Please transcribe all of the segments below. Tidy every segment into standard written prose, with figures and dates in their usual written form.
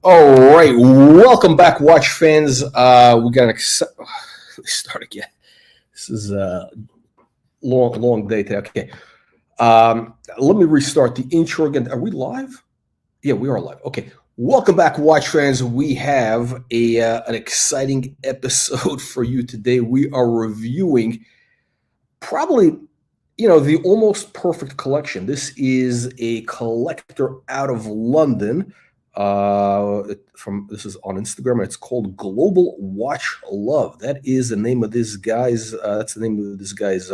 All right, welcome back, watch fans. We got an start again. This is a long day today. Okay, let me restart the intro again. Are we live? Yeah, we are live. Okay, welcome back, watch fans. We have an exciting episode for you today. We are reviewing probably the almost perfect collection. This is a collector out of London. This is on Instagram, and it's called Global Watch Love. That is the name of this guy's. That's the name of this guy's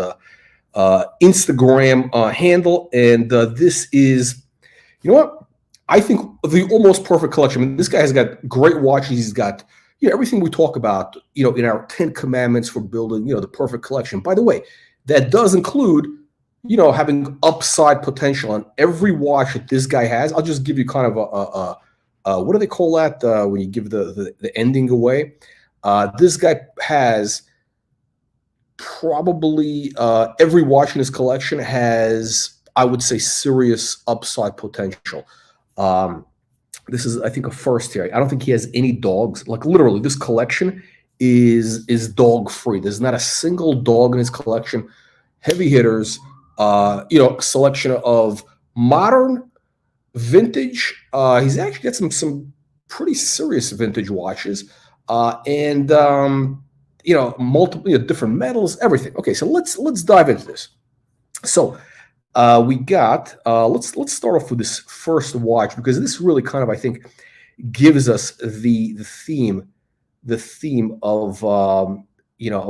Instagram handle. And this is, what I think, the almost perfect collection. I mean, this guy has got great watches. He's got everything we talk about. In our 10 commandments for building the perfect collection. By the way, that does include having upside potential on every watch that this guy has. I'll just give you kind of a what do they call that when you give the ending away? This guy has probably every watch in his collection has, I would say, serious upside potential. This is, I think, a first here. I don't think he has any dogs. Like, literally, this collection is dog free. There's not a single dog in his collection. Heavy hitters, selection of modern, vintage. He's actually got some pretty serious vintage watches, and multiple different metals, everything. Okay, so let's dive into this. So we got let's start off with this first watch, because this really kind of, I think, gives us the theme of of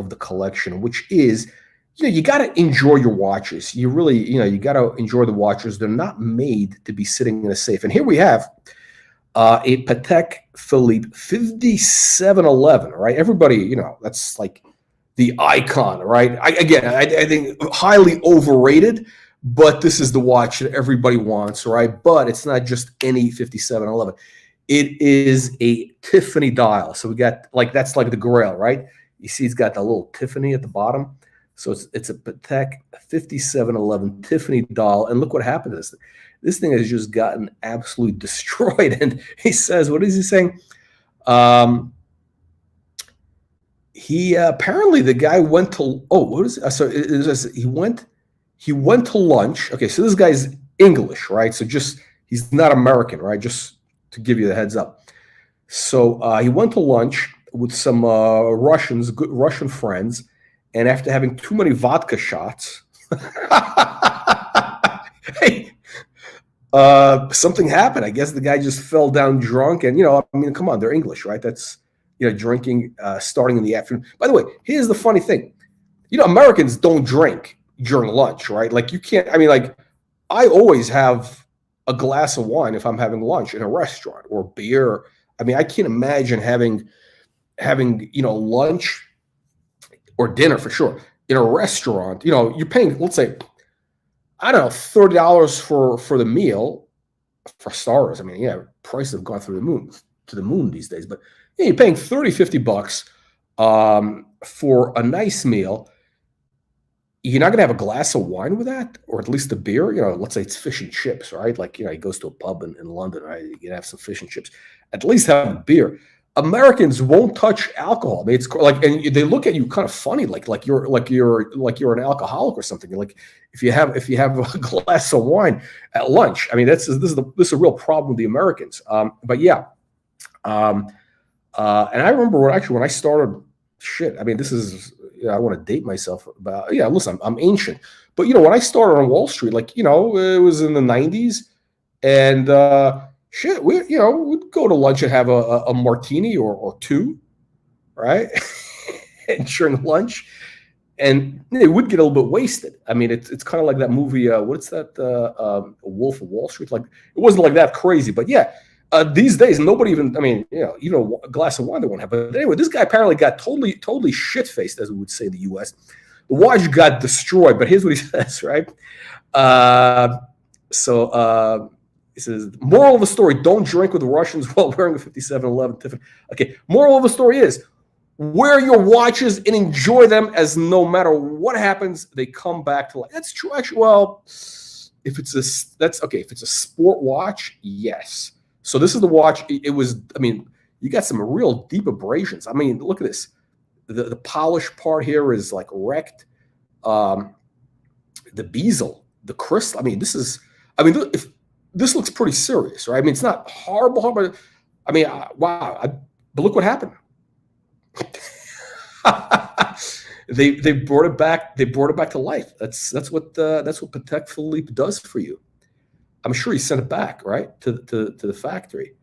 the collection, which is you got to enjoy your watches. You really, you got to enjoy the watches. They're not made to be sitting in a safe. And here we have a Patek Philippe 5711, right? Everybody, that's like the icon, right? I think highly overrated, but this is the watch that everybody wants, right? But it's not just any 5711. It is a Tiffany dial. So we got, that's like the grail, right? You see it's got the little Tiffany at the bottom. So it's a Patek 5711 Tiffany dial, and look what happened to this. This thing has just gotten absolutely destroyed. And he says, what is he saying? He apparently, the guy went to what is it? So he went to lunch. Okay, so this guy's English, right? So he's not American, right? Just to give you the heads up. So he went to lunch with some good Russian friends. And after having too many vodka shots, something happened. I guess the guy just fell down drunk. And, come on, they're English, right? That's, drinking starting in the afternoon. By the way, here's the funny thing. Americans don't drink during lunch, right? Like, you can't, I always have a glass of wine if I'm having lunch in a restaurant, or beer. I can't imagine having lunch or dinner, for sure, in a restaurant. You're paying, let's say, I don't know, $30 for the meal, for starters. Prices have gone through the moon these days. But you're paying $30-$50 for a nice meal. You're not gonna have a glass of wine with that, or at least a beer. Let's say it's fish and chips, right? Like, he goes to a pub in London, right? You can have some fish and chips. At least have a beer. Americans won't touch alcohol. It's like, and they look at you kind of funny, like you're an alcoholic or something. Like, if you have a glass of wine at lunch, this is a real problem with the Americans. But yeah, and I remember when I started. This is, I want to date myself about. Listen, I'm ancient, but when I started on Wall Street, it was in the 90s, and we'd go to lunch and have a martini or two, right? And during lunch, and it would get a little bit wasted. It's kind of like that movie. What's that? Wolf of Wall Street. Like, it wasn't like that crazy, but yeah. These days, nobody even. Even a glass of wine they won't have. But anyway, this guy apparently got totally shit faced, as we would say in the U.S. The watch got destroyed. But here's what he says, right? He says, moral of the story, don't drink with the Russians while wearing a 5711 Tiffany. Okay, moral of the story is, wear your watches and enjoy them, as no matter what happens, they come back to life. That's true, actually. Well, if it's a sport watch, yes. So this is the watch. It was, I mean, you got some real deep abrasions. I mean, look at this. The polished part here is like wrecked. The bezel, the crystal. I mean, this is, I mean, if this looks pretty serious, right? I mean, it's not horrible, but I mean, wow. But look what happened. They brought it back. They brought it back to life. That's what Patek Philippe does for you. I'm sure he sent it back, right, to the factory.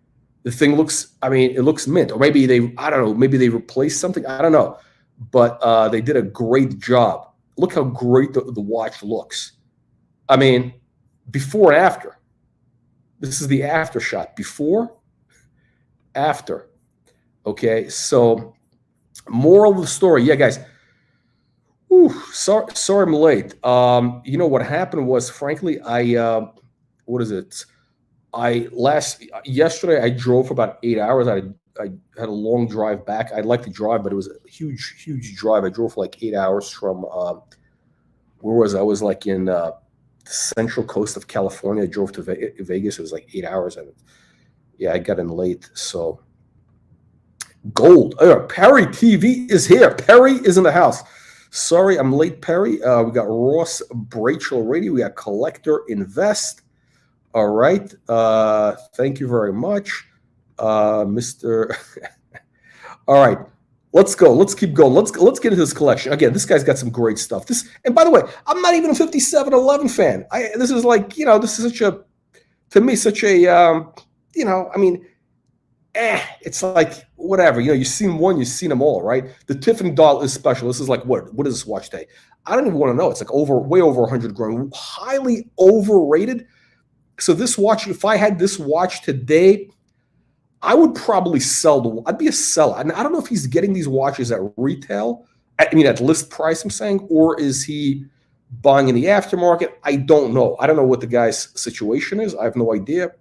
The thing looks, I mean, it looks mint. Or maybe they, I don't know, maybe they replaced something. I don't know. But they did a great job. Look how great the watch looks. I mean, before and after. This is the after shot. Before, after. Okay, so moral of the story. Yeah, guys. Sorry I'm late. You know what happened was, frankly, what is it? Yesterday I drove for about 8 hours. I had a long drive back. I'd like to drive, but it was a huge drive. I drove for like 8 hours from where was I? I was like in the central coast of California. I drove to Vegas. It was like 8 hours, and yeah, I got in late. So gold. Perry TV is here. Perry is in the house. Sorry, I'm late, Perry. We got Ross Brachel Radio. We got Collector Invest. All right. Thank you very much, Mr. All right. Let's go. Let's keep going. Let's get into this collection. Again, this guy's got some great stuff. And by the way, I'm not even a 5711 fan. This is like, you know, this is to me, such a, you know, I mean, it's like whatever. You know, you've seen one, you've seen them all, right? The Tiffany dial is special. This is like what is this watch today? I don't even want to know. It's like way over 100 grand, highly overrated. So this watch, if I had this watch today, I would probably sell I'd be a seller. And I don't know if he's getting these watches at retail, I mean at list price, I'm saying, or is he buying in the aftermarket? I don't know. I don't know what the guy's situation is. I have no idea.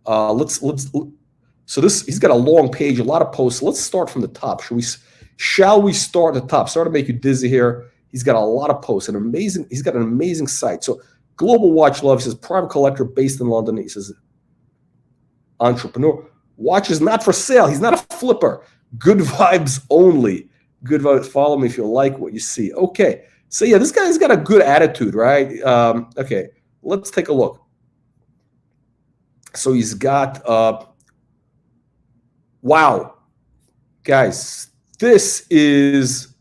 So he's got a long page, a lot of posts. Let's start from the top. Shall we start at the top? Sorry to make you dizzy here. He's got a lot of posts, he's got an amazing site. So Global Watch Love, he says, private collector based in London. He says, entrepreneur. Watch is not for sale. He's not a flipper. Good vibes only. Good vibes. Follow me if you like what you see. Okay. So, yeah, this guy's got a good attitude, right? Okay. Let's take a look. So he's got, wow. Guys, this is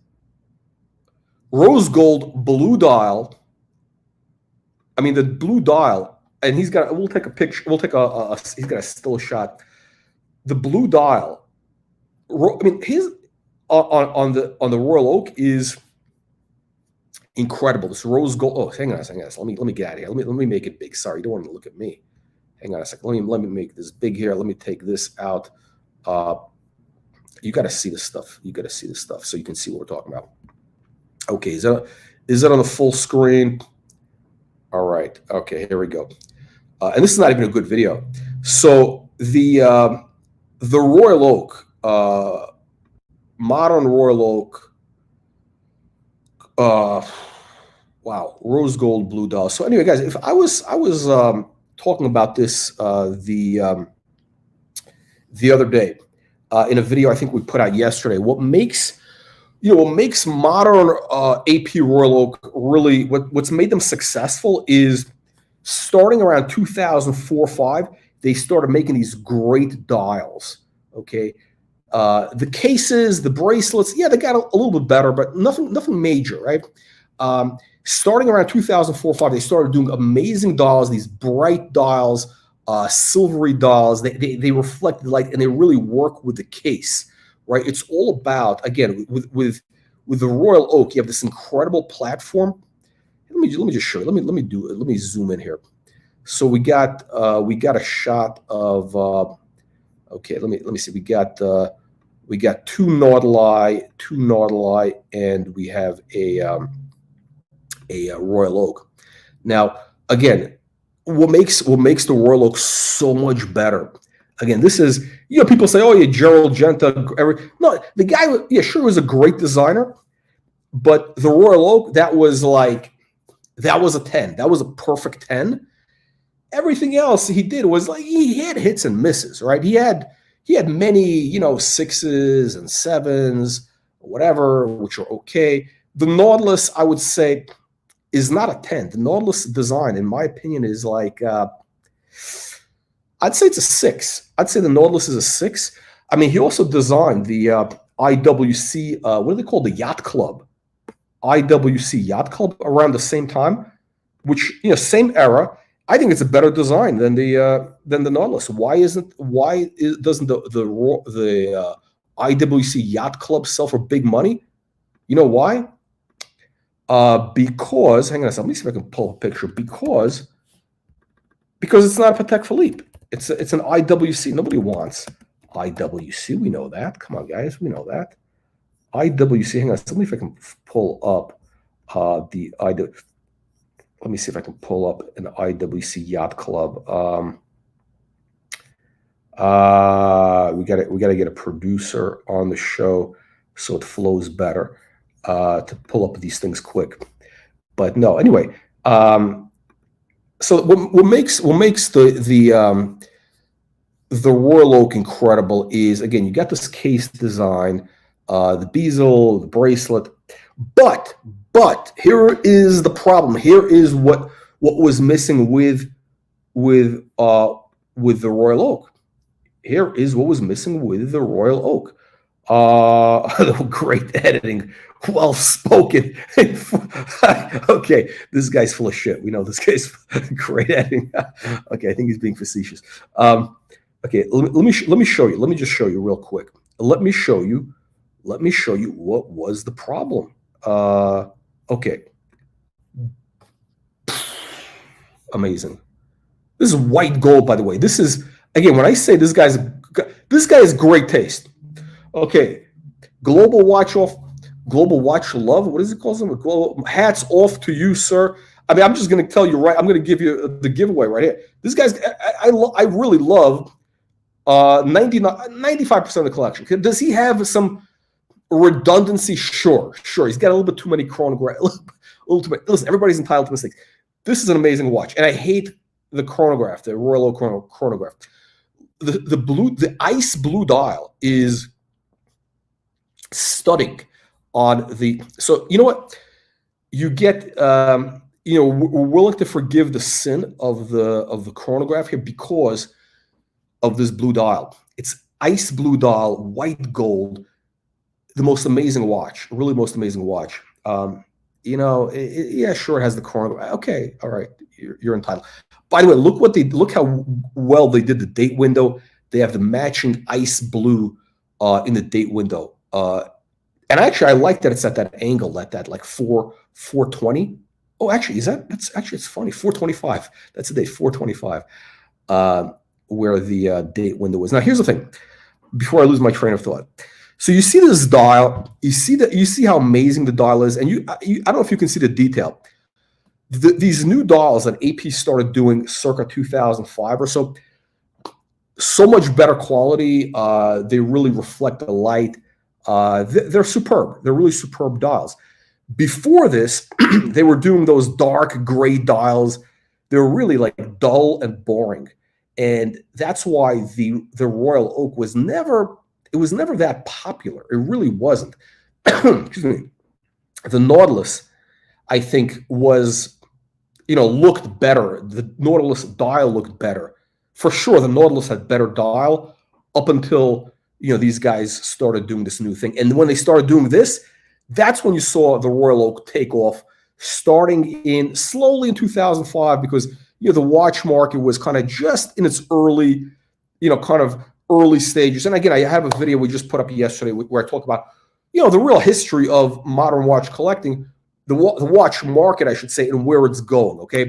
rose gold blue dial. I mean, the blue dial, and we'll take a picture. We'll take he's got a still shot. The blue dial, I mean, his on the Royal Oak is incredible. This rose gold. Oh, hang on a second. Let me get out of here. Let me make it big. Sorry, you don't want to look at me. Hang on a second. Let me make this big here. Let me take this out. You got to see this stuff. You got to see this stuff so you can see what we're talking about. Okay, is that on the full screen? All right. Okay, here we go. And this is not even a good video. So the Royal Oak, modern Royal Oak, wow, rose gold blue dial. So anyway, guys, if I was talking about this the other day in a video I think we put out yesterday. What makes modern AP Royal Oak really, what's made them successful is starting around 2004-05, they started making these great dials. Okay, the cases, the bracelets, yeah, they got a little bit better, but nothing major, right? Starting around 2004-05, they started doing amazing dials, these bright dials, silvery dials. They reflect the light and they really work with the case, right? It's all about, again, with the Royal Oak, you have this incredible platform. Let me just show you. Let me zoom in here. So we got a shot of okay. Let me see. We got two Nautili, and we have a Royal Oak. Now, again, what makes the Royal Oak so much better? Again, this is, people say, oh, yeah, Gerald Genta. No, the guy, yeah, sure, was a great designer, but the Royal Oak, that was a 10. That was a perfect 10. everything else he did was like he had hits and misses, right? He had many, you know, 6s and 7s, whatever, which are okay. The Nautilus, I would say, is not a 10. The Nautilus design, in my opinion, is like I'd say it's a 6. I'd say the Nautilus is a 6. I mean, he also designed the IWC, what do they call the Yacht Club? IWC Yacht Club around the same time, which, you know, same era. I think it's a better design than the Nautilus. Why doesn't the IWC Yacht Club sell for big money? You know why? Because hang on a second, let me see if I can pull a picture. Because it's not a Patek Philippe. It's an IWC. Nobody wants IWC. We know that. Come on, guys. We know that. IWC. Hang on. Let me see if I can pull up the IWC. Let me see if I can pull up an IWC Yacht Club. We got to get a producer on the show so it flows better to pull up these things quick. But no, anyway. So what makes the Royal Oak incredible is, again, you got this case design, the bezel, the bracelet, but here is the problem. Here is what was missing with the Royal Oak. Here is what was missing with the Royal Oak. Great editing, well spoken. Okay, this guy's full of shit. We know this guy's great editing. Okay, I think he's being facetious. Okay, let me show you. Let me just show you real quick. Let me show you what was the problem. Okay, amazing. This is white gold, by the way. This is, again, when I say this guy has great taste. Okay, global watch love. What is it called? Hats off to you, sir. I mean, I'm just going to tell you right. I'm going to give you the giveaway right here. This guy's, I really love 95% of the collection. Does he have some redundancy? Sure. He's got a little bit too many chronographs. Listen, everybody's entitled to mistakes. This is an amazing watch, and I hate the chronograph, the Royal Oak chronograph. The ice blue dial is stunning on the. So you know what, you get. You know, we're willing to forgive the sin of the chronograph here because of this blue dial. It's ice blue dial, white gold, the most amazing watch, really most amazing watch. You know, yeah, sure, it has the chronograph. Okay, all right, you're entitled. By the way, look how well they did the date window. They have the matching ice blue in the date window. And actually, I like that it's at that angle, at that like 420. Oh, actually, it's funny. 425. That's the date, 425, where the date window is. Now, here's the thing. Before I lose my train of thought, so you see this dial. You see how amazing the dial is, and I don't know if you can see the detail. These new dials that AP started doing circa 2005 or so, so much better quality. They really reflect the light. They're superb. They're really superb dials. Before this, they were doing those dark gray dials. They were really like dull and boring. And that's why the Royal Oak was never that popular. It really wasn't. Excuse me. The Nautilus, I think, was, looked better. The Nautilus dial looked better. For sure, the Nautilus had better dial up until, these guys started doing this new thing. And when they started doing this, that's when you saw the Royal Oak take off, starting slowly in 2005, because the watch market was kind of just in its early, early stages. And again, I have a video we just put up yesterday where I talk about, the real history of modern watch collecting, the watch market, I should say, and where it's going. Okay.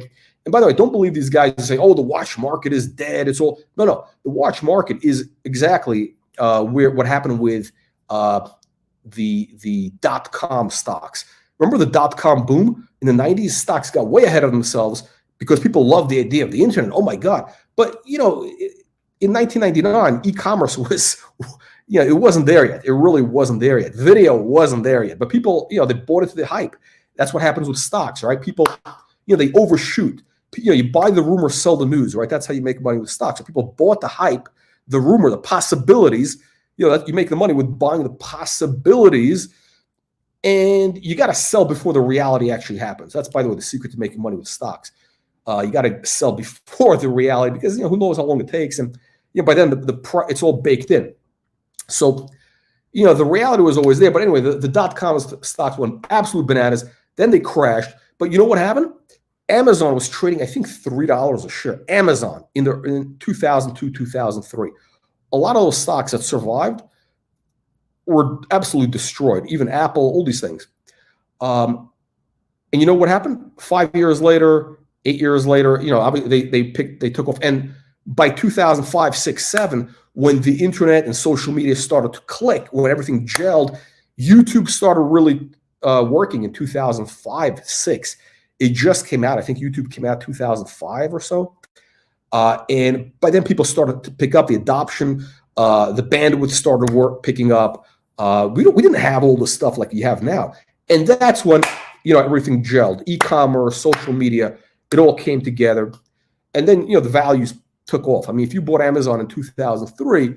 And by the way, don't believe these guys who say, "Oh, the watch market is dead." It's all no. The watch market is exactly what happened with the .com stocks. Remember the .com boom in the 90s? Stocks got way ahead of themselves because people loved the idea of the internet. Oh my God. But, in 1999, e-commerce was, it wasn't there yet. It really wasn't there yet. Video wasn't there yet. But people, they bought into the hype. That's what happens with stocks, right? People, they overshoot. You buy the rumor, sell the news, right? That's how you make money with stocks. So people bought the hype, the rumor, the possibilities. That you make the money with buying the possibilities, and you got to sell before the reality actually happens. That's, by the way, the secret to making money with stocks. You got to sell before the reality, because who knows how long it takes, and by then it's all baked in. So the reality was always there. But anyway, the dot-com stocks went absolute bananas. Then they crashed. But you know what happened? Amazon was trading, I think, $3 a share. Amazon in 2002, 2003. A lot of those stocks that survived were absolutely destroyed. Even Apple, all these things. And you know what happened? 5 years later, 8 years later, they took off. And by 2005, 6, 7, when the internet and social media started to click, when everything gelled, YouTube started really working in 2005, 6. It just came out. I think YouTube came out 2005 or so. And by then people started to pick up the adoption. The bandwidth started picking up. We didn't have all the stuff like you have now. And that's when, everything gelled. E-commerce, social media, it all came together. And then, the values took off. I mean, if you bought Amazon in 2003,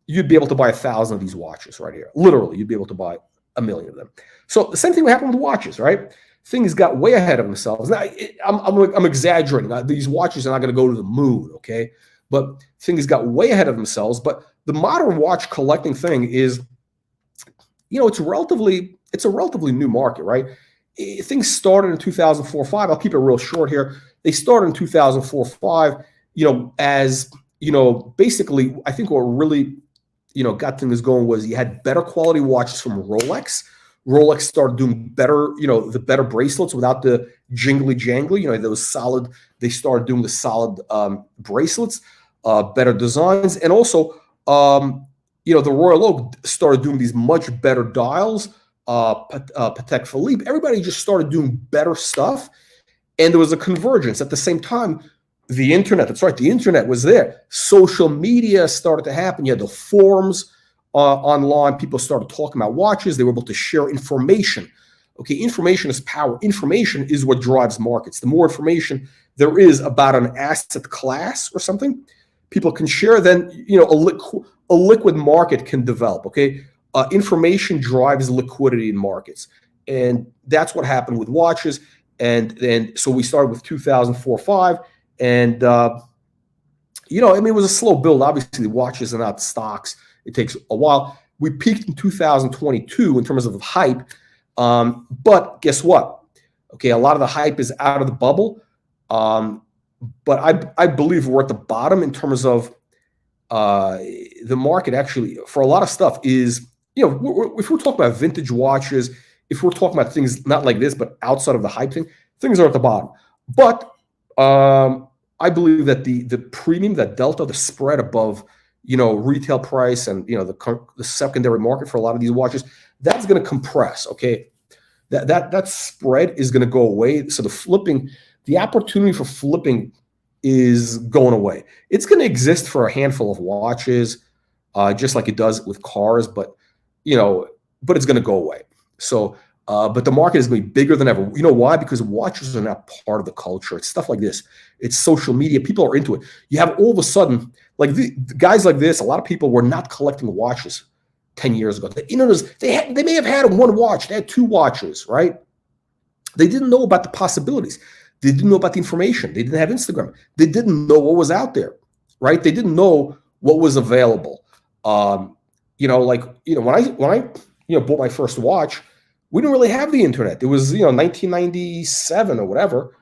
you'd be able to buy 1,000 of these watches right here. Literally, you'd be able to buy 1 million of them. So the same thing happened with watches, right? Things got way ahead of themselves. Now, I'm exaggerating. These watches are not going to go to the moon, okay? But things got way ahead of themselves. But the modern watch collecting thing is, it's a relatively new market, right? Things started in 2004, 5. I'll keep it real short here. They started in 2004, 5. As basically, I think what really, got things going was you had better quality watches from Rolex. Rolex started doing better, the better bracelets without the jingly jangly, those solid. They started doing the solid bracelets, better designs, and also, the Royal Oak started doing these much better dials. Patek Philippe, everybody just started doing better stuff, and there was a convergence. At the same time, the internet, that's right, the internet was there. Social media started to happen. You had the forums online. People started talking about watches. They were able to share information. Okay, information is power. Information is what drives markets. The more information there is about an asset class or something, people can share, then a liquid market can develop. Okay, information drives liquidity in markets, and that's what happened with watches. And so we started with 2004, 5, and it was a slow build. Obviously, watches are not stocks. It takes a while. We peaked in 2022 in terms of hype, but guess what? Okay, a lot of the hype is out of the bubble, but I believe we're at the bottom in terms of the market. Actually, for a lot of stuff is, if we're talking about vintage watches, if we're talking about things not like this, but outside of the hype thing, things are at the bottom. But I believe that the premium, that delta, the spread above, retail price and, the secondary market for a lot of these watches, that's going to compress. Okay, that spread is going to go away. So the opportunity for flipping is going away. It's going to exist for a handful of watches, just like it does with cars, but it's going to go away. So, but the market is going to be bigger than ever. You know why? Because watches are now part of the culture. It's stuff like this. It's social media. People are into it. You have all of a sudden, like the guys like this, a lot of people were not collecting watches 10 years ago. They may have had one watch. They had 2 watches, right? They didn't know about the possibilities. They didn't know about the information. They didn't have Instagram. They didn't know what was out there, right? They didn't know what was available. When I bought my first watch, we didn't really have the internet. It was 1997 or whatever,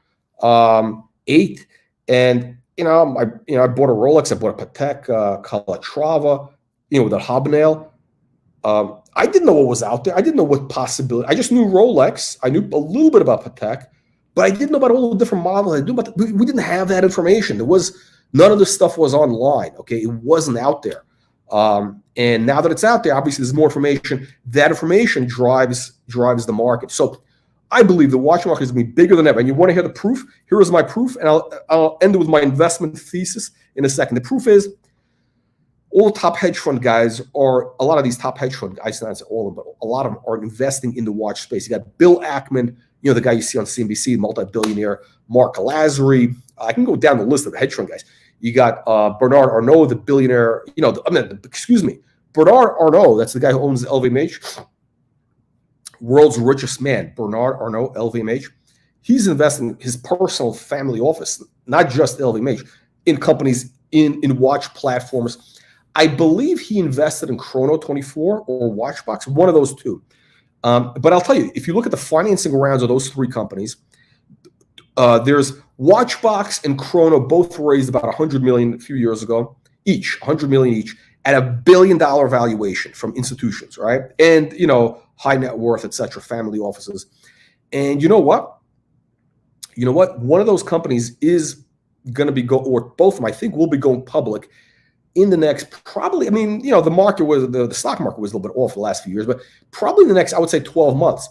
8, and I bought a Rolex. I bought a Patek Calatrava, with a hobnail. I didn't know what was out there. I didn't know what possibility. I just knew Rolex. I knew a little bit about Patek, but I didn't know about all the different models. We didn't have that information. None of this stuff was online. Okay, it wasn't out there. And now that it's out there, obviously there's more information. That information drives the market. So I believe the watch market is going to be bigger than ever. And you want to hear the proof? Here is my proof, and I'll end it with my investment thesis in a second. The proof is, all the top hedge fund guys are, a lot of these top hedge fund guys, not all of them, but a lot of them are investing in the watch space. You got Bill Ackman, the guy you see on CNBC, multi-billionaire, Mark Lazary. I can go down the list of the hedge fund guys. You got Bernard Arnault, the billionaire, Bernard Arnault, that's the guy who owns LVMH, world's richest man, Bernard Arnault, LVMH. He's investing his personal family office, not just LVMH, in companies, in watch platforms. I believe he invested in Chrono 24 or Watchbox, one of those two. But I'll tell you, if you look at the financing rounds of those three companies, there's Watchbox and Chrono both raised about $100 million a few years ago, each, $100 million each, at $1 billion valuation from institutions, right? And, high net worth, et cetera, family offices. And you know what? One of those companies is going to be or both of them, I think, will be going public in the next, probably, the market was, the stock market was a little bit off the last few years, but probably in the next, I would say 12 months.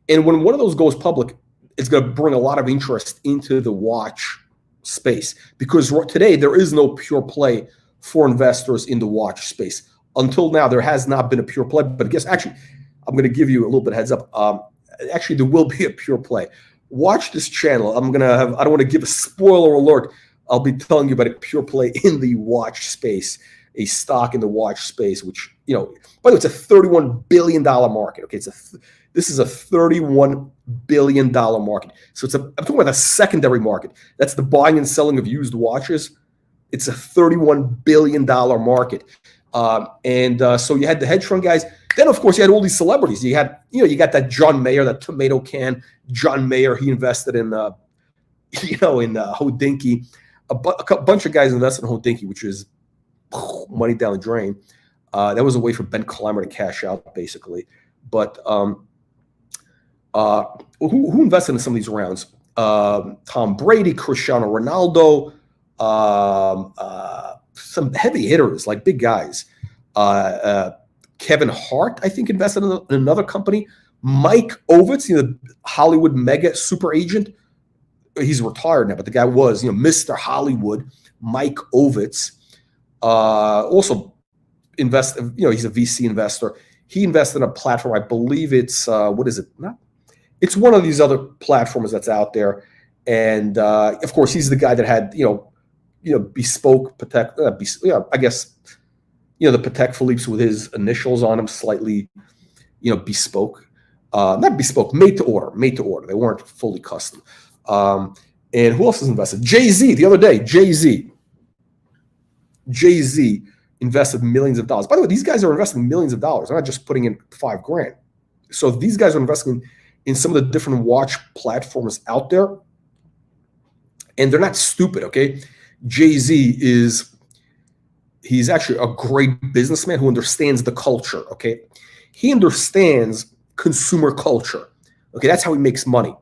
And when one of those goes public, it's going to bring a lot of interest into the watch space, because today there is no pure play for investors in the watch space. Until now, there has not been a pure play, but I guess actually, I'm going to give you a little bit of heads up. Actually, there will be a pure play. Watch this channel. I don't want to give a spoiler alert. I'll be telling you about a pure play in the watch space, a stock in the watch space, which, by the way, it's a $31 billion market. Okay, this is a $31 billion market. So I'm talking about a secondary market. That's the buying and selling of used watches. It's a $31 billion market. So you had the hedge fund guys. Then, of course, you had all these celebrities. You had, you got that John Mayer, that tomato can. John Mayer, he invested in, in Hodinkee. A bunch of guys invested in Hodinkee, which is money down the drain. That was a way for Ben Clymer to cash out, basically. But who invested in some of these rounds? Tom Brady, Cristiano Ronaldo, some heavy hitters, like big guys. Kevin Hart, I think, invested in another company. Mike Ovitz, the Hollywood mega super agent. He's retired now, but the guy was, Mr. Hollywood. Mike Ovitz also he's a VC investor. He invested in a platform. I believe it's what is it? It's one of these other platforms that's out there. And of course, he's the guy that had Bespoke Patek. I guess the Patek Philippe's with his initials on them, slightly bespoke. Not bespoke, made to order. They weren't fully custom. And who else is invested? Jay-Z, the other day, Jay-Z invested millions of dollars. By the way, these guys are investing millions of dollars. They're not just putting in $5,000. So these guys are investing in some of the different watch platforms out there. And they're not stupid, okay? Jay-Z he's actually a great businessman who understands the culture, okay? He understands consumer culture. Okay, that's how he makes money.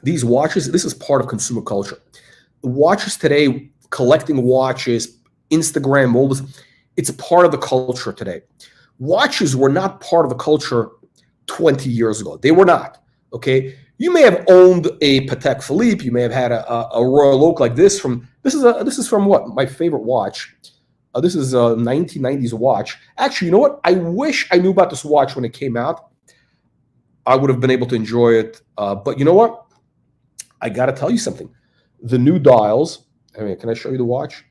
These watches, this is part of consumer culture. The watches today, collecting watches, Instagram, all this, it's a part of the culture today. Watches were not part of the culture 20 years ago. They were not, okay? You may have owned a Patek Philippe. You may have had a Royal Oak like this this is from what? My favorite watch. This is a 1990s watch. Actually, you know what? I wish I knew about this watch when it came out. I would have been able to enjoy it. But you know what? I got to tell you something. The new dials, can I show you the watch?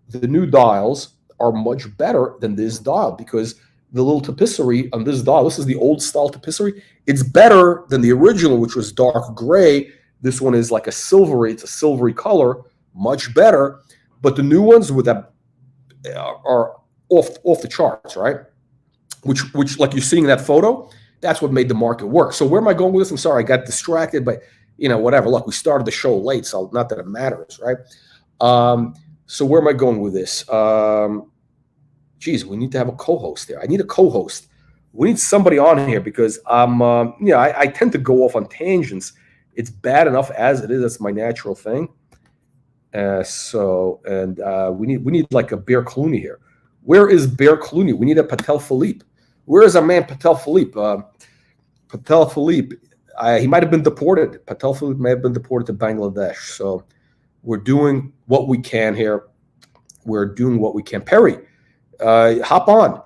The new dials are much better than this dial, because the little tapisserie on this dial, this is the old style tapisserie. It's better than the original, which was dark gray. This one is like it's a silvery color, much better. But the new ones with that are off the charts, right? Which like you're seeing in that photo, that's what made the market work. So where am I going with this? I'm sorry, I got distracted, but whatever. Look, we started the show late, so not that it matters, right? So where am I going with this? Geez, we need to have a co-host there. I need a co-host. We need somebody on here, because I tend to go off on tangents. It's bad enough as it is. That's my natural thing. We need like a Bear Clooney here. Where is Bear Clooney? We need a Patek Philippe. Where is our man Patek Philippe? Patek Philippe, he might have been deported. Patek Philippe may have been deported to Bangladesh. So we're doing what we can here. we're doing what we can. Perry, hop on.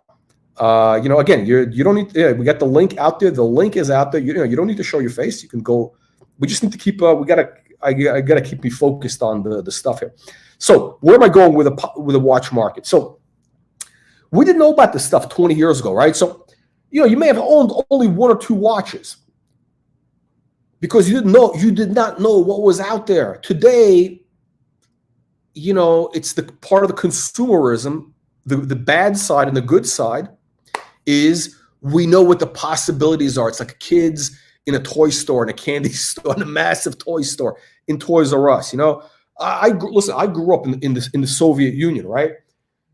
Again, you don't need. We got the link out there. The link is out there. You don't need to show your face. You can go. We just need to keep. I gotta keep me focused on the stuff here. So where am I going with the watch market? So we didn't know about this stuff 20 years ago, right? So you may have owned only 1 or 2 watches because you did not know what was out there. Today, it's the part of the consumerism. The bad side and the good side is we know what the possibilities are. It's like kids in a toy store, in a candy store, in a massive toy store, in Toys R Us. I grew up in the Soviet Union, right?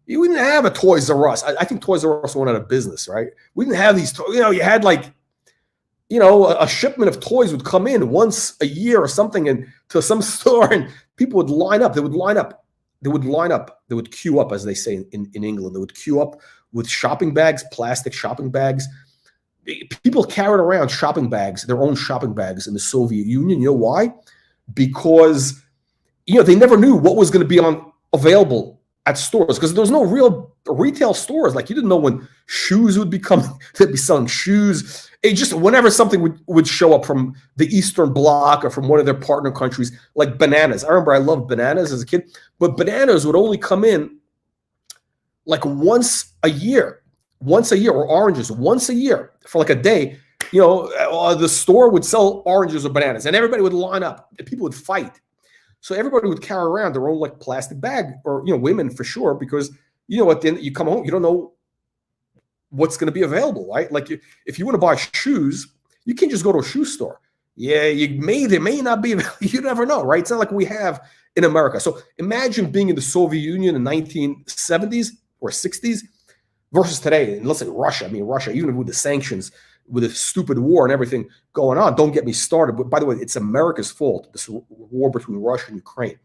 We didn't have a Toys R Us. I think Toys R Us went out of business, right? We didn't have these. You had a shipment of toys would come in once a year or something, and to some store, and people would line up. They would line up. They would queue up, as they say in England. They would queue up with shopping bags, plastic shopping bags. People carried around shopping bags, their own shopping bags in the Soviet Union. You know why? Because they never knew what was going to be available at stores, because there was no real retail stores. Like, you didn't know when shoes would they'd be selling shoes. It just, whenever something would show up from the Eastern Bloc or from one of their partner countries, like bananas. I remember I loved bananas as a kid, but bananas would only come in like once a year, or oranges once a year for like a day. The store would sell oranges or bananas, and everybody would line up, and people would fight. So everybody would carry around their own like plastic bag, or women for sure, because at the end you come home, you don't know what's going to be available, right? Like, if you want to buy shoes, you can't just go to a shoe store. Yeah, there may not be. You never know, right? It's not like we have in America. So imagine being in the Soviet Union in the 1970s or 60s versus today. And let's say Russia. I mean, Russia, even with the sanctions, with the stupid war and everything going on. Don't get me started. But by the way, it's America's fault, this war between Russia and Ukraine.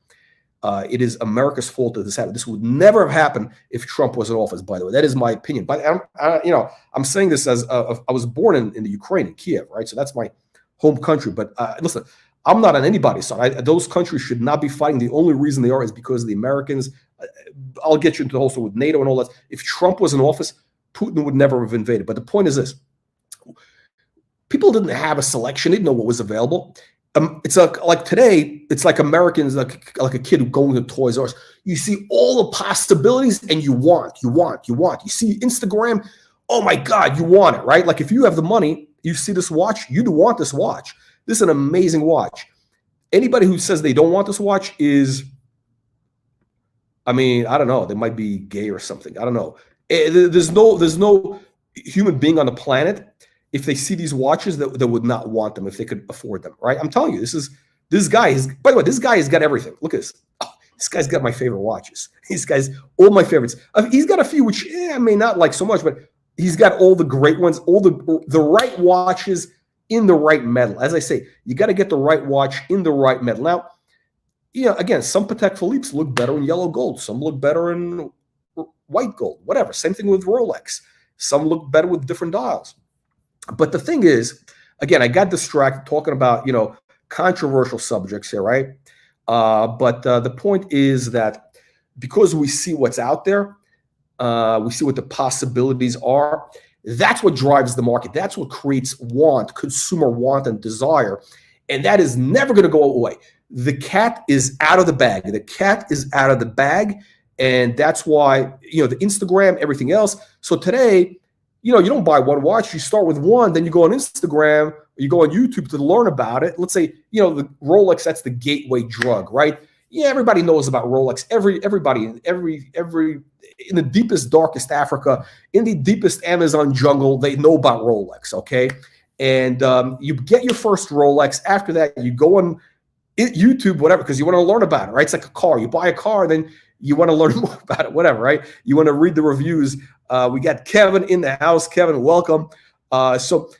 It is America's fault that this happened. This would never have happened if Trump was in office, by the way. That is my opinion. But I'm saying this as I was born in the Ukraine, in Kiev, right? So that's my home country. But listen, I'm not on anybody's side. Those countries should not be fighting. The only reason they are is because of the Americans. I'll get you into the whole story with NATO and all that. If Trump was in office, Putin would never have invaded. But the point is this. People didn't have a selection. They didn't know what was available. It's like today, it's like Americans, like a kid going to Toys R Us. You see all the possibilities, and you want. You see Instagram, oh my God, you want it, right? Like, if you have the money, you see this watch, you do want this watch. This is an amazing watch. Anybody who says they don't want this watch is, I don't know, they might be gay or something. I don't know. There's no human being on the planet, if they see these watches, that would not want them if they could afford them, right? I'm telling you, this guy by the way, this guy has got everything. Look at this. Oh, this guy's got my favorite watches. These guys, all my favorites. He's got a few which I may not like so much, but he's got all the great ones, all the right watches in the right metal. As I say, you got to get the right watch in the right metal. Now, again, some Patek Philippe's look better in yellow gold. Some look better in white gold, whatever. Same thing with Rolex. Some look better with different dials. But the thing is, again, I got distracted talking about, controversial subjects here, right? But the point is that because we see what's out there, we see what the possibilities are. That's what drives the market. That's what creates consumer want and desire. And that is never going to go away. The cat is out of the bag. The cat is out of the bag. And that's why, the Instagram, everything else. So today, you don't buy one watch. You start with one, then you go on Instagram, or you go on YouTube to learn about it. Let's say, the Rolex, that's the gateway drug, right? Yeah, everybody knows about Rolex. Everybody in the deepest, darkest Africa, in the deepest Amazon jungle, they know about Rolex, okay? And you get your first Rolex. After that, you go on YouTube, whatever, because you want to learn about it, right? It's like a car. You buy a car, then you want to learn more about it, whatever, right? You want to read the reviews. We got Kevin in the house. Kevin, welcome. So,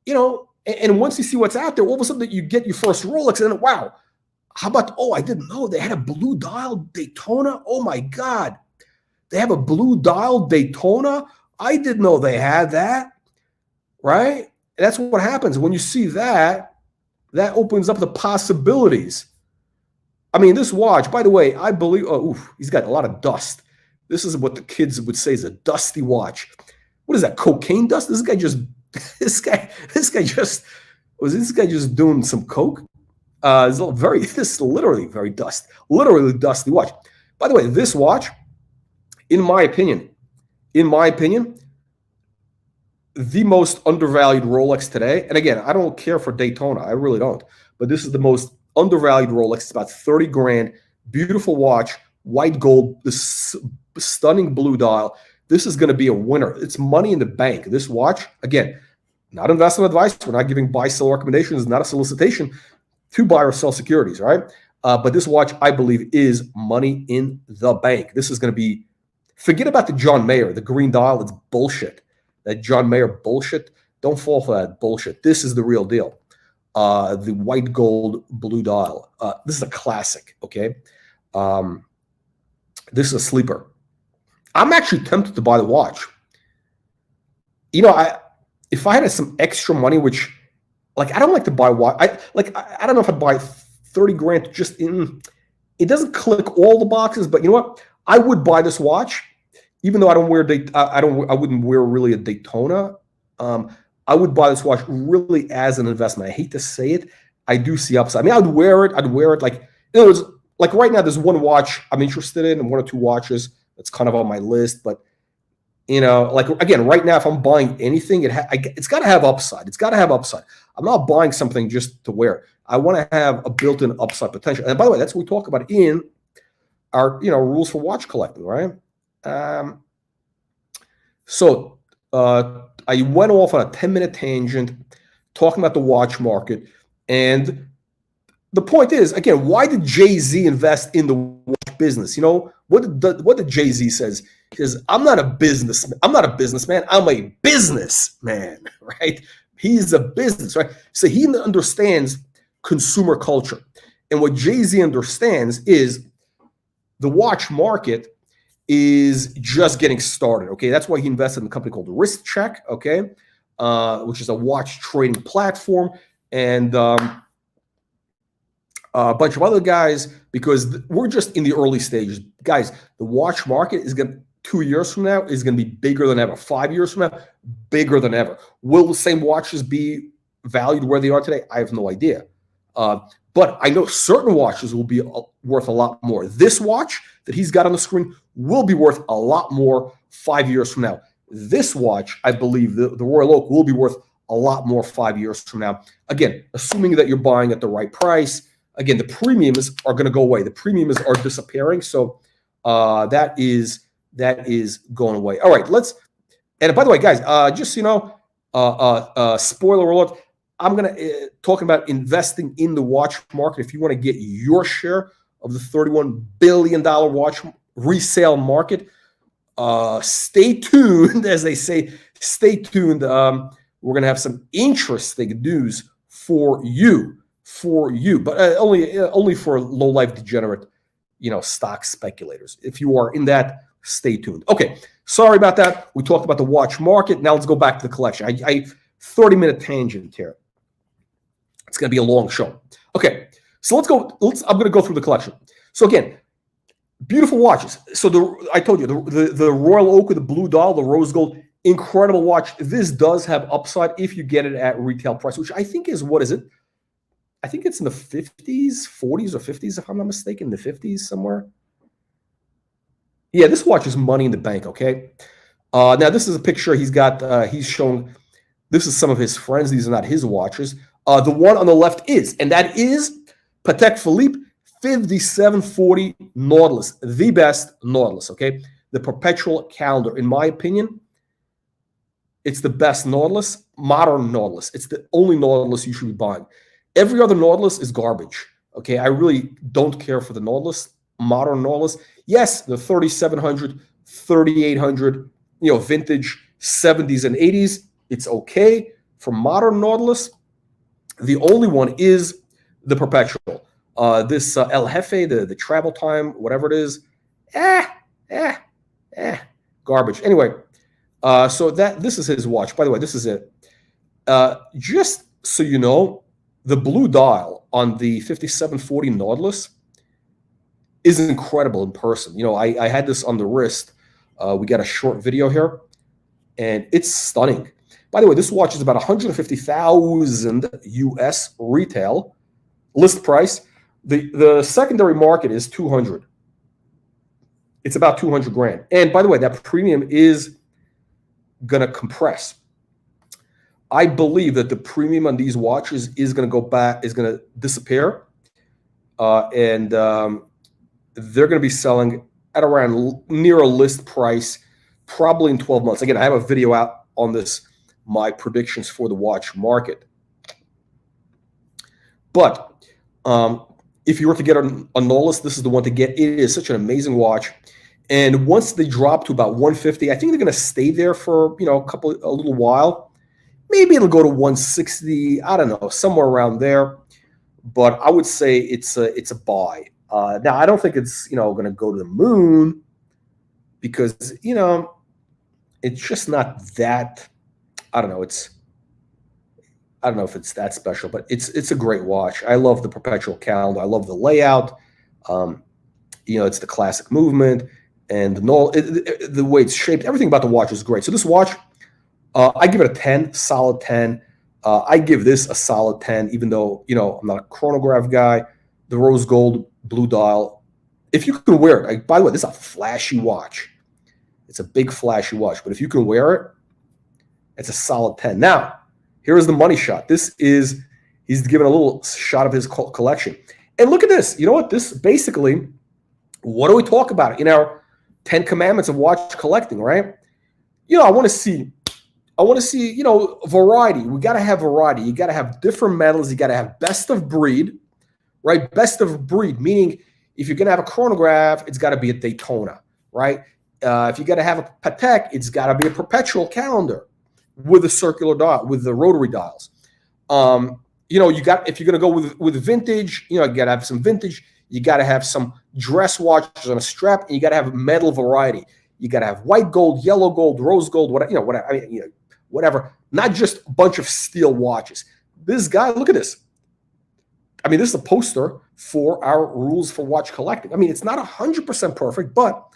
and once you see what's out there, all of a sudden you get your first Rolex, and then, wow, how about, I didn't know they had a blue dial Daytona. Oh my God. They have a blue dial Daytona. I didn't know they had that, right? And that's what happens when you see that. That opens up the possibilities I mean, this watch, by the way, I believe, oh, oof, he's got a lot of dust. This is what the kids would say is a dusty watch. What is that, cocaine dust? This guy just, this guy just, was this guy just doing some coke? This is literally very literally dusty watch. By the way, this watch, in my opinion, the most undervalued Rolex today. And again, I don't care for Daytona. I really don't. But this is the most undervalued Rolex. It's about 30 grand. Beautiful watch, white gold, this stunning blue dial. This is going to be a winner. It's money in the bank. This watch, again, not investment advice. We're not giving buy-sell recommendations. Not a solicitation to buy or sell securities, right? But this watch, I believe, is money in the bank. This is going to be, forget about the John Mayer, the green dial. It's bullshit. That John Mayer bullshit. Don't fall for that bullshit. This is the real deal. The white gold blue dial. This is a classic, okay? This is a sleeper. I'm actually tempted to buy the watch. You know, if I had some extra money, which, like, I don't like to buy watch. I don't know if I'd buy 30 grand just in. It doesn't click all the boxes, but you know what? I would buy this watch, even though I don't wear I wouldn't wear really a Daytona. I would buy this watch really as an investment. I hate to say it. I do see upside. I mean, I'd wear it. Like, in other words, like right now, there's one watch I'm interested in, and one or two watches that's kind of on my list. But you know, like again, right now, if I'm buying anything, it's got to have upside. It's got to have upside. I'm not buying something just to wear. I want to have a built-in upside potential. And by the way, that's what we talk about in our rules for watch collecting, right? So I went off on a 10-minute tangent talking about the watch market. And the point is, again, why did Jay-Z invest in the watch business? You know, what did Jay-Z says? He says, I'm not a businessman. I'm a businessman, right? He's a business, right? So he understands consumer culture. And what Jay-Z understands is the watch market is just getting started, okay? That's why he invested in a company called WristCheck, okay? Which is a watch trading platform, and a bunch of other guys, because we're just in the early stages. Guys, the watch market is going to, 2 years from now, is going to be bigger than ever. 5 years from now, bigger than ever. Will the same watches be valued where they are today? I have no idea. But I know certain watches will be worth a lot more. This watch that he's got on the screen will be worth a lot more 5 years from now. This watch, I believe, the Royal Oak, will be worth a lot more 5 years from now. Again, assuming that you're buying at the right price. Again, the premiums are going to go away. The premiums are disappearing. So that is going away. All right, let's. And by the way, guys, just so you know, spoiler alert. I'm going to talking about investing in the watch market. If you want to get your share of the $31 billion watch resale market, stay tuned, as they say. Stay tuned. We're going to have some interesting news for you, but only for low life degenerate, stock speculators. If you are in that, stay tuned. Okay, sorry about that. We talked about the watch market. Now let's go back to the collection. I 30-minute tangent here. It's going to be a long show. Okay, so let's go. I'm going to go through the collection. So again, beautiful watches. So I told you the Royal Oak with the blue dial, the rose gold, incredible watch. This does have upside if you get it at retail price, which I think is, what is it? I think it's in the 50s, 40s or 50s, if I'm not mistaken, the 50s somewhere. Yeah, this watch is money in the bank. Okay. Now this is a picture he's got. He's showing. This is some of his friends. These are not his watches. The one on the left is, and that is Patek Philippe 5740 Nautilus, the best Nautilus, okay? The perpetual calendar. In my opinion, it's the best Nautilus, modern Nautilus. It's the only Nautilus you should be buying. Every other Nautilus is garbage, okay? I really don't care for the Nautilus, modern Nautilus. Yes, the 3700, 3800, vintage 70s and 80s, it's okay. For modern Nautilus, the only one is the perpetual. This El Jefe, the travel time, whatever it is, garbage. Anyway, so this is his watch. By the way, this is it. Just so you know, the blue dial on the 5740 Nautilus is incredible in person. You know, I had this on the wrist. We got a short video here, and it's stunning. By the way, this watch is about 150,000 US retail list price. The secondary market is 200. It's about 200 grand. And by the way, that premium is going to compress. I believe that the premium on these watches is going to go back, is going to disappear. And they're going to be selling at around near a list price, probably in 12 months. Again, I have a video out on this, my predictions for the watch market. But if you were to get a Nautilus, this is the one to get. It is such an amazing watch. And once they drop to about 150, I think they're going to stay there for, you know, a little while. Maybe it'll go to 160. I don't know, somewhere around there. But I would say it's a buy. Now, I don't think it's, you know, going to go to the moon because, you know, it's just not that. I don't know. I don't know if it's that special, but it's a great watch. I love the perpetual calendar. I love the layout. You know, it's the classic movement. And the way it's shaped, everything about the watch is great. So this watch, I give it a 10, solid 10. I give this a solid 10, even though, you know, I'm not a chronograph guy. The rose gold blue dial, if you can wear it, by the way, this is a flashy watch. It's a big flashy watch, but if you can wear it, it's a solid 10. Now, here's the money shot. This is, he's given a little shot of his collection. And look at this. You know what? This basically, what do we talk about in our 10 commandments of watch collecting, right? You know, I want to see, you know, variety. We got to have variety. You got to have different metals. You got to have best of breed, right? Best of breed, meaning if you're going to have a chronograph, it's got to be a Daytona, right? If you got to have a Patek, it's got to be a perpetual calendar with a circular dial, with the rotary dials. You know, if you're going to go with vintage, you know, you got to have some vintage. You got to have some dress watches on a strap, and you got to have metal variety. You got to have white gold, yellow gold, rose gold, whatever, you know, whatever. I mean, you know, whatever. Not just a bunch of steel watches. This guy, look at this. I mean, this is a poster for our rules for watch collecting. I mean, it's not 100% perfect, but,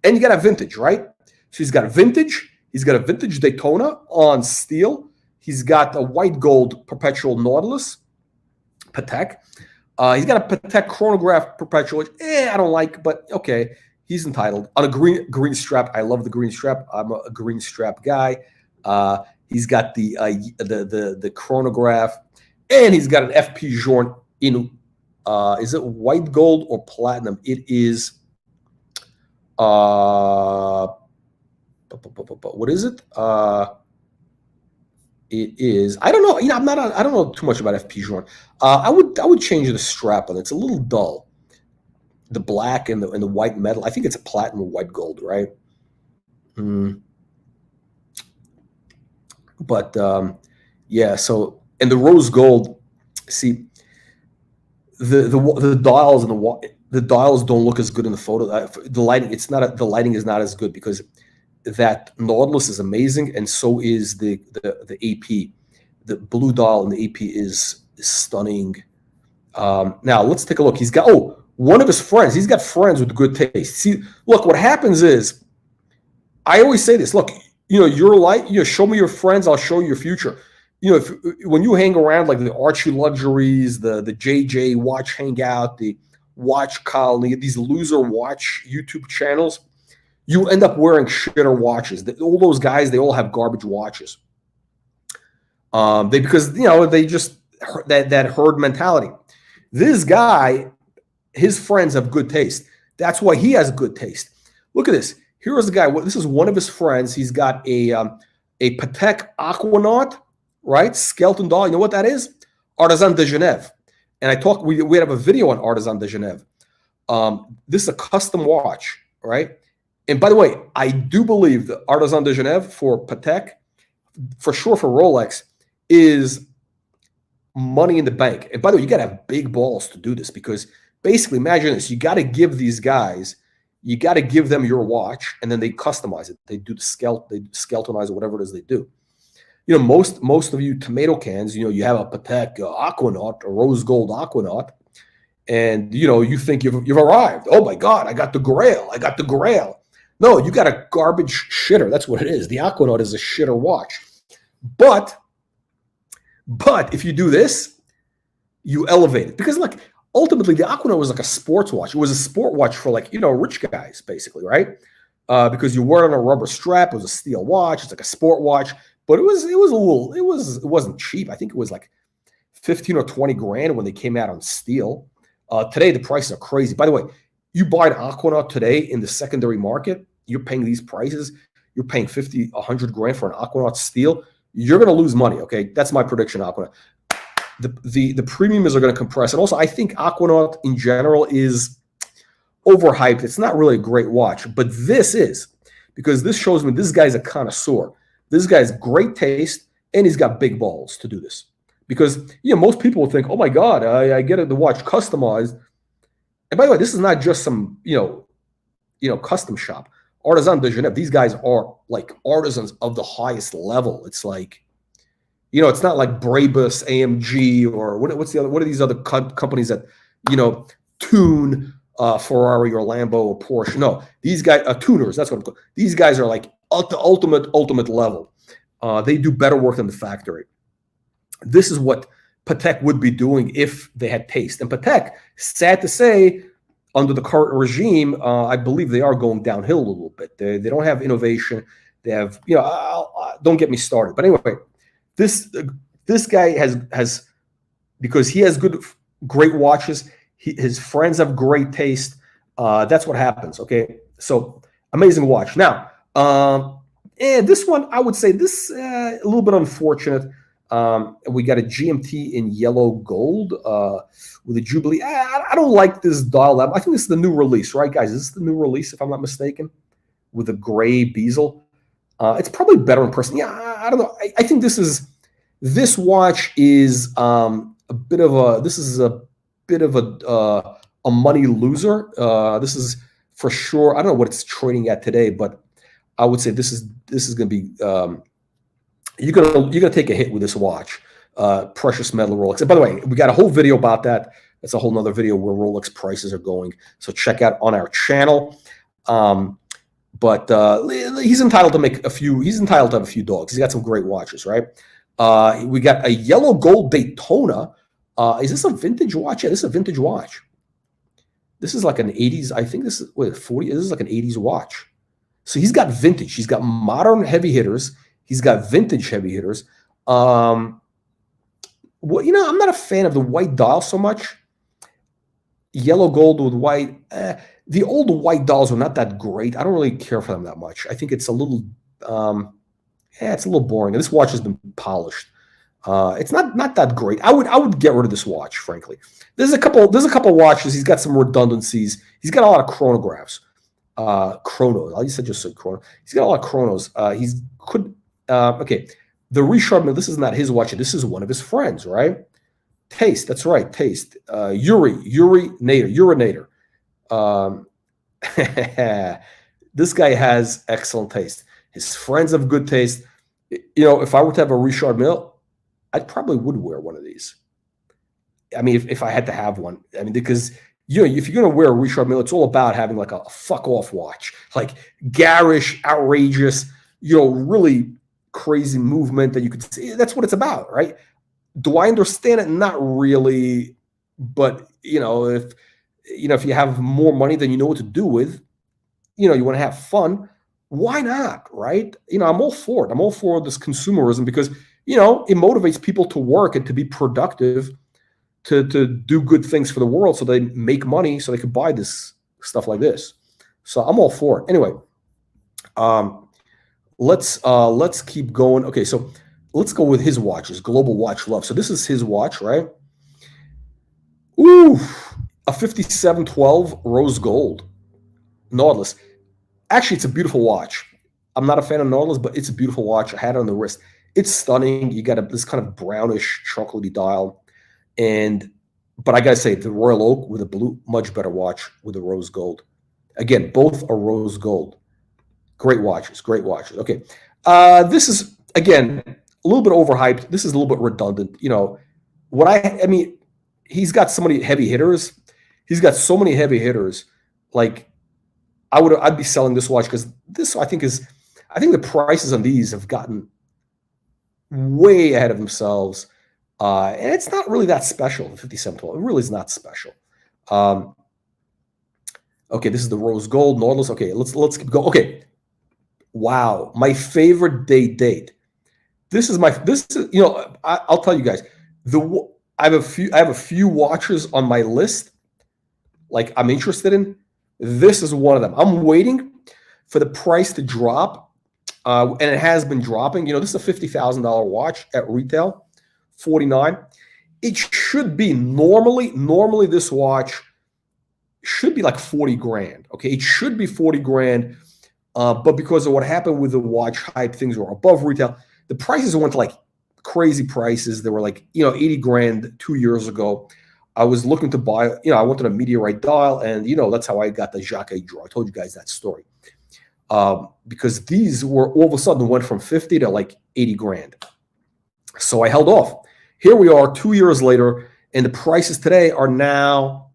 and you got to have vintage, right? So he's got a vintage. He's got a vintage Daytona on steel. He's got a white gold perpetual Nautilus, Patek. He's got a Patek chronograph perpetual, which I don't like, but okay, he's entitled. On a green strap, I love the green strap. I'm a green strap guy. He's got the chronograph, and he's got an FP Journe in. Is it white gold or platinum? It is. What is it? It is. I don't know. You know, I don't know too much about FP Journe. I would change the strap on it. It's a little dull. The black and the white metal. I think it's a platinum white gold, right? But yeah. So, and the rose gold. See, the dials and the dials don't look as good in the photo. The lighting. The lighting is not as good because that Nautilus is amazing, and so is the AP. The blue dial in the AP is stunning. Now let's take a look. He's got one of his friends. He's got friends with good taste. See, look, what happens is, I always say this. Look, you know, your light. You know, show me your friends. I'll show you your future. You know, when you hang around like the Archie Luxuries, the JJ Watch Hangout, the Watch Colony, these loser watch YouTube channels, you end up wearing shitter watches. All those guys, they all have garbage watches. Because you know, they just that herd mentality. This guy, his friends have good taste. That's why he has good taste. Look at this. Here is the guy. This is one of his friends. He's got a Patek Aquanaut, right? Skeleton doll. You know what that is? Artisan de Genève. And we have a video on Artisan de Genève. This is a custom watch, right? And by the way, I do believe the Artisan de Genève for Patek, for sure for Rolex, is money in the bank. And by the way, you got to have big balls to do this because basically, imagine this. You got to give these guys, you got to give them your watch, and then they customize it. They do the they skeletonize it, whatever it is they do. You know, most of you tomato cans, you know, you have a Patek Aquanaut, a rose gold Aquanaut, and you think you've arrived. Oh my God, I got the Grail. I got the Grail. No, you got a garbage shitter. That's what it is. The Aquanaut is a shitter watch. But if you do this, you elevate it, because like ultimately the Aquanaut was like a sports watch. It was a sport watch for like rich guys basically, right? Because you wear it on a rubber strap. It was a steel watch. It's like a sport watch, but it wasn't cheap. I think it was like 15 or 20 grand when they came out on steel. Today the prices are crazy. By the way, you buy an Aquanaut today in the secondary market, you're paying these prices. You're paying 50, 100 grand for an Aquanaut steel. You're going to lose money. Okay, that's my prediction. Aquanaut. The premiums are going to compress, and also I think Aquanaut in general is overhyped. It's not really a great watch, but this is, because this shows me this guy's a connoisseur. This guy's great taste, and he's got big balls to do this. Because most people will think, oh my God, I get the watch customized. And by the way, this is not just some custom shop. Artisan de Genève. These guys are like artisans of the highest level. It's like, it's not like Brabus, AMG, or what's the other? What are these other companies that tune Ferrari or Lambo or Porsche? No, these guys are tuners. That's what I'm calling. These guys are like at the ultimate level. They do better work than the factory. This is what Patek would be doing if they had taste. And Patek, sad to say, under the current regime, I believe they are going downhill a little bit. They don't have innovation. They have, don't get me started. But anyway, this guy has because he has great watches. His friends have great taste. That's what happens. Okay, so amazing watch. Now, and this one, I would say this a little bit unfortunate. We got a GMT in yellow gold with a Jubilee. I don't like this dial. I think this is the new release, right, guys? Is this the new release, if I'm not mistaken, with a gray bezel? It's probably better in person. Yeah, I don't know. I think this watch is a bit of a money loser. This is for sure. I don't know what it's trading at today, but I would say this is going to be. You're gonna take a hit with this watch, precious metal Rolex. And by the way, we got a whole video about that. That's a whole nother video where Rolex prices are going. So check out on our channel. But he's entitled to make a few. He's entitled to have a few dogs. He's got some great watches, right? We got a yellow gold Daytona. Is this a vintage watch? Yeah, this is a vintage watch. This is like an 80s. I think this is 40. This is like an 80s watch. So he's got vintage. He's got modern heavy hitters. He's got vintage heavy hitters. Well, I'm not a fan of the white dial so much. Yellow gold with white. The old white dials were not that great. I don't really care for them that much. I think it's a little, it's a little boring. And this watch has been polished. It's not that great. I would get rid of this watch, frankly. There's a couple watches. He's got some redundancies. He's got a lot of chronographs. Chronos. I just said chrono. He's got a lot of chronos. Okay, the Richard. This is not his watch. This is one of his friends, right? Taste. That's right. Taste. Urinator. This guy has excellent taste. His friends have good taste. If I were to have a Richard Mille, I probably would wear one of these. I mean, if I had to have one. I mean, because if you're going to wear a Richard Mille, it's all about having like a fuck off watch, like garish, outrageous, really crazy movement that you could see. That's what it's about, right? Do I understand it? Not really, but if you have more money than you know what to do with, you want to have fun. Why not, right? I'm all for it. I'm all for this consumerism because it motivates people to work and to be productive, to do good things for the world, so they make money, so they could buy this stuff like this. So I'm all for it. Anyway, let's keep going. Okay, so let's go with his watches. Global Watch Love. So this is his watch, right? Ooh, a 5712 rose gold Nautilus. Actually, it's a beautiful watch. I'm not a fan of Nautilus, but it's a beautiful watch. I had it on the wrist. It's stunning. You got this kind of brownish, chocolatey dial. But I got to say, the Royal Oak with a blue, much better watch with the rose gold. Again, both are rose gold. Great watches, great watches. Okay. This is, again, a little bit overhyped. This is a little bit redundant. I mean, he's got so many heavy hitters. He's got so many heavy hitters. Like I'd be selling this watch because this I think the prices on these have gotten way ahead of themselves. And it's not really that special, the 5712. It really is not special. Okay, this is the rose gold Nautilus. Okay, let's keep going. Okay. Wow, my favorite date. This is I'll tell you guys. I have a few watches on my list like I'm interested in. This is one of them. I'm waiting for the price to drop. And it has been dropping. This is a $50,000 watch at retail, 49. It should be normally this watch should be like 40 grand. Okay, it should be 40 grand. But because of what happened with the watch hype, things were above retail. The prices went to like crazy prices. They were like, 80 grand 2 years ago. I was looking to buy, I wanted a METEORITE dial, and that's how I got the Jacquet drawer. I told you guys that story. Because these were all of a sudden went from 50 to like 80 grand. So I held off. Here we are 2 years later, and the prices today are now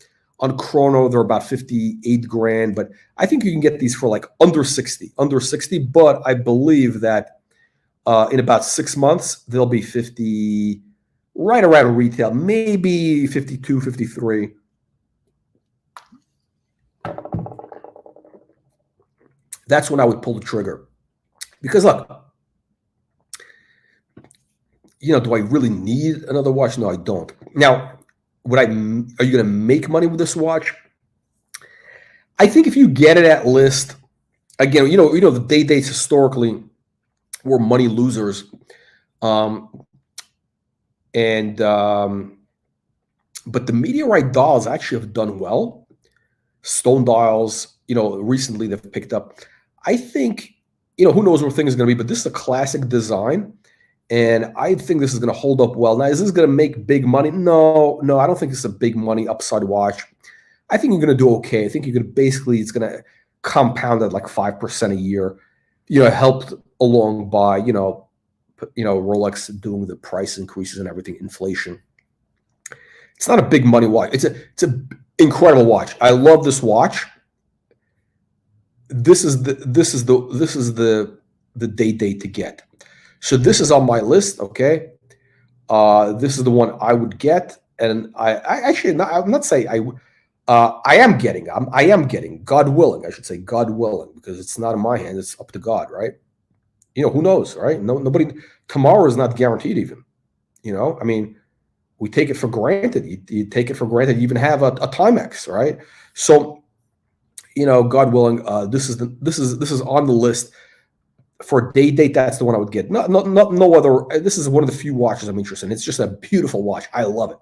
on Chrono, they're about 58 grand, but I think you can get these for like under 60, but I believe that in about 6 months, they'll be 50, right around retail, maybe 52, 53. That's when I would pull the trigger. Because look, do I really need another watch? No, I don't. Now, are you going to make money with this watch? I think if you get it at list, again, the Day-Dates historically were money losers. But the METEORITE dials actually have done well. Stone dials, recently they've picked up. I think, who knows where things are going to be, but this is a classic design. And I think this is going to hold up well. Now, is this going to make big money? No, I don't think it's a big money upside watch. I think you're going to do okay. I think you're going to it's going to compound at like 5% a year, helped along by, Rolex doing the price increases and everything, inflation. It's not a big money watch. It's an incredible watch. I love this watch. This is the Day-Date to get. So this is on my list, okay? This is the one I would get, and I'm not saying I am getting. I am getting. God willing, I should say, God willing, because it's not in my hands. It's up to God, right? Who knows, right? Nobody. Tomorrow is not guaranteed, even. I mean, we take it for granted. You take it for granted. You even have a Timex, right? So, God willing, this is on the list. For Day-Date, that's the one I would get. No other. This is one of the few watches I'm interested in. It's just a beautiful watch. I love it.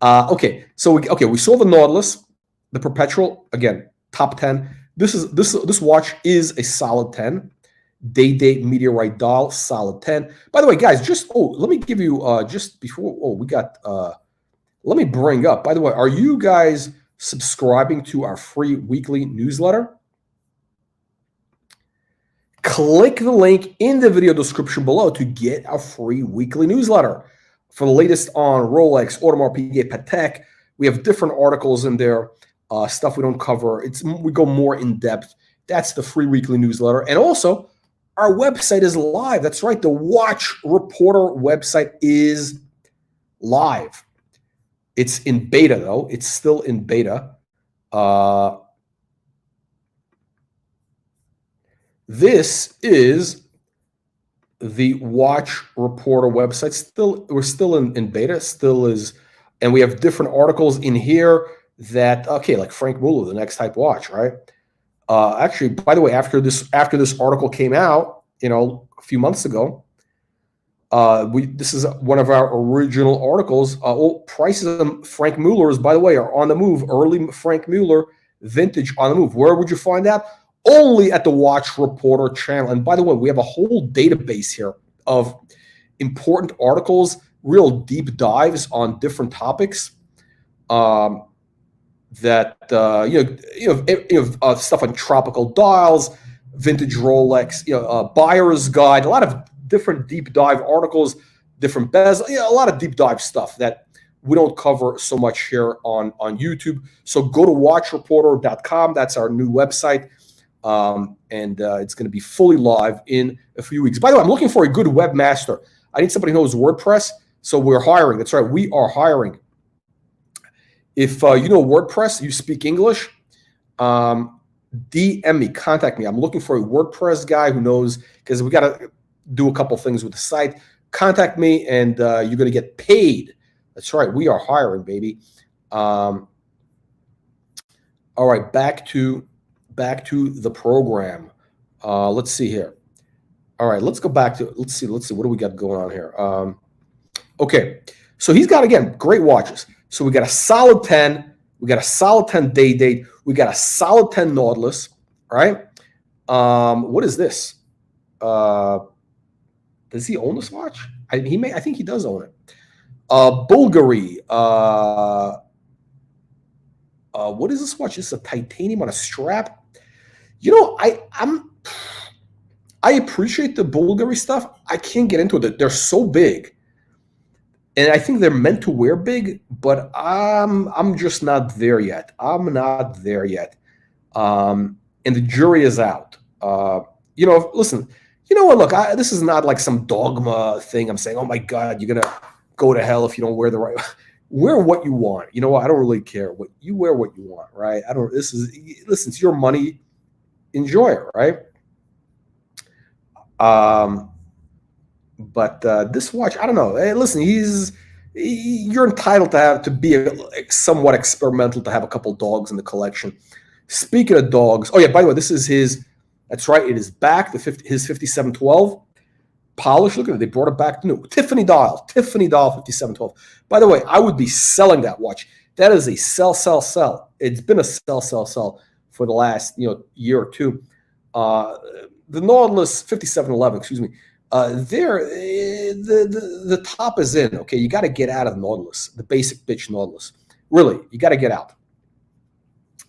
Okay, so we saw the Nautilus, the Perpetual, again, top 10. This watch is a solid 10. Day-Date METEORITE dial, solid 10. By the way, guys, let me give you just before. Let me bring up. By the way, are you guys subscribing to our free weekly newsletter? Click the link in the video description below to get our free weekly newsletter. For the latest on Rolex, Audemars Piguet, Patek, we have different articles in there, stuff we don't cover. We go more in depth. That's the free weekly newsletter. And also, our website is live. That's right. The Watch Reporter website is live. It's in beta, though. It's still in beta. This is the Watch Reporter website. We're still in beta. Still is, and we have different articles in here that like Frank Muller, the next type watch, right? Actually, by the way, after this article came out, a few months ago, this is one of our original articles. Prices of Frank Muller's, by the way, are on the move. Early Frank Muller vintage on the move. Where would you find that? Only at the Watch Reporter channel. And by the way, we have a whole database here of important articles, real deep dives on different topics. Stuff on tropical dials, vintage Rolex, buyer's guide, a lot of different deep dive articles, different bezels, a lot of deep dive stuff that we don't cover so much here on YouTube. So go to watchreporter.com. That's our new website. And it's going to be fully live in a few weeks. By the way, I'm looking for a good webmaster. I need somebody who knows WordPress. So we're hiring. That's right. We are hiring. If you know WordPress, you speak English, DM me, contact me. I'm looking for a WordPress guy who knows, because we got to do a couple things with the site. Contact me, and you're going to get paid. That's right. We are hiring, baby. All right, back to the program. Let's see here. All right, let's go back to, let's see. What do we got going on here? Okay, so he's got, again, great watches. So we got a solid 10. We got a solid 10 Day-Date. We got a solid 10 Nautilus. All right. What is this? Does he own this watch? I think he does own it. Bulgari. What is this watch? This is a titanium on a strap. You know, I appreciate the Bulgari stuff. I can't get into it. They're so big, and I think they're meant to wear big, but I'm just not there yet. I'm not there yet. And the jury is out. You know, listen, you know what? Look, this is not like some dogma thing. I'm saying, oh my God, you're gonna go to hell if you don't wear the right. Wear what you want. You know what? I don't really care. What you wear, what you want, right? I don't. Listen, it's your money. Enjoy it, right? But this watch, I don't know. Hey, listen, you're entitled to be somewhat experimental, to have a couple dogs in the collection. Speaking of dogs, oh yeah, by the way, this is his. That's right, it is back. His 5712 polish. Look at it. They brought it back to new. Tiffany dial 5712. By the way, I would be selling that watch. That is a sell. It's been a sell for the last year or two. The Nautilus 5711, excuse me. The top is in. Okay, you got to get out of the Nautilus, the basic bitch Nautilus. Really, you got to get out.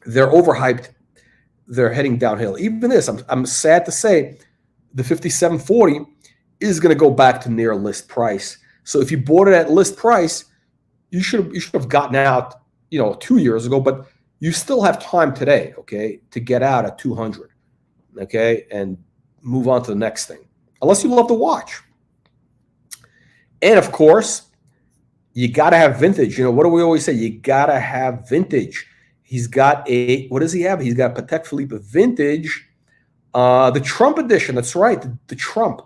They're overhyped. They're heading downhill. Even this, I'm sad to say, the 5740 is going to go back to near list price. So if you bought it at list price, you should have gotten out 2 years ago, but you still have time today, okay, to get out at 200, okay, and move on to the next thing, unless you love the watch. And of course, you got to have vintage. What do we always say? You got to have vintage. He's got what does he have? He's got Patek Philippe vintage, the Trump edition. That's right, the Trump.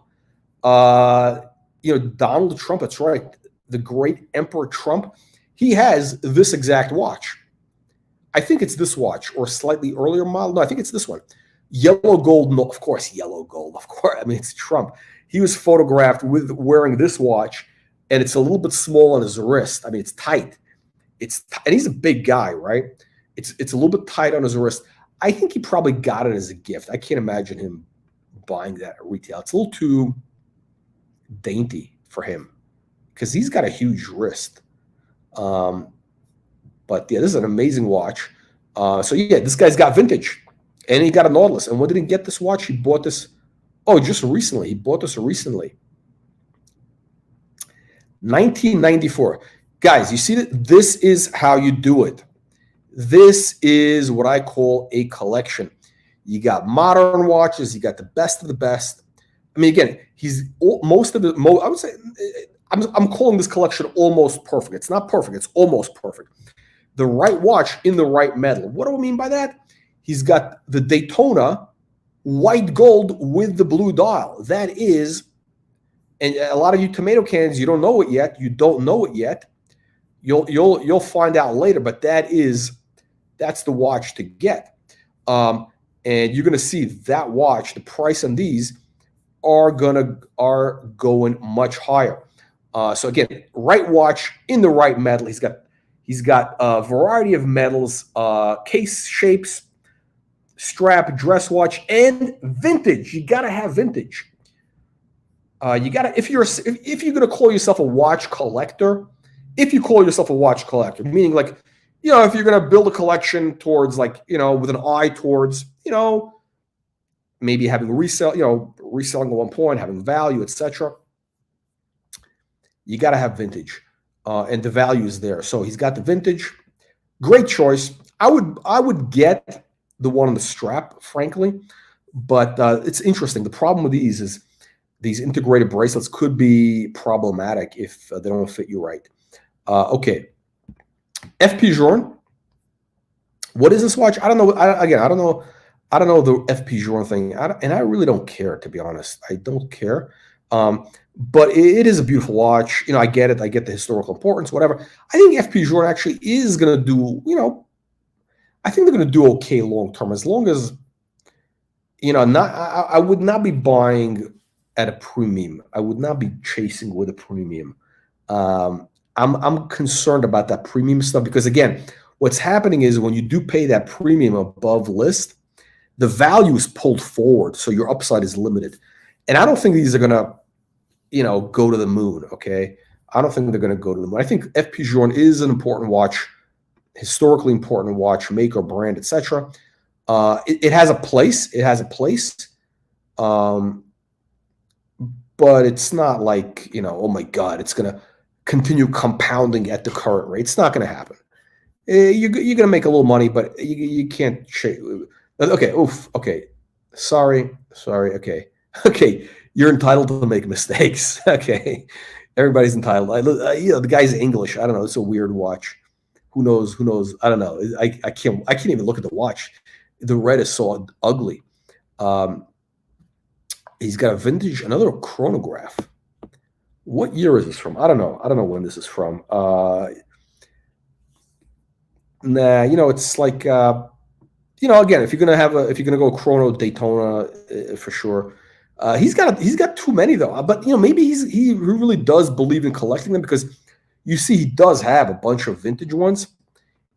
Donald Trump. That's right, the great Emperor Trump. He has this exact watch. I think it's this watch, or a slightly earlier model. No, I think it's this one. Yellow gold. No, of course, yellow gold. Of course. I mean, it's Trump. He was photographed with wearing this watch, and it's a little bit small on his wrist. I mean, it's tight. And he's a big guy, right? It's a little bit tight on his wrist. I think he probably got it as a gift. I can't imagine him buying that at retail. It's a little too dainty for him because he's got a huge wrist. But yeah, this is an amazing watch. So yeah, this guy's got vintage, and he got a Nautilus. And when did he get this watch? He bought this. Oh, just recently. He bought this recently. 1994. Guys, you see that? This is how you do it. This is what I call a collection. You got modern watches. You got the best of the best. I mean, again, most of it. I would say I'm calling this collection almost perfect. It's not perfect. It's almost perfect. The right watch in the right metal. What do I mean by that? He's got the Daytona white gold with the blue dial. That is, and a lot of you tomato cans, you don't know it yet. You don't know it yet. You'll find out later. But that's the watch to get. And you're gonna see that watch. The price on these are going much higher. So again, right watch in the right metal. He's got a variety of metals, case shapes, strap, dress watch, and vintage. You gotta have vintage. If you're gonna call yourself a watch collector, meaning like, if you're gonna build a collection towards with an eye towards, maybe having reselling at one point, having value, etc. You gotta have vintage. and the value is there. So he's got the vintage. Great choice. I would get the one on the strap, frankly, but it's interesting. The problem with these is these integrated bracelets could be problematic if they don't fit you right. Okay, FP Journe. What is this watch? I don't know. Again, I don't know. I don't know the FP Journe thing, and I really don't care, to be honest. I don't care. But it is a beautiful watch. You know, I get it. I get the historical importance, whatever. I think FP Journe actually is going to do, you know, I think they're going to do okay long term, as long as, you know, not. I would not be buying at a premium. I would not be chasing with a premium. I'm concerned about that premium stuff because, again, what's happening is when you do pay that premium above list, the value is pulled forward, so your upside is limited. And I don't think these are going to, you know, go to the moon, okay? I don't think they're going to go to the moon. I think FP Journe is an important watch, historically important watch, maker, brand, etc. It has a place. It has a place. But it's not like, you know, oh my God, it's going to continue compounding at the current rate. It's not going to happen. You're going to make a little money, but you can't. Okay, oof, okay. Sorry, okay. Okay, you're entitled to make mistakes. Okay, everybody's entitled. You know, the guy's English. I don't know. It's a weird watch. Who knows? Who knows? I don't know. I can't even look at the watch. The red is so ugly. He's got a vintage, another chronograph. What year is this from? I don't know. I don't know when this is from. Nah, you know, it's like, you know, again, if you're gonna go chrono Daytona, for sure. He's got too many though. But you know, maybe he really does believe in collecting them, because you see he does have a bunch of vintage ones.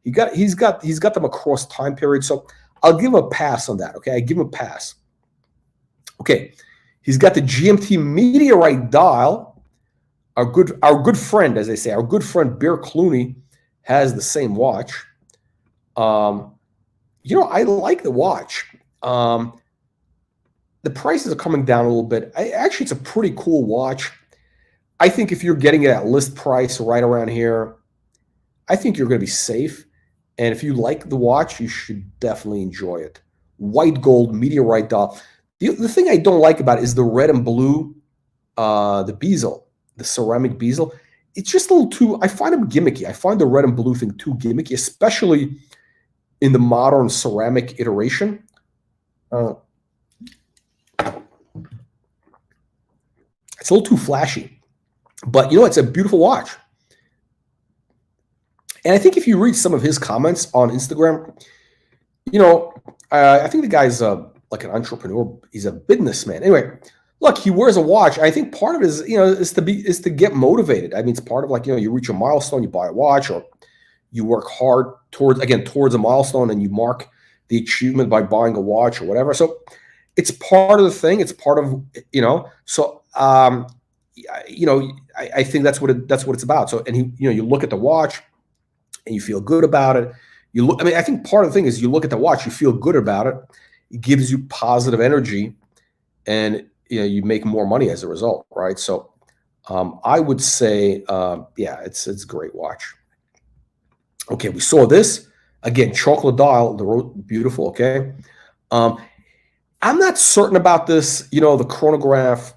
He's got them across time periods. So I'll give him a pass on that. Okay, I give him a pass. Okay, he's got the GMT METEORITE dial. Our good friend, as they say, our good friend Bear Clooney has the same watch. You know, I like the watch. The prices are coming down a little bit. Actually, it's a pretty cool watch. I think if you're getting it at list price right around here, I think you're going to be safe. And if you like the watch, you should definitely enjoy it. White gold METEORITE dial. The thing I don't like about it is the red and blue, the bezel, the ceramic bezel. It's just a little too, I find them gimmicky. I find the red and blue thing too gimmicky, especially in the modern ceramic iteration. It's a little too flashy. But, you know, it's a beautiful watch. And I think if you read some of his comments on Instagram, you know, I think the guy's like an entrepreneur. He's a businessman. Anyway, look, he wears a watch. I think part of it is, you know, is to get motivated. I mean, it's part of, like, you know, you reach a milestone, you buy a watch, or you work hard towards a milestone, and you mark the achievement by buying a watch or whatever. So it's part of the thing. It's part of, you know, so, you know, I think that's what it's about. So, and you know, you look at the watch and you feel good about it. I mean, I think part of the thing is you look at the watch, you feel good about it. It gives you positive energy, and, you know, you make more money as a result, right? So I would say, yeah, it's a great watch. Okay, we saw this. Again, chocolate dial, beautiful, okay? I'm not certain about this, you know, the chronograph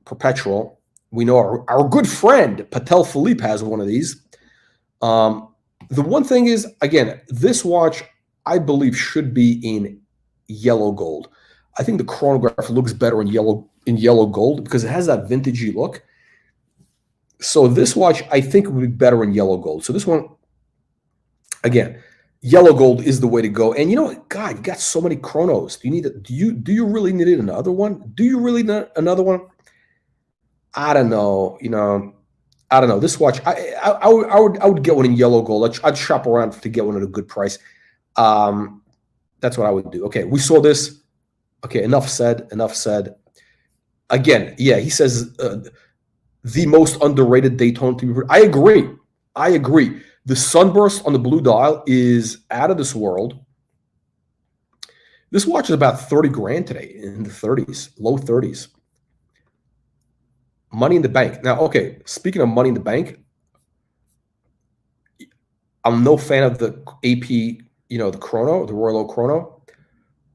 perpetual. We know our good friend Patek Philippe has one of these. The one thing is, again, this watch, I believe, should be in yellow gold. I think the chronograph looks better in yellow gold because it has that vintagey look. So this watch, I think, would be better in yellow gold. So this one, again, yellow gold is the way to go. And you know, God, you got so many chronos. Do you really need another one? Do you really need another one? I don't know. You know, I don't know. This watch, I would get one in yellow gold. I'd shop around to get one at a good price. That's what I would do. Okay, we saw this. Okay, enough said. Enough said. Again, yeah, he says the most underrated Daytona to be. I agree. I agree. The sunburst on the blue dial is out of this world. This watch is about 30 grand today, in the 30s, low 30s. Money in the bank. Now, okay, speaking of money in the bank, I'm no fan of the AP, the chrono, the Royal Oak chrono,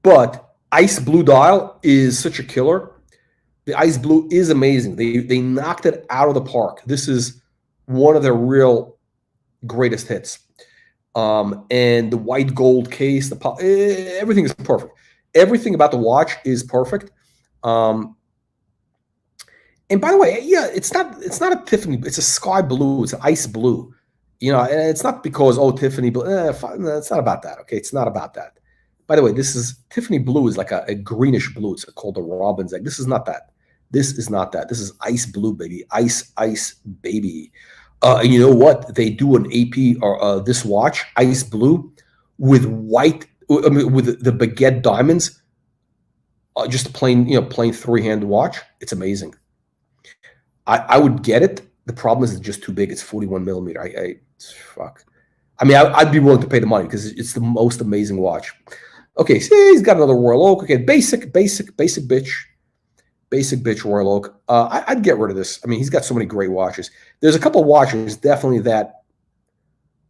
but ice blue dial is such a killer. The ice blue is amazing. They knocked it out of the park. This is one of their real greatest hits. And the white gold case, everything is perfect. Everything about the watch is perfect. And by the way, yeah, it's not a Tiffany. It's a sky blue. It's an ice blue. And it's not because Tiffany blue. It's not about that. Okay, it's not about that. By the way, this is Tiffany blue is like a greenish blue. It's called a robin's egg. This is not that. This is not that. This is ice blue, baby. Ice, baby. And you know what? They do an AP or this watch, ice blue, with white. I mean, with the baguette diamonds. Just a plain, plain 3-hand watch. It's amazing. I would get it. The problem is it's just too big. It's 41 millimeter. Fuck. I mean, I'd be willing to pay the money because it's the most amazing watch. Okay, see, he's got another Royal Oak. Okay, basic bitch. Basic bitch Royal Oak. I'd get rid of this. I mean, he's got so many great watches. There's a couple of watches definitely that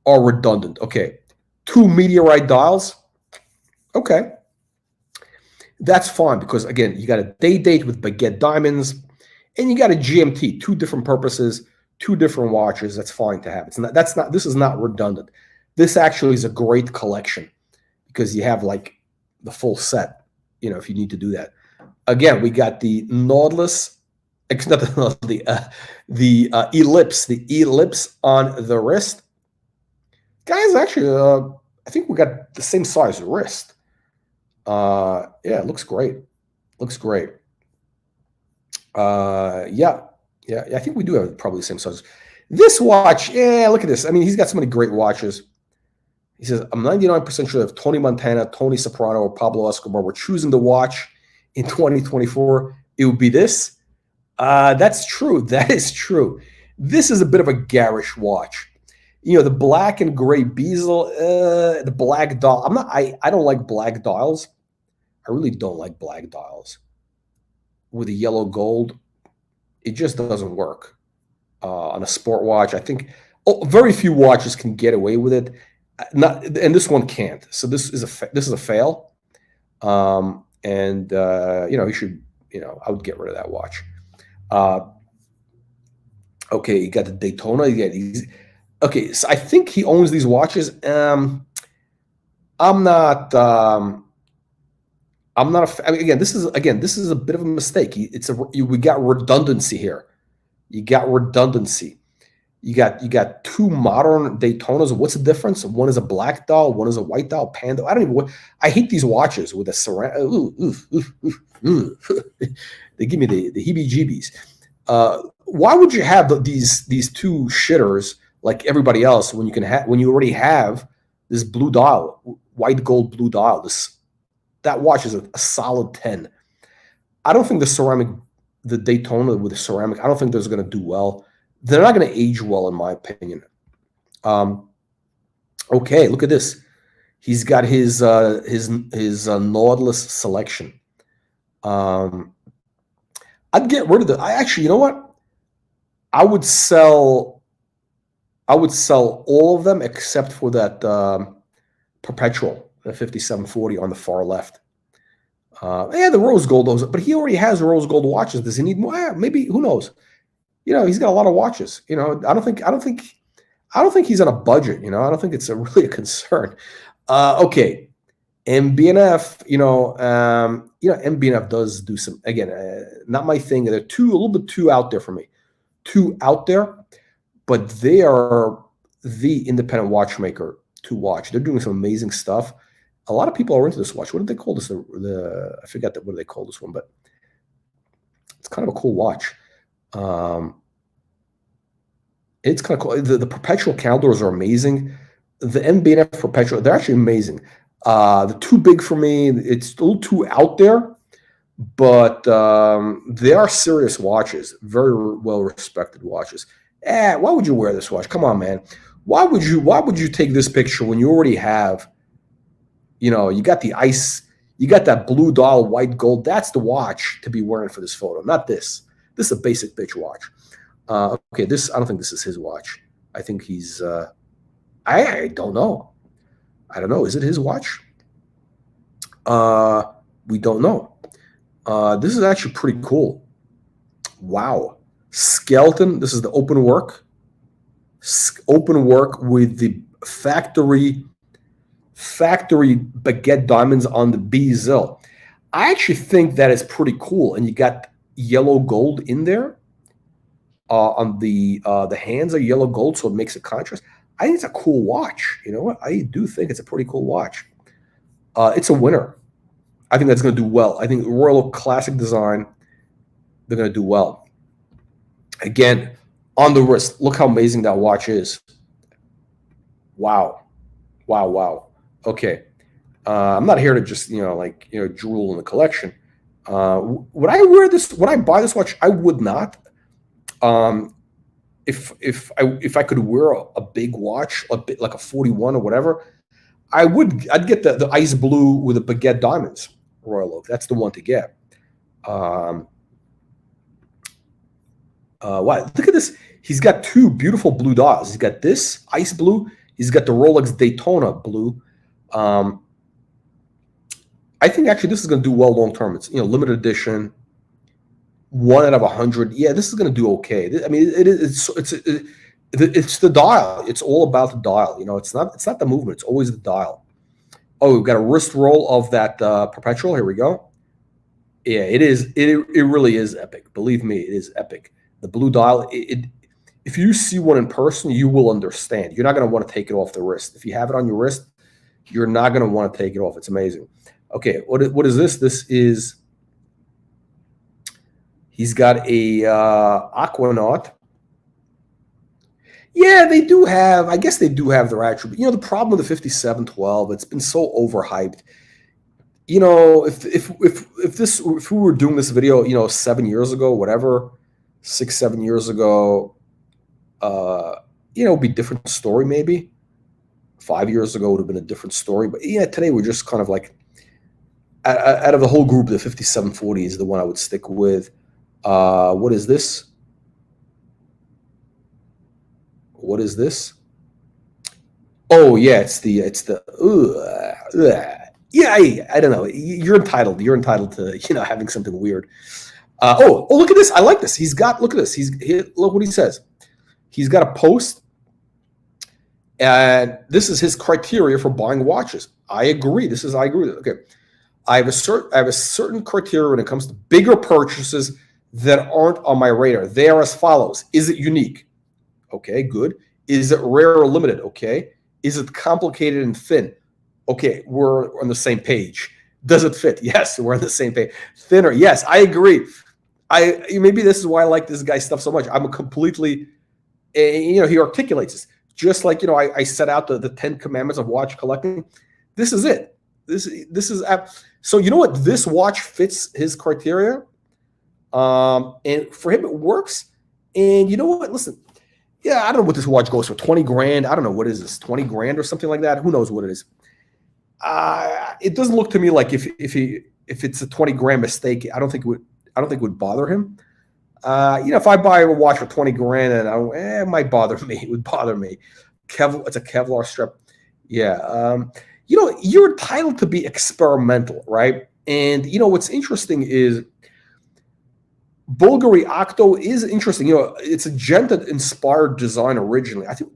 are redundant. Okay, 2 meteorite dials. Okay, that's fine because, again, you got a Day-Date with baguette diamonds. And you got a GMT, 2 different purposes, 2 different watches. That's fine to have. This is not redundant. This actually is a great collection because you have like the full set, if you need to do that. Again, we got the Nautilus, not the ellipse on the wrist. Guys, actually, I think we got the same size wrist. Yeah, it looks great. Looks great. Yeah, I think we do have probably the same size. This watch, yeah, look at this. I mean, he's got so many great watches. He says, I'm 99% sure that Tony Montana, Tony Soprano, or Pablo Escobar were choosing the watch in 2024. It would be this. That's true. That is true. This is a bit of a garish watch. The black and gray bezel, the black dial. I don't like black dials. I really don't like black dials. With a yellow gold, it just doesn't work on a sport watch. I think very few watches can get away with it. And this one can't. So this is a fail. He should. I would get rid of that watch. Okay, you got the Daytona. Okay, so I think he owns these watches. I'm not. I mean, again, this is a bit of a mistake. We got redundancy here. You got redundancy. You got 2 modern Daytonas. What's the difference? One is a black dial, one is a white dial. Panda. I hate these watches with a ceramic. They give me the heebie-jeebies. Why would you have these 2 shitters like everybody else when you already have this blue dial, white gold blue dial? That watch is a solid 10. I don't think the Daytona with the ceramic, I don't think those are going to do well. They're not going to age well, in my opinion. Okay, look at this. He's got his Nautilus selection. I'd get rid of actually, you know what? I would sell all of them except for that perpetual, the 5740 on the far left. Yeah, the rose gold, but he already has rose gold watches. Does he need more? Maybe, who knows? He's got a lot of watches. I don't think he's on a budget. I don't think it's really a concern. Okay, MB&F. MB&F does do some. Again, not my thing. They're a little bit too out there for me. Too out there, but they are the independent watchmaker to watch. They're doing some amazing stuff. A lot of people are into this watch. What did they call this? I forget what do they call this one, but it's kind of a cool watch. It's kind of cool. The perpetual calendars are amazing. The MB&F perpetual, they're actually amazing. They're too big for me. It's a little too out there, but they are serious watches. Very well respected watches. Why would you wear this watch? Come on, man. Why would you take this picture when you already have, you got the ice, you got that blue dial, white gold. That's the watch to be wearing for this photo, not this. This is a basic bitch watch. Okay, I don't think this is his watch. I think he's I don't know. I don't know. Is it his watch? We don't know. This is actually pretty cool. Wow. Skeleton. This is the open work. Open work with the factory baguette diamonds on the bezel. I actually think that is pretty cool. And you got yellow gold in there. On the hands are yellow gold, so it makes a contrast. I think it's a cool watch. You know what? I do think it's a pretty cool watch. It's a winner. I think that's going to do well. I think Royal Classic design, they're going to do well. Again, on the wrist, look how amazing that watch is. Wow. Wow, wow. Okay. I'm not here to just, drool in the collection. Would I wear this? Would I buy this watch? I would not. If I could wear a big watch, a bit like a 41 or whatever, I'd get the ice blue with the baguette diamonds Royal Oak. That's the one to get. Wow, look at this. He's got two beautiful blue dials. He's got this ice blue. He's got the Rolex Daytona blue. I think actually this is going to do well long term. It's limited edition, 1 out of 100. Yeah, this is going to do okay. I mean, it's the dial. It's all about the dial. It's not the movement. It's always the dial. Oh, we've got a wrist roll of that perpetual. Here we go. Yeah, it is. It really is epic. Believe me, it is epic. The blue dial. If you see one in person, you will understand. You're not going to want to take it off the wrist. If you have it on your wrist, you're not going to want to take it off. It's amazing. Okay, what is this? This is. He's got a Aquanaut. Yeah, they do have. I guess they do have their attribute. The problem with the 5712, it's been so overhyped. If we were doing this video, 7 years ago, whatever, 6-7 years ago, it'd be a different story maybe. 5 years ago would have been a different story. But yeah, today we're just kind of like, out of the whole group, the 5740 is the one I would stick with. What is this? What is this? Oh yeah, it's the yeah. I don't know. You're entitled to having something weird. Oh, look at this. I like this. Look at this. Look what he says. He's got a post, and this is his criteria for buying watches. I agree. I agree with it. Okay. I have a certain criteria when it comes to bigger purchases that aren't on my radar. They are as follows. Is it unique? Okay, good. Is it rare or limited? Okay. Is it complicated and thin? Okay, we're on the same page. Does it fit? Yes, we're on the same page. Thinner? Yes, I agree. Maybe this is why I like this guy's stuff so much. I'm a completely, he articulates this. Just like, I set out the 10 commandments of watch collecting. This is it. This is so you know what? This watch fits his criteria. And for him, it works. And you know what? Listen, yeah, I don't know what this watch goes for. 20 grand. I don't know. What is this? 20 grand or something like that? Who knows what it is? It doesn't look to me like if it's a 20 grand mistake, I don't think it would bother him. If I buy a watch for 20 grand and it might bother me. It would bother me. It's a Kevlar strip. Yeah. You're entitled to be experimental, right? And what's interesting is Bulgari Octo is interesting. It's a Genta-inspired design originally. I think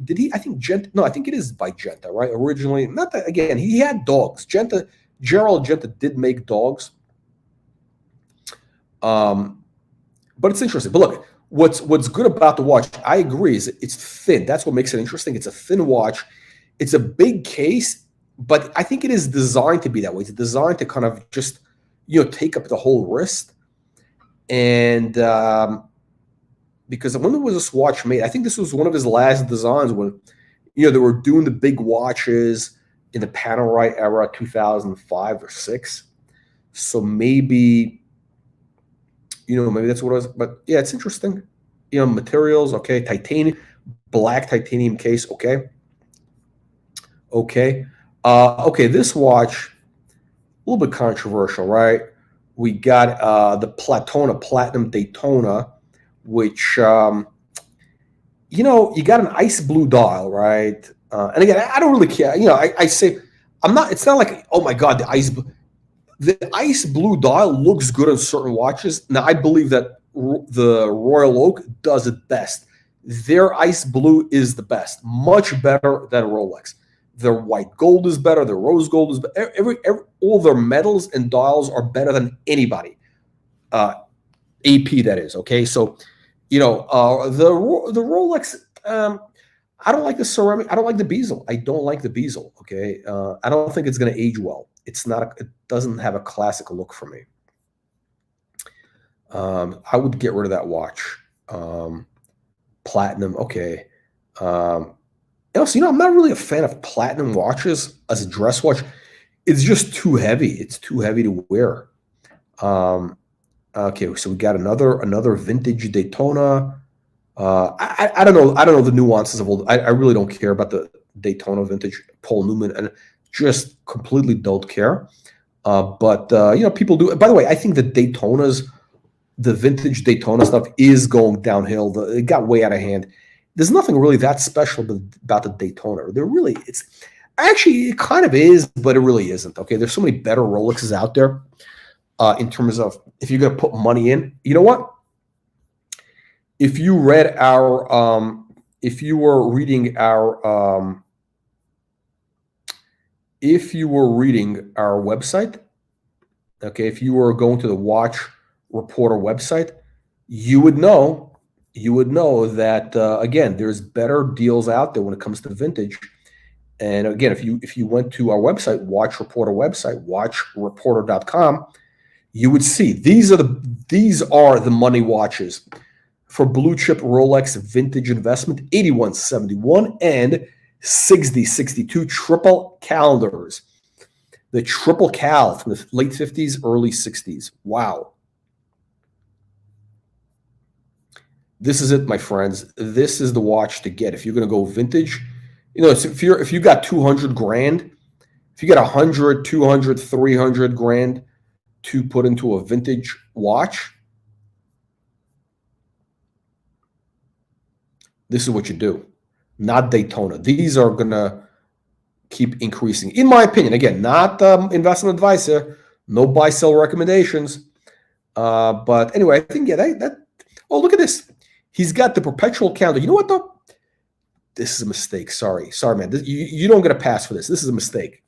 Genta. No, I think it is by Genta, right? Originally, not that. Again, he had dogs. Gerald Genta did make dogs. But it's interesting. But look, what's good about the watch? I agree. Is it's thin. That's what makes it interesting. It's a thin watch. It's a big case, but I think it is designed to be that way. It's designed to kind of just take up the whole wrist. And because when was this watch made? I think this was one of his last designs when, they were doing the big watches in the Panerai era, 2005 or 6. So maybe, maybe that's what it was. But yeah, it's interesting. Materials, okay. Titanium, black titanium case, okay. Okay. Okay, this watch, a little bit controversial, right? We got the Platinum Daytona, which, you got an ice blue dial, right? And again, I don't really care. I say I'm not. It's not like, oh my god, the ice blue dial looks good on certain watches. Now I believe that the Royal Oak does it best. Their ice blue is the best, much better than Rolex. Their white gold is better. Their rose gold is better. All their metals and dials are better than anybody. AP, that is, okay. So, the Rolex. I don't like the ceramic. I don't like the bezel. I don't like the bezel. Okay, I don't think it's going to age well. It's not. It doesn't have a classic look for me. I would get rid of that watch. Platinum, okay. Also, I'm not really a fan of platinum watches as a dress watch. It's just too heavy. It's too heavy to wear. Okay, so we got another vintage Daytona. I don't know. I don't know the nuances of all. I really don't care about the Daytona vintage Paul Newman, and just completely don't care. But people do. By the way, I think the vintage Daytona stuff is going downhill. It got way out of hand. There's nothing really that special about the Daytona. It kind of is, but it really isn't. Okay, there's so many better Rolexes out there. In terms of, if you're going to put money in, you know what? If you read if you were reading our website, okay, if you were going to the Watch Reporter website, you would know that again, there's better deals out there when it comes to vintage. And again, if you went to our website, Watch Reporter website, watchreporter.com, you would see these are the money watches for blue chip Rolex vintage investment, 8171 and 6062 triple calendars. The triple cal from the late 50s, early 60s. Wow. This is it, my friends. This is the watch to get if you're going to go vintage. If you got 200 grand, if you got 100, 200, 300 grand to put into a vintage watch, this is what you do. Not Daytona. These are going to keep increasing, in my opinion. Again, not investment advice here. No buy-sell recommendations. But anyway, I think, oh, look at this. He's got the perpetual calendar. You know what, though? This is a mistake. Sorry, man. You don't get a pass for this. This is a mistake.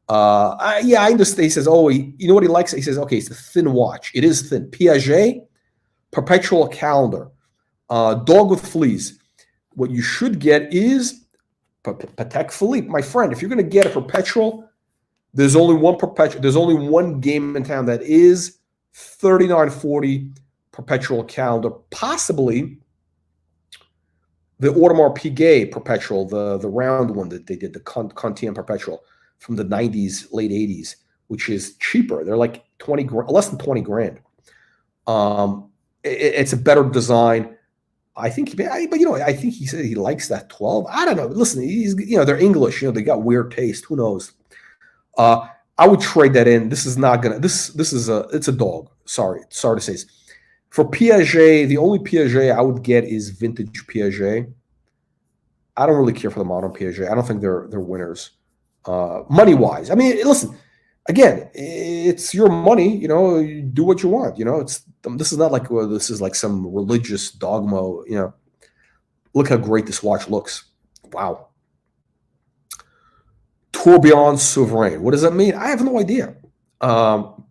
I understand. He says, oh, you know what he likes? He says, okay, it's a thin watch. It is thin. Piaget, perpetual calendar, dog with fleas. What you should get is Patek Philippe. My friend, if you're going to get a perpetual, there's only one perpetual. There's only one game in town that is 3940 perpetual calendar, possibly the Audemars Piguet perpetual, the round one that they did, the Contian perpetual from the 90s, late 80s, which is cheaper. They're like less than 20 grand. It's a better design. I think, I think he said he likes that 12. I don't know. Listen, they're English. They got weird taste. Who knows? I would trade that in. This is not gonna. It's a dog. Sorry to say this. For Piaget, the only Piaget I would get is vintage Piaget. I don't really care for the modern Piaget. I don't think they're winners, money wise. I mean, listen. Again, it's your money. You do what you want. This is not like this is like some religious dogma. Look how great this watch looks. Wow. Tourbillon Souverain. What does that mean? I have no idea.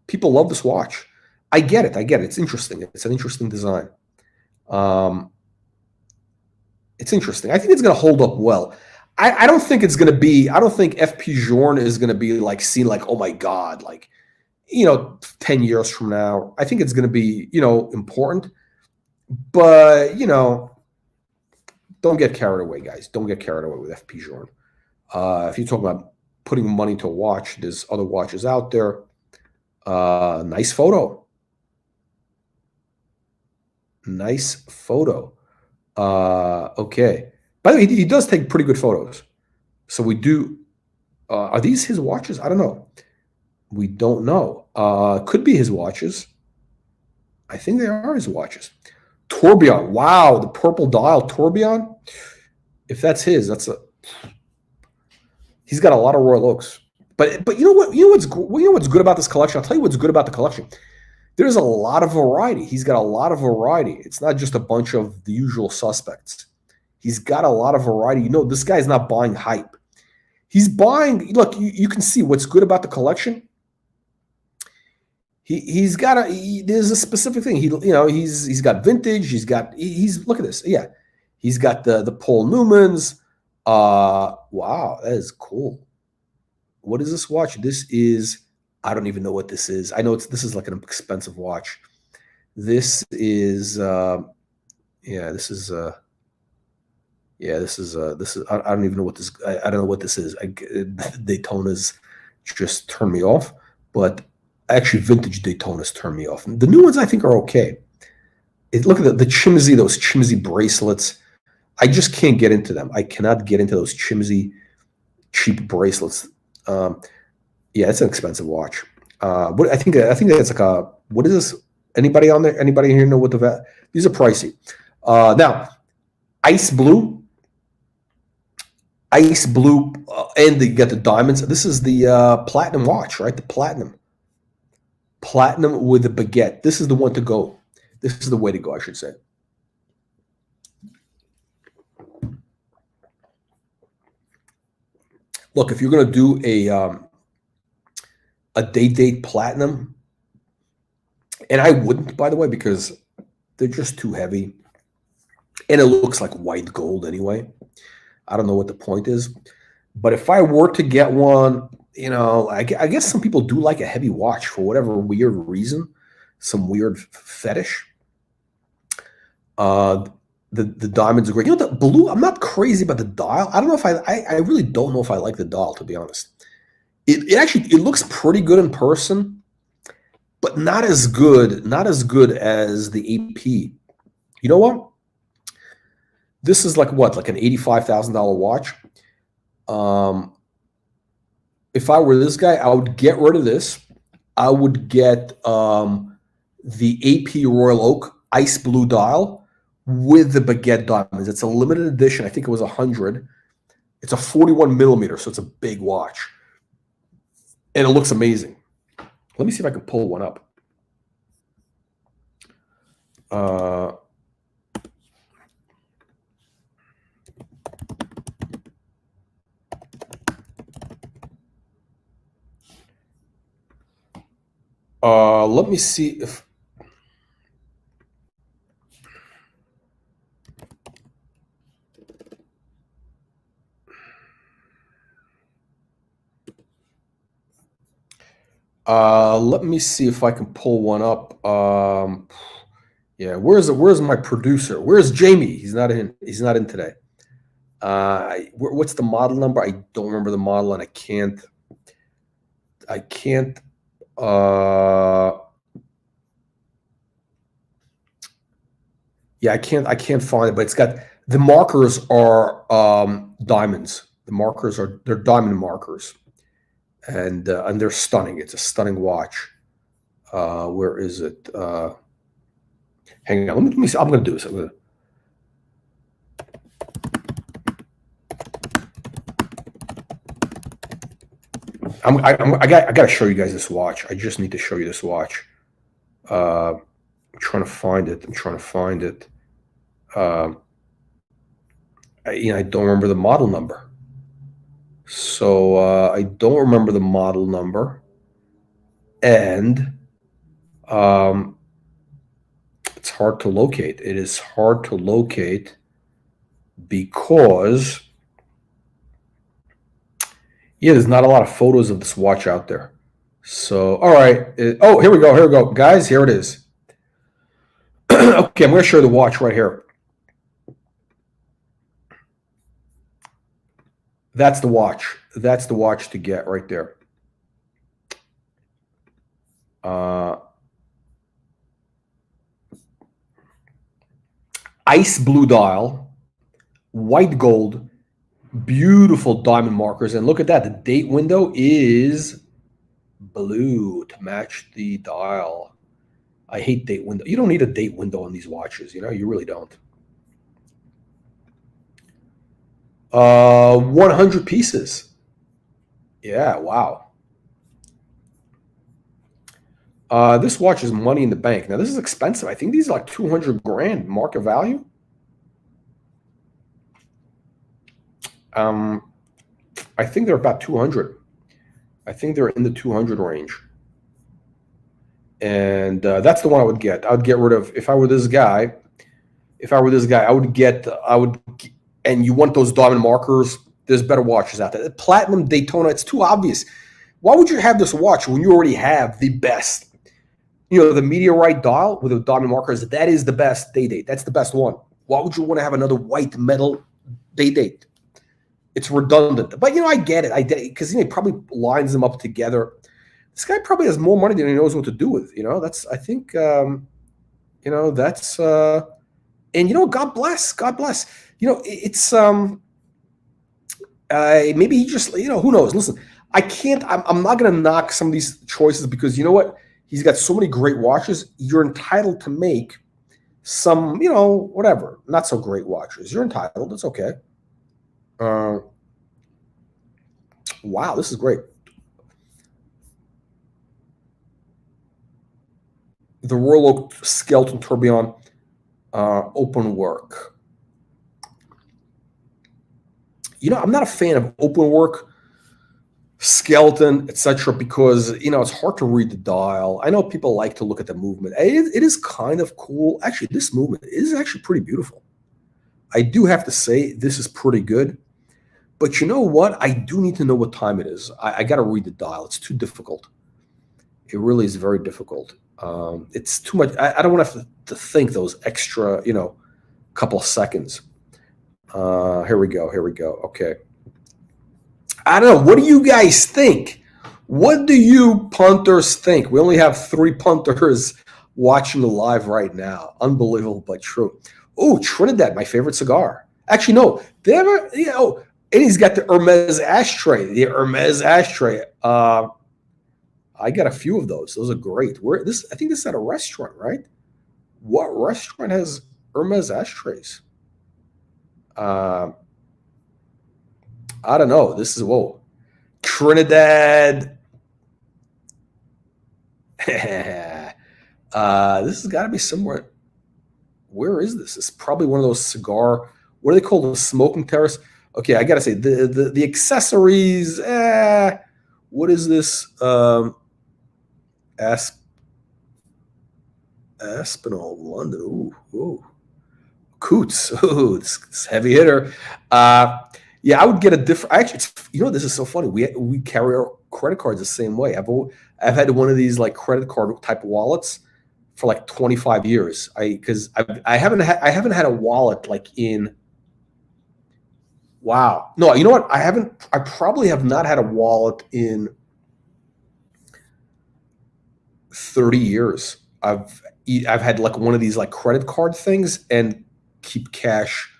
People love this watch. I get it. It's interesting. It's an interesting design. It's interesting. I think it's going to hold up well. I don't think it's going to be. I don't think FP Journe is going to be seen like, oh my God, 10 years from now. I think it's going to be important, but don't get carried away, guys. Don't get carried away with FP Journe. If you talk about putting money into a watch, there's other watches out there. Nice photo. Nice photo. Okay. By the way, he does take pretty good photos. So we do. Are these his watches? I don't know. We don't know. Could be his watches. I think they are his watches. Tourbillon. Wow, the purple dial Tourbillon. If that's his, that's a He's got a lot of Royal Oaks. But you know what? You know what's good about this collection? I'll tell you what's good about the collection. There's a lot of variety. He's got a lot of variety. It's not just a bunch of the usual suspects. He's got a lot of variety. You know, this guy's not buying hype. He's buying. Look, you can see what's good about the collection. He's got there's a specific thing. He's got vintage. He's look at this. Yeah, he's got the Paul Newmans. Wow, that is cool. What is this watch? This is, I don't even know what this is. I know this is like an expensive watch. This is this is I don't even know what this I don't know what this is. Daytona's just turned me off, but actually vintage Daytona's turned me off. The new ones I think are okay. Look at the Chimsy, those Chimsy bracelets. I just can't get into them. I cannot get into those Chimsy cheap bracelets. Yeah, it's an expensive watch. I think that's like a, what is this? Anybody on there? Anybody here know what these are pricey. Now, ice blue, and you got the diamonds. This is the platinum watch, right? The platinum with the baguette. This is the one to go. This is the way to go, I should say. Look, if you're going to do a day-date platinum, and I wouldn't, by the way, because they're just too heavy, and it looks like white gold anyway. I don't know what the point is, but if I were to get one, you know, I guess some people do like a heavy watch for whatever weird reason, some weird fetish. The diamonds are great. You know, the blue, I'm not crazy about the dial. I don't know if I really don't know if I like the dial, to be honest. It actually looks pretty good in person, but not as good as the AP. You know what? This is like what, like an $85,000 watch. If I were this guy, I would get rid of this. I would get the AP Royal Oak ice blue dial with the baguette diamonds. It's a limited edition. I think it was 100. It's a 41 millimeter, so it's a big watch. And it looks amazing. Let me see if I can pull one up. Let me see if let me see if I can pull one up. Yeah, where's my producer? Where's Jamie? He's not in today. What's the model number? I don't remember the model, and I can't yeah, I can't find it, but it's got, the markers are diamonds. The markers they're diamond markers. And they're stunning. It's a stunning watch. Where is it? Hang on. Let me see. I'm going to do this. I got to show you guys this watch. I just need to show you this watch. I'm trying to find it. I don't remember the model number. So I don't remember the model number, and it's hard to locate. It is hard to locate because, yeah, there's not a lot of photos of this watch out there. So, all right. Oh, here we go. Guys, here it is. Okay, I'm going to show you the watch right here. That's the watch. That's the watch to get right there. Ice blue dial, white gold, beautiful diamond markers. And look at that. The date window is blue to match the dial. I hate date window. You don't need a date window on these watches. You know, you really don't. 100 pieces. Yeah, wow. This watch is money in the bank. Now, this is expensive. I think these are like 200 grand market value. I think they're about 200. I think they're in the 200 range. And that's the one I would get. I would get rid of, if I were this guy, and you want those diamond markers, there's better watches out there. Platinum Daytona, it's too obvious. Why would you have this watch when you already have the best? You know, the Meteorite dial with the diamond markers, that is the best Day-Date. That's the best one. Why would you want to have another white metal Day-Date? It's redundant. But, you know, I get it. Because, you know, he probably lines them up together. This guy probably has more money than he knows what to do with. You know, that's, I think, you know, that's, and, you know, God bless. God bless. You know, it's, maybe he just, you know, who knows? Listen, I'm not going to knock some of these choices because, you know what? He's got so many great watches. You're entitled to make some, you know, whatever, not so great watches. You're entitled. It's okay. Wow, this is great. The Royal Oak Skeleton Tourbillon open work. You know, I'm not a fan of open work, skeleton, etc., because, you know, it's hard to read the dial. I know people like to look at the movement. It is kind of cool. Actually, this movement is actually pretty beautiful. I do have to say this is pretty good. But you know what? I do need to know what time it is. I got to read the dial. It's too difficult. It really is very difficult. It's too much. I don't want to have to think those extra, you know, couple of seconds. Here we go. Here we go. Okay. I don't know. What do you guys think? What do you punters think? We only have 3 punters watching the live right now. Unbelievable, but true. Oh, Trinidad, my favorite cigar. Actually, no. They have a, you know, and he's got the Hermes ashtray. The Hermes ashtray. I got a few of those. Those are great. I think this is at a restaurant, right? What restaurant has Hermes ashtrays? I don't know. This is, whoa. Trinidad. This has got to be somewhere. Where is this? It's probably one of those cigar. What do they call the smoking terrace? Okay, I gotta say the accessories. What is this? Aspinall, London. Ooh. Coots. Ooh, it's heavy hitter. Yeah, I would get a different. Actually, you know, this is so funny. We carry our credit cards the same way. I've had one of these like credit card type of wallets for like 25 years. Because I haven't had a wallet like in. Wow. No, you know what? I probably have not had a wallet in 30 years. I've had like one of these like credit card things and keep cash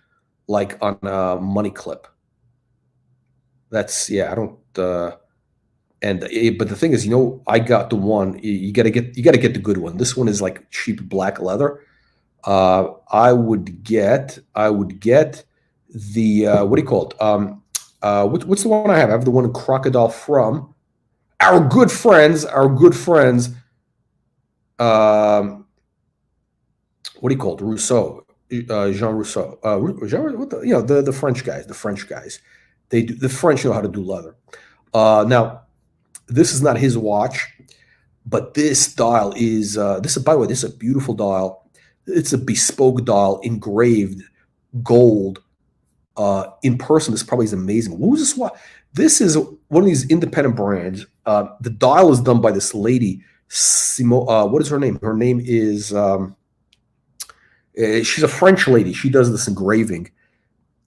like on a money clip. That's, yeah, I don't but the thing is, you know, I got the one, you got to get the good one. This one is like cheap black leather. I would get the what do you call it? What's the one I have? I have the one in crocodile from our good friends. What do you call it? Rousseau, Jean Rousseau. You know, the French guys. The French guys. The French know how to do leather. Now, this is not his watch, but this dial is by the way, this is a beautiful dial. It's a bespoke dial, engraved gold. In person, this probably is amazing. What was this watch? This is one of these independent brands. The dial is done by this lady, what is her name? Her name is she's a French lady. She does this engraving,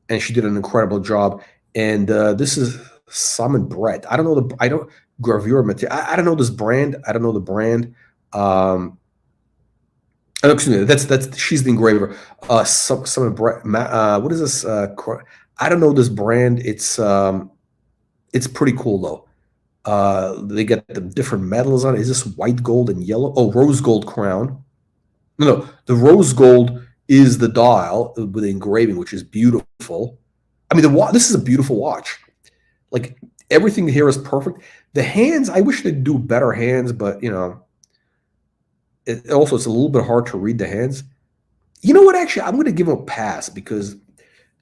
and she did an incredible job. And this is Simon Brett. I don't know Gravure material. I don't know this brand. I don't know the brand. Excuse me. That's she's the engraver. Simon Brett. What is this? I don't know this brand. It's pretty cool though. They get the different metals on it. Is this white gold and yellow? Oh, rose gold crown. No, the rose gold is the dial with the engraving, which is beautiful. I mean, this is a beautiful watch. Like, everything here is perfect. The hands, I wish they'd do better hands, but, you know, it's a little bit hard to read the hands. You know what? Actually, I'm going to give them a pass because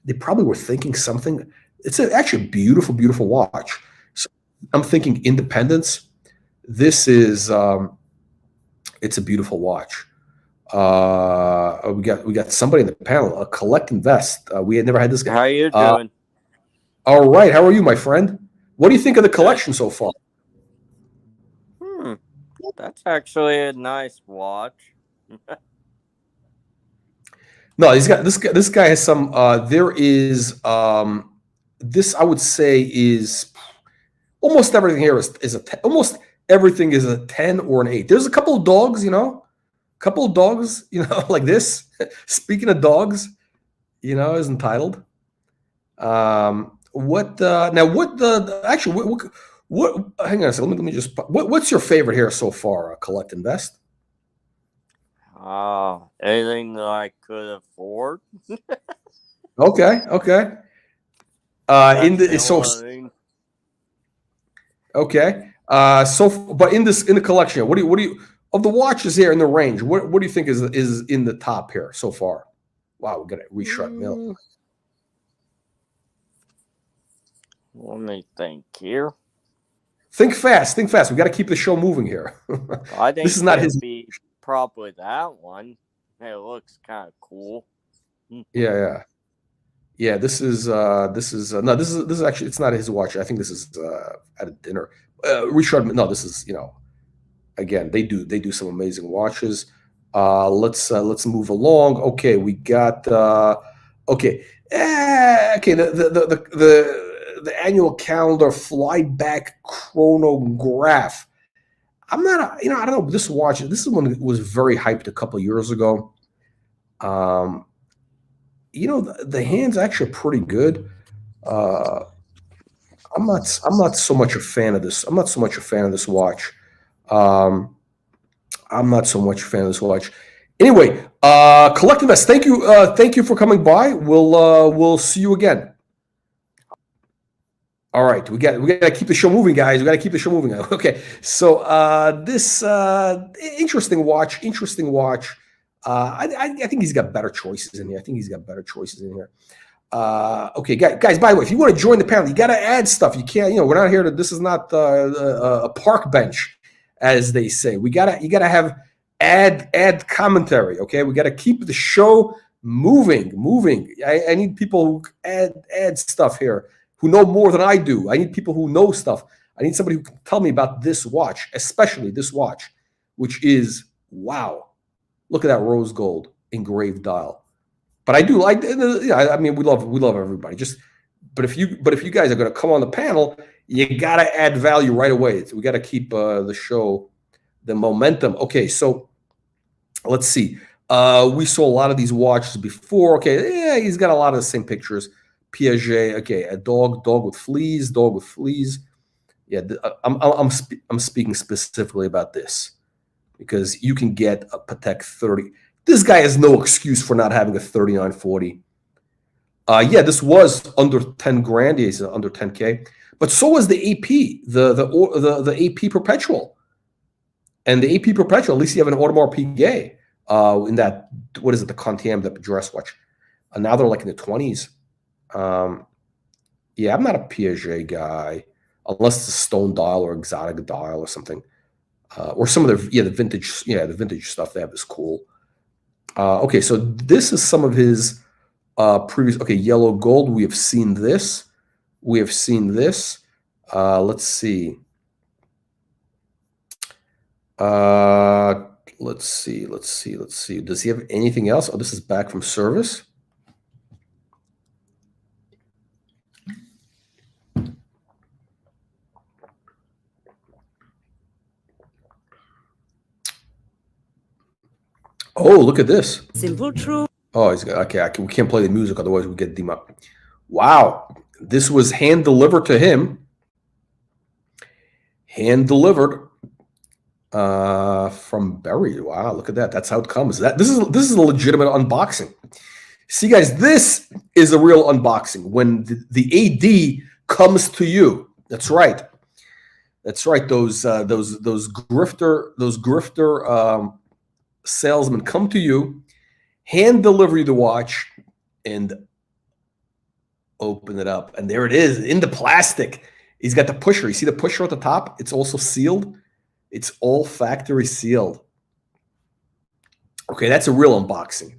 they probably were thinking something. It's actually a beautiful, beautiful watch. So I'm thinking independence. This is it's a beautiful watch. We got somebody in the panel. A Collect Invest. We had never had this guy. How you doing? All right. How are you, my friend? What do you think of the collection so far? That's actually a nice watch. No, he's got this guy has some. There is this, I would say, is almost everything here is almost everything is a 10 or an 8. There's a couple of dogs, you know, like this. Speaking of dogs, you know, is entitled. What hang on a second. Let me just. What's your favorite here so far? Collect Invest. Anything that I could afford. Okay. Okay. But in the collection, what do you of the watches here in the range? What do you think is in the top here so far? Wow, we got a reshot mill. Let me think here. Think fast. We got to keep the show moving here. I think this is not his. Probably that one. It looks kind of cool. Yeah. This is actually, it's not his watch. I think this is at a dinner. Richard, no, this is, you know, again, they do some amazing watches. Let's move along. Okay, we got the annual calendar flyback chronograph. I'm not, I don't know, this watch, this is one that was very hyped a couple of years ago. You know, the hands actually are pretty good. I'm not so much a fan of this. I'm not so much a fan of this watch. Anyway, Collect Invest, thank you for coming by. We'll see you again. All right, we got to keep the show moving, guys. We got to keep the show moving. Okay, so this interesting watch. I think he's got better choices in here. Okay, guys. By the way, if you want to join the panel, you got to add stuff. You can't. You know, we're not here to. This is not a park bench, as they say. You got to have add commentary. Okay, we got to keep the show moving. I need people who add stuff here, who know more than I do. I need people who know stuff. I need somebody who can tell me about this watch, especially this watch, which is, wow. Look at that rose gold engraved dial. But I do like, I mean, we love everybody. But if you guys are going to come on the panel, you got to add value right away. We got to keep the show, the momentum. Okay, so let's see. We saw a lot of these watches before. Okay, yeah, he's got a lot of the same pictures. Piaget, okay, a dog with fleas. Yeah, I'm speaking specifically about this because you can get a Patek 30. This guy has no excuse for not having a 3940. Yeah, this was under 10 grand. He's under 10K, but so was the AP, the AP Perpetual, and the AP Perpetual. At least you have an Audemars Piguet in that. What is it? The Quantième, the dress watch. Now they're like in the 20s. Yeah, I'm not a Piaget guy unless it's a stone dial or exotic dial or something, or some of the vintage. Yeah, the vintage stuff they have is cool. Okay, so this is some of his previous. Okay, yellow gold. We have seen this. Let's see. Let's see. Does he have anything else? Oh, this is back from service. Oh, look at this. Simple truth. Oh, he's got, okay. We can't play the music, otherwise we get demopped. Wow, this was hand delivered to him. Hand delivered from Berry. Wow, look at that. That's how it comes. This is a legitimate unboxing. See, guys, this is a real unboxing. When the AD comes to you. That's right. That's right. Those grifter salesmen come to you, hand deliver you the watch, and open it up. And there it is in the plastic. He's got the pusher. You see the pusher at the top? It's also sealed. It's all factory sealed. Okay, that's a real unboxing.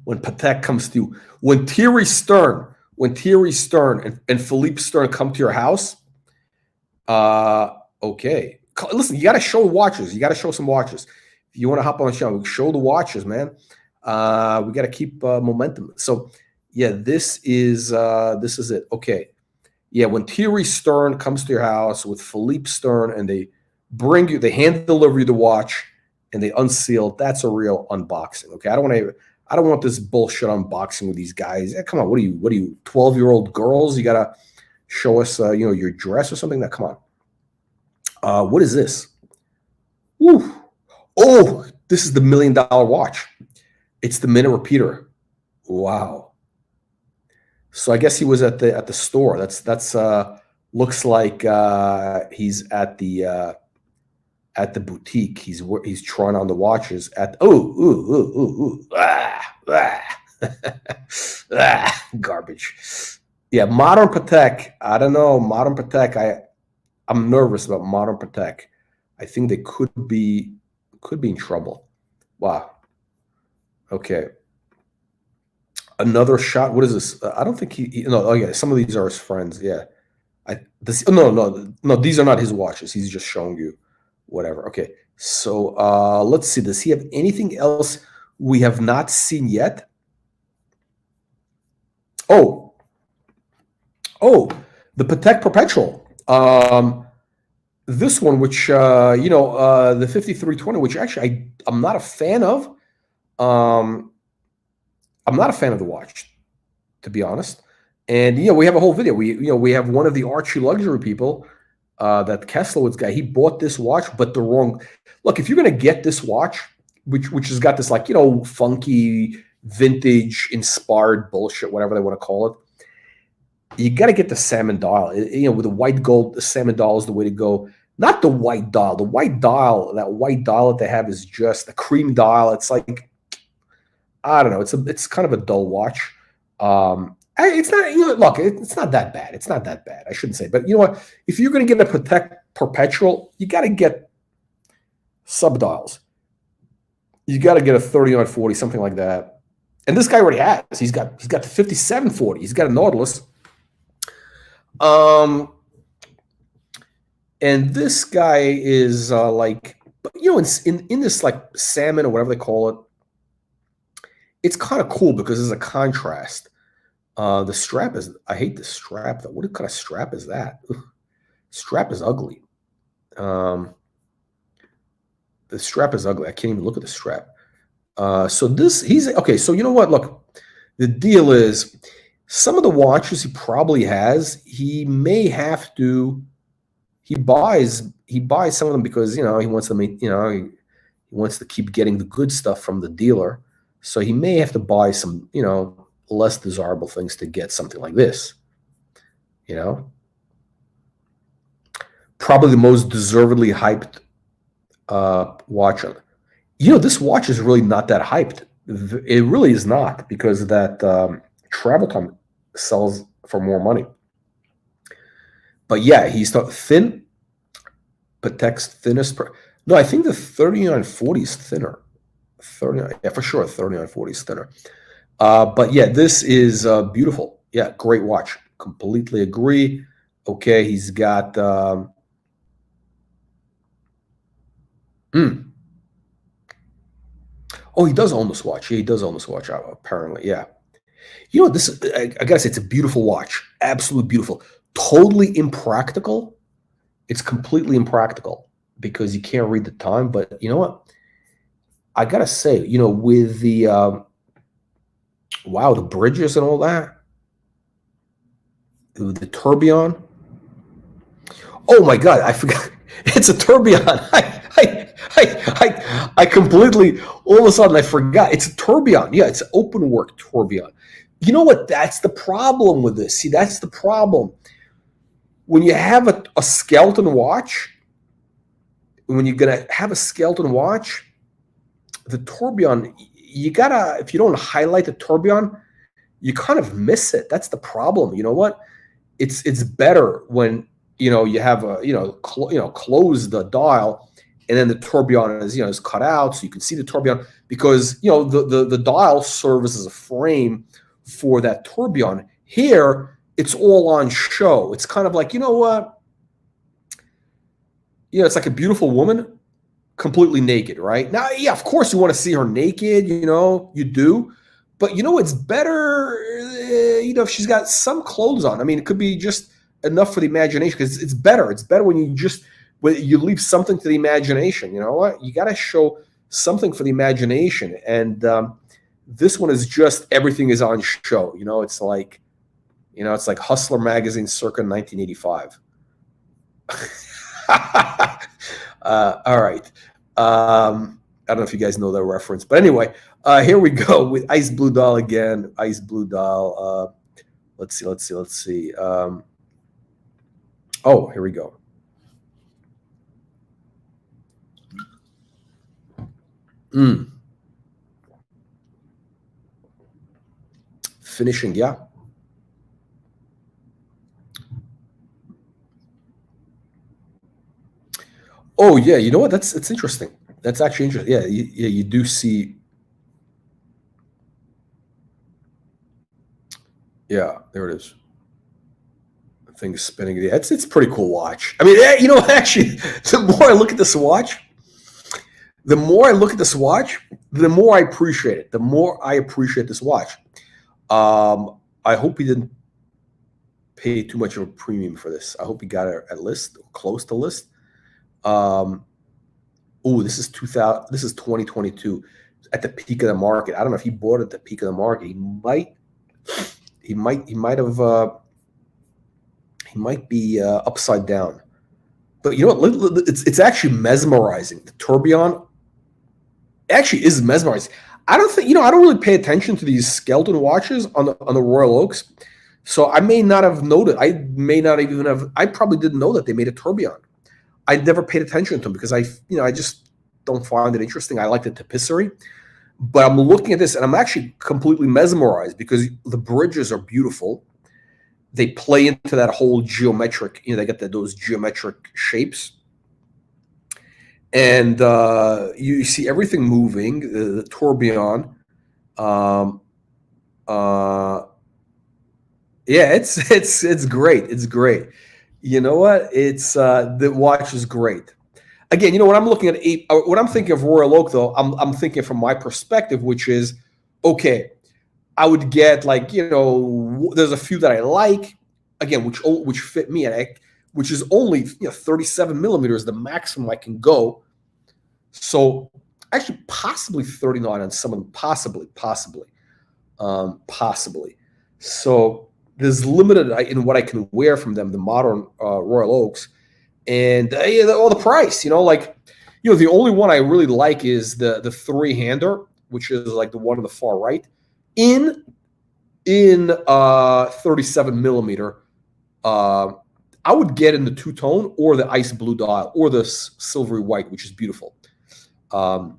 When Patek comes to you, when Thierry Stern and Philippe Stern come to your house, okay. Listen, you got to show watches. You got to show some watches. If you want to hop on the show, show the watches, man. We got to keep momentum. So, yeah, this is it. Okay. Yeah, when Thierry Stern comes to your house with Philippe Stern and they hand deliver you the watch and they unseal, that's a real unboxing. Okay. I don't want this bullshit unboxing with these guys. Come on, what are you, 12-year-old girls? You gotta show us your dress or something. That come on. What is this? Woo. Oh, this is the $1 million watch. It's the minute repeater. Wow. So I guess he was at the store. That's looks like he's at the boutique. He's trying on the watches at garbage. Yeah, modern Patek. I don't know, modern Patek. I'm nervous about modern Patek. I think they could be in trouble. Wow. Okay. Another shot. What is this? I don't think no. Oh yeah, some of these are his friends. Yeah. No. These are not his watches. He's just showing you whatever. Okay. So let's see. Does he have anything else we have not seen yet? Oh, the Patek Perpetual. This one, which the 5320, which actually I'm not a fan of. I'm not a fan of the watch, to be honest. And we have a whole video. We have one of the Archie luxury people, that Kesslowitz guy. He bought this watch, but the wrong. Look, if you're gonna get this watch, which has got this funky vintage inspired bullshit, whatever they want to call it, you got to get the salmon dial. With the white gold, the salmon dial is the way to go. Not the white dial. The white dial, that white dial that they have is just a cream dial. It's like, I don't know. It's kind of a dull watch. It's not. Look, it's not that bad. It's not that bad. I shouldn't say. But you know what? If you're going to get a Patek Perpetual, you got to get subdials. You got to get a 3940, something like that. And this guy already has. He's got the 5740. He's got a Nautilus. And this guy is in this salmon or whatever they call it. It's kind of cool because there's a contrast. The strap is, I hate the strap though. What kind of strap is that? Ugh. Strap is ugly. The strap is ugly. I can't even look at the strap. So you know what? Look, the deal is some of the watches he probably has, he may have to, he buys some of them because, he wants to make, he wants to keep getting the good stuff from the dealer. So he may have to buy some, less desirable things to get something like this, Probably the most deservedly hyped watch. This watch is really not that hyped. It really is not, because that travel time sells for more money. But yeah, he's thin. Patek's thinnest. No, I think the 3940 is thinner. 39, yeah, for sure. 3940 is thinner. But yeah, this is beautiful. Yeah, great watch. Completely agree. Okay, he's got. Oh, he does own this watch. Yeah, he does own this watch, apparently. Yeah. This, I gotta say, it's a beautiful watch. Absolutely beautiful. Totally impractical. It's completely impractical because you can't read the time. But you know what? I gotta say, with the the bridges and all that, the tourbillon. Oh my God, I forgot. It's a tourbillon. I completely, all of a sudden I forgot. It's a tourbillon. Yeah, it's an open work tourbillon. You know what? That's the problem with this. See, that's the problem. When you have a skeleton watch, when you're going to have a skeleton watch, the tourbillon, you got to, if you don't highlight the tourbillon, you kind of miss it. That's the problem. You know what? It's better when, you have a, close the dial, and then the tourbillon is cut out so you can see the tourbillon, because, the dial serves as a frame for that tourbillon. Here, it's all on show. It's kind of like, you know what? It's like a beautiful woman completely naked, right? Now, yeah, of course you want to see her naked, you do. But, it's better, if she's got some clothes on. I mean, it could be just enough for the imagination, because it's better. It's better when you leave something to the imagination. You know what? You got to show something for the imagination. And this one is just everything is on show. It's like, Hustler magazine circa 1985. All right. I don't know if you guys know that reference, but anyway, here we go with Ice Blue Dial again. Ice Blue Dial. Let's see. Oh, here we go. Finishing, yeah. Oh yeah, you know what? It's interesting. That's actually interesting. Yeah, you do see. Yeah, there it is. The thing's spinning. Yeah, it's a pretty cool watch. I mean, actually, the more I look at this watch, the more I appreciate it. The more I appreciate this watch. I hope he didn't pay too much of a premium for this. I hope he got it at list, or close to list. This is 2022 at the peak of the market. I don't know if he bought it at the peak of the market. He might be upside down. But you know what? It's actually mesmerizing. The tourbillon actually is mesmerizing. I don't really pay attention to these skeleton watches on the Royal Oaks. So I may not have noted. I probably didn't know that they made a tourbillon. I never paid attention to them because I just don't find it interesting. I like the tapisserie, but I'm looking at this and I'm actually completely mesmerized because the bridges are beautiful. They play into that whole geometric, they get those geometric shapes. And you see everything moving, the tourbillon. Yeah, it's great. It's great. You know what? The watch is great. Again, when I'm looking at when I'm thinking of Royal Oak, though, I'm thinking from my perspective, which is, okay, I would get there's a few that I like, again, which fit me, and which is only 37 millimeters, the maximum I can go. So actually, possibly 39 on some of them, possibly. So there's limited in what I can wear from them, the modern Royal Oaks, and all the price. The only one I really like is the three-hander, which is like the one on the far right, in 37 millimeter. I would get in the two-tone or the ice blue dial or the silvery white, which is beautiful. Now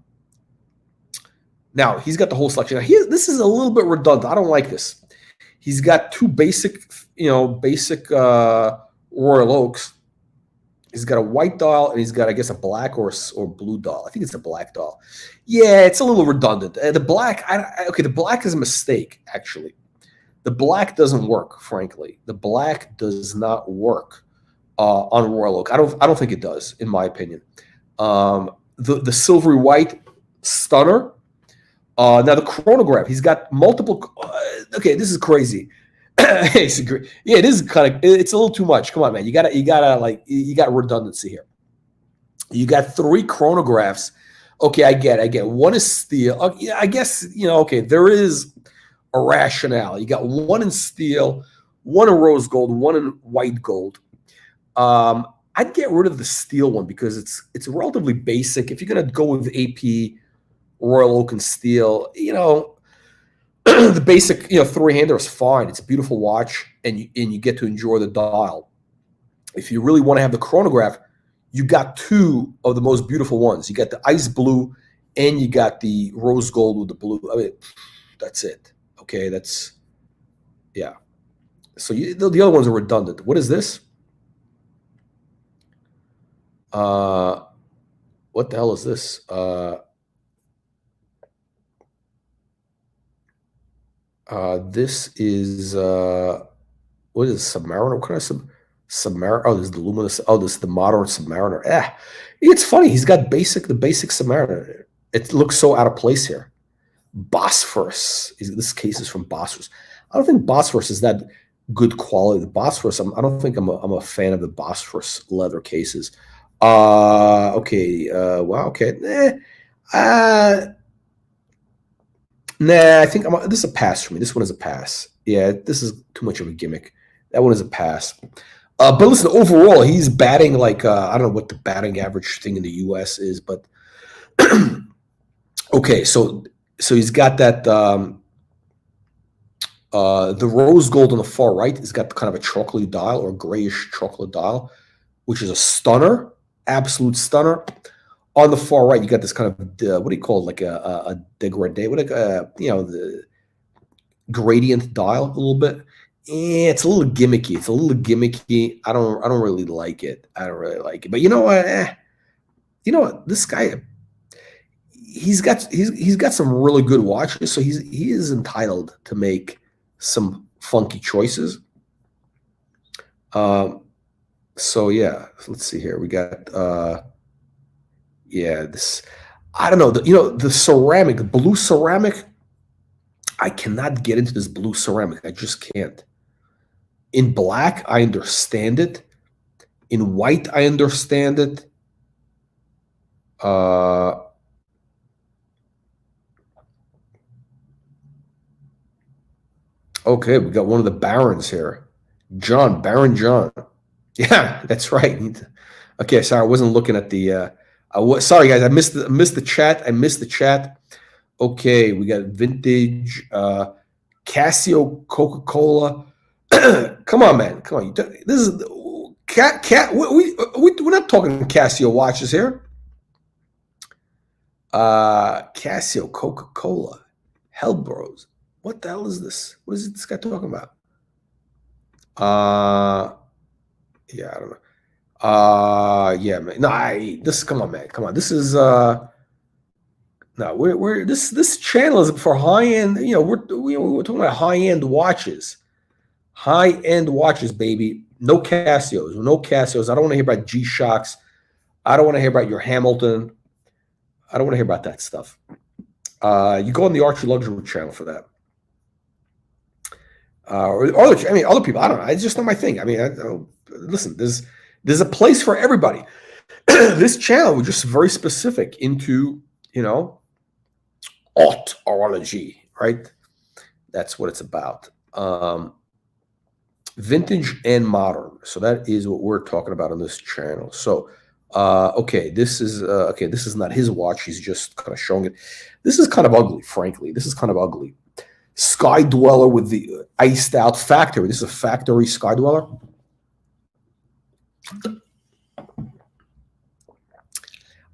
he's got the whole selection. Now this is a little bit redundant. I don't like this. He's got two basic Royal Oaks. He's got a white dial and he's got, I guess, a black or blue dial. I think it's a black dial. Yeah, it's a little redundant. The black, the black is a mistake, actually. The black doesn't work, frankly. The black does not work on Royal Oak. I don't think it does, in my opinion. The silvery white, stunner. Now the chronograph, he's got multiple. Okay, this is crazy. Yeah, it is kind of. It's a little too much. Come on, man. You got redundancy here. You got 3 chronographs. Okay, I get. One is steel. I guess Okay, there is a rationale. You got one in steel, one in rose gold, one in white gold. I'd get rid of the steel one because it's relatively basic. If you're gonna go with AP, Royal Oak and steel, The basic, three-hander is fine. It's a beautiful watch, and you get to enjoy the dial. If you really want to have the chronograph, you got two of the most beautiful ones. You got the ice blue, and you got the rose gold with the blue. I mean, that's it. Okay, yeah. So the other ones are redundant. What is this? What the hell is this? This is what is it, Submariner? What kind of Submariner? Oh, this is the luminous. Oh, this is the modern Submariner. It's funny. He's got the basic Submariner. It looks so out of place here. Bosphorus. This case is from Bosphorus. I don't think Bosphorus is that good quality. The Bosphorus. I don't think I'm a fan of the Bosphorus leather cases. Okay. Wow. Okay. Nah, I think this is a pass for me. This one is a pass. Yeah, this is too much of a gimmick. That one is a pass. But listen, overall, he's batting like I don't know what the batting average thing in the U.S. is, but okay. So he's got that the rose gold on the far right. He's got kind of a chocolate dial or grayish chocolate dial, which is a stunner, absolute stunner. On the far right, you got this kind of what do you call it, like a degradé, the gradient dial a little bit. It's a little gimmicky. I don't really like it. But you know what? This guy, he's got some really good watches, so he is entitled to make some funky choices. So yeah, let's see here. We got this, I don't know, the ceramic, the blue ceramic. I cannot get into this blue ceramic. I just can't. In black, I understand it. In white, I understand it. Okay, we got one of the barons here. Baron John. Yeah, that's right. Okay, sorry, I wasn't looking at the sorry guys, I missed the chat. Okay, we got vintage Casio Coca-Cola. Come on, man. Come on. This is we're not talking Casio watches here. Casio Coca-Cola. Hell bros. What the hell is this? What is this guy talking about? Yeah, I don't know. Yeah, man. No, come on, man. Come on. This is no, we're this channel is for high end. We're talking about high end watches. High end watches, baby. No Casios. I don't want to hear about G-Shocks. I don't want to hear about your Hamilton. I don't want to hear about that stuff. You go on the Archie Luxury channel for that. Or other people. I don't know. It's just not my thing. I mean, listen. There's a place for everybody. This channel was just very specific into autorology, right? That's what it's about. Vintage and modern. So that is what we're talking about on this channel. So, okay, this is not his watch. He's just kind of showing it. This is kind of ugly, frankly. This is kind of ugly. Sky Dweller with the iced out factory. This is a factory Sky Dweller.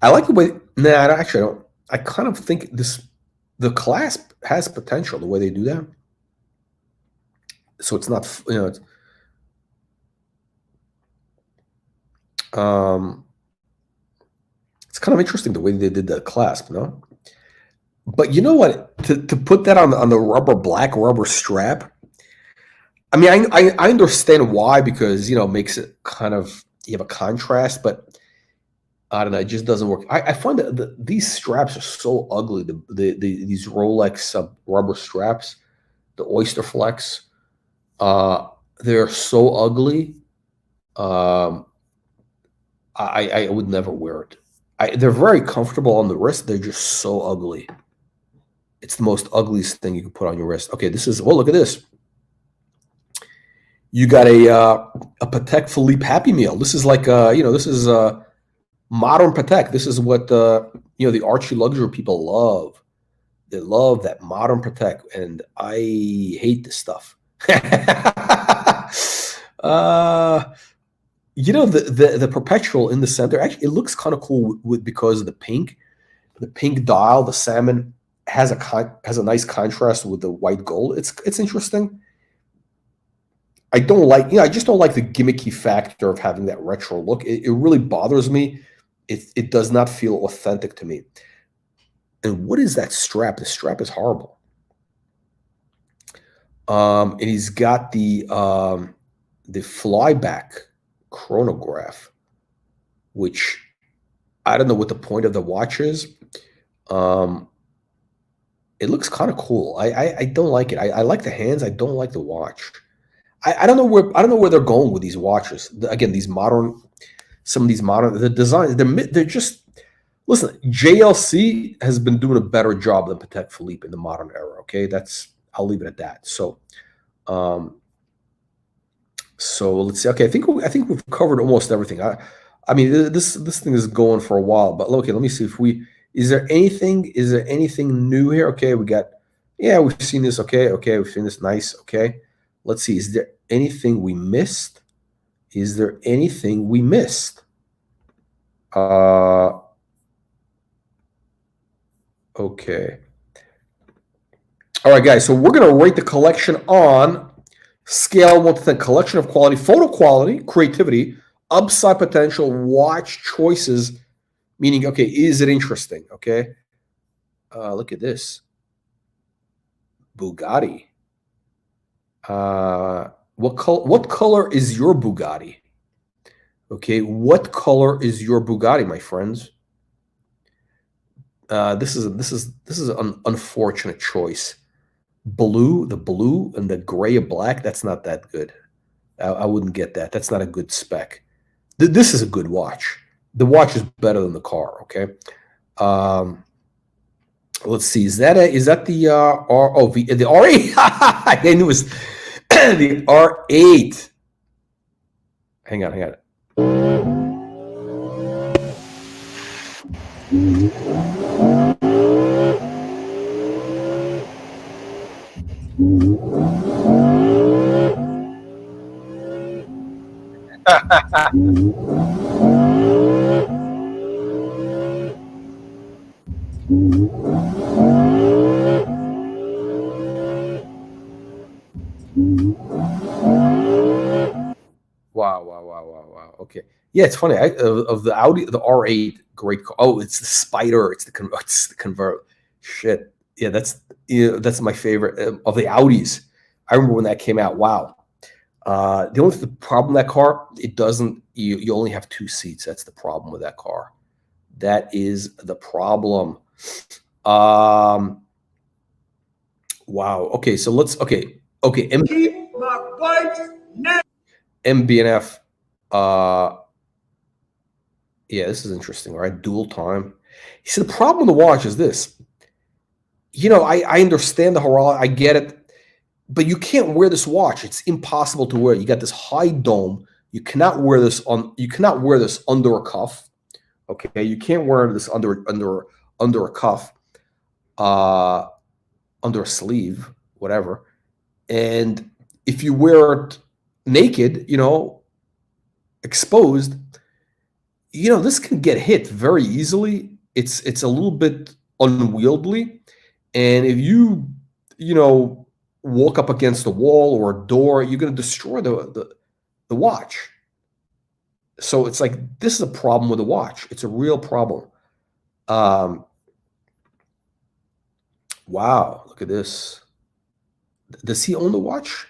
I like the way. Nah, actually, I don't. I kind of think the clasp has potential the way they do that. So it's not, it's kind of interesting the way they did the clasp, no? But you know what? To put that on the black rubber strap. I mean, I understand why, because it makes it kind of, you have a contrast, but I don't know, it just doesn't work. I find that these straps are so ugly. These Rolex rubber straps, the Oyster Flex, they're so ugly. I would never wear it. They're very comfortable on the wrist. They're just so ugly. It's the most ugliest thing you can put on your wrist. Okay, this is, well, look at this. You got a Patek Philippe Happy Meal. This is like, this is modern Patek. This is what, the Archie Luxury people love. They love that modern Patek, and I hate this stuff. You know, the perpetual in the center, actually it looks kind of cool because of the pink dial, the salmon has a nice contrast with the white gold. It's interesting. I don't like, I just don't like the gimmicky factor of having that retro look. It really bothers me. It does not feel authentic to me. And what is that strap? The strap is horrible. And he's got the flyback chronograph, which I don't know what the point of the watch is. It looks kind of cool. I don't like it. I like the hands. I don't like the watch. I don't know where they're going with these watches. Again, some of these modern, the designs, they're just, listen, JLC has been doing a better job than Patek Philippe in the modern era. Okay, I'll leave it at that. So let's see. Okay, I think we've covered almost everything. I mean, this thing is going for a while, but okay, let me see if is there anything new here? Okay, we've seen this. Okay, we've seen this. Nice. Okay, let's see. Is there anything we missed? Okay. All right, guys. So we're gonna rate the collection on scale 1 to 10. Collection of quality, photo quality, creativity, upside potential, watch choices. Meaning, okay, is it interesting? Okay. Look at this. Bugatti. What color is your Bugatti? Okay, what color is your Bugatti, my friends? This is an unfortunate choice. The blue and the gray and black, that's not that good. I wouldn't get that. That's not a good spec. This is a good watch. The watch is better than the car, okay? Let's see. Is that the the R8? I knew it was the R8. Hang on. Wow. Okay. Yeah, it's funny. Of the Audi, the R8, great car. Oh, it's the Spider. It's the convert. Shit. Yeah, that's my favorite of the Audis. I remember when that came out. Wow. The only problem with that car, it doesn't. You only have 2 seats. That's the problem with that car. That is the problem. Wow. Okay. So let's. Okay. Keep my wife's name. MB&F. Yeah, this is interesting, right? Dual time. See, the problem with the watch is this. I understand the horology. I get it. But you can't wear this watch. It's impossible to wear. You got this high dome. You cannot wear this under a cuff. Okay. You can't wear this under a cuff, under a sleeve, whatever. And if you wear it naked, exposed, this can get hit very easily. It's a little bit unwieldy. And if you walk up against a wall or a door, you're going to destroy the watch. So it's like, this is a problem with the watch. It's a real problem. Wow, look at this. Does he own the watch?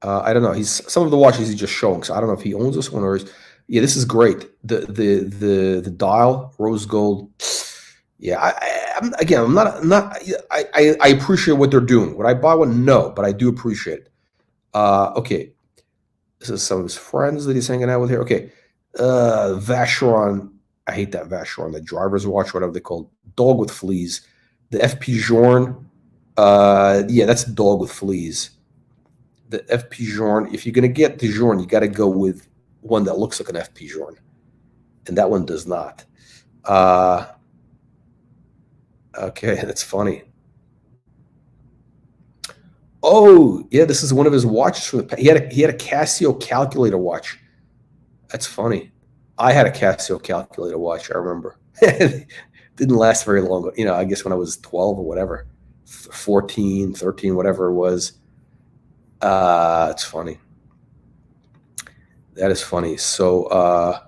I don't know. Some of the watches he's just showing, so I don't know if he owns this one or is. Yeah, this is great. The dial, rose gold. Yeah, I appreciate what they're doing. Would I buy one? No, but I do appreciate it. Okay, this is some of his friends that he's hanging out with here. Okay, Vacheron. I hate that Vacheron, the driver's watch, whatever they call it. Dog with fleas. The FP Journe. Yeah, that's a dog with fleas. The FP Journe. If you're gonna get the Journe, you got to go with one that looks like an FP Journe, and that one does not. Okay, that's funny. Oh, yeah, this is one of his watches from the. He had a Casio calculator watch. That's funny. I had a Casio calculator watch. I remember. Didn't last very long. You know, I guess when I was 12 or whatever, 14, 13, whatever it was. It's funny. That is funny. So,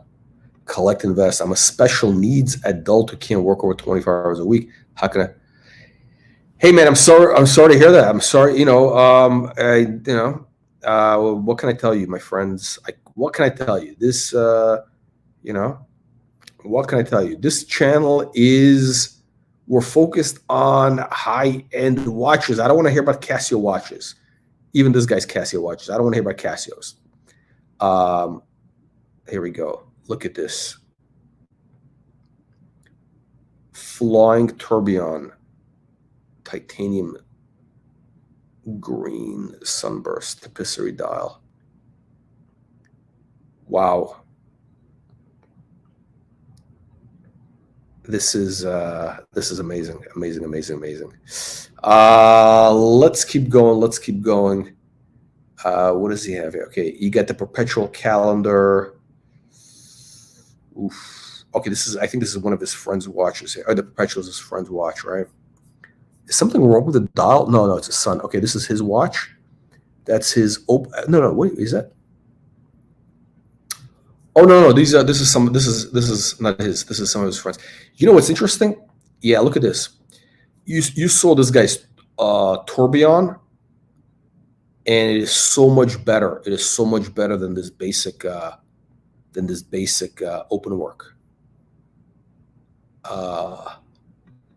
collect, invest. I'm a special needs adult who can't work over 24 hours a week. How can I? Hey man, I'm sorry. I'm sorry to hear that. I'm sorry. What can I tell you, my friends? What can I tell you? This, what can I tell you? This channel is, we're focused on high-end watches. I don't want to hear about Casio watches. Even this guy's Casio watches. I don't want to hear about Casios. Here we go. Look at this. Flying Tourbillon. Titanium green sunburst tapisserie dial. Wow. This is amazing. Let's keep going. What does he have here? Okay, you got the perpetual calendar. Oof. Okay, I think this is one of his friend's watches here. Oh, the perpetual is his friend's watch, right? Is something wrong with the dial? No, it's his son. Okay, this is his watch. That's his. No. Wait, is that? Oh no. This is not his. This is some of his friends. You know what's interesting? Yeah, look at this. You saw this guy's tourbillon, and it is so much better. It is so much better than this basic open work.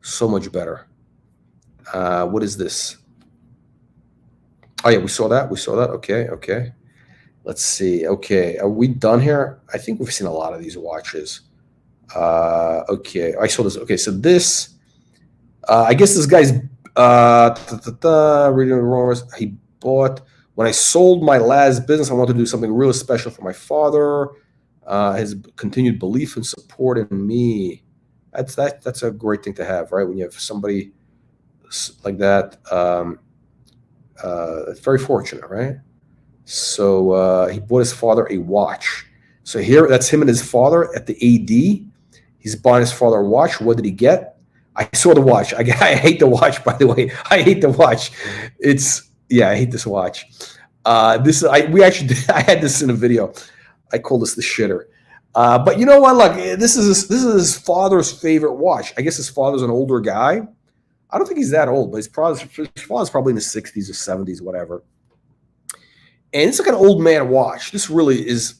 So much better. What is this? Oh yeah, we saw that. Okay. Let's see. Okay, are we done here? I think we've seen a lot of these watches. Okay, I saw this. Okay, so this, I guess this guy's reading the rumors. He bought, when I sold my last business, I wanted to do something really special for my father. His continued belief and support in me. That's a great thing to have, right? When you have somebody like that, it's very fortunate, right? So he bought his father a watch. So here, that's him and his father at the AD. He's buying his father a watch. What did he get? I saw the watch. I hate the watch, by the way. I hate the watch. I hate this watch. I had this in a video. I call this the shitter. But you know what? Look, this is his father's favorite watch. I guess his father's an older guy. I don't think he's that old, but his father's probably in the 60s or 70s, whatever. And it's like an old man watch. This really is,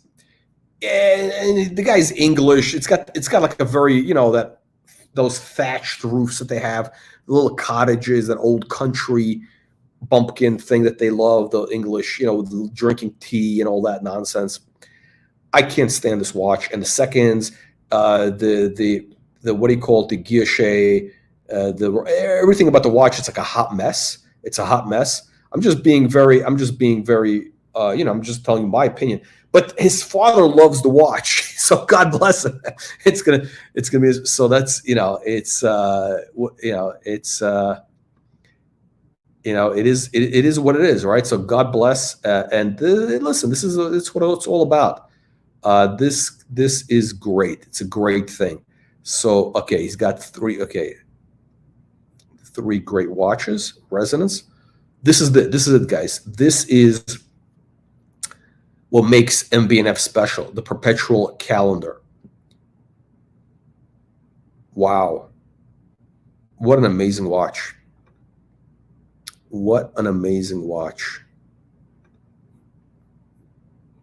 and the guy's English. It's got like a very, those thatched roofs that they have, the little cottages, that old country bumpkin thing that they love, the English, drinking tea and all that nonsense. I can't stand this watch. And the seconds, the what do you call it, the guilloche, everything about the watch, it's like a hot mess. It's a hot mess. I'm just being very, I'm just telling you my opinion. But his father loves the watch, so God bless him. It's gonna be so. That's it is what it is, right? So God bless. Listen, it's what it's all about. This is great. It's a great thing. So okay, he's got three great watches. Resonance. This is it, guys. This is what makes MB&F special, the perpetual calendar. Wow. What an amazing watch. What an amazing watch.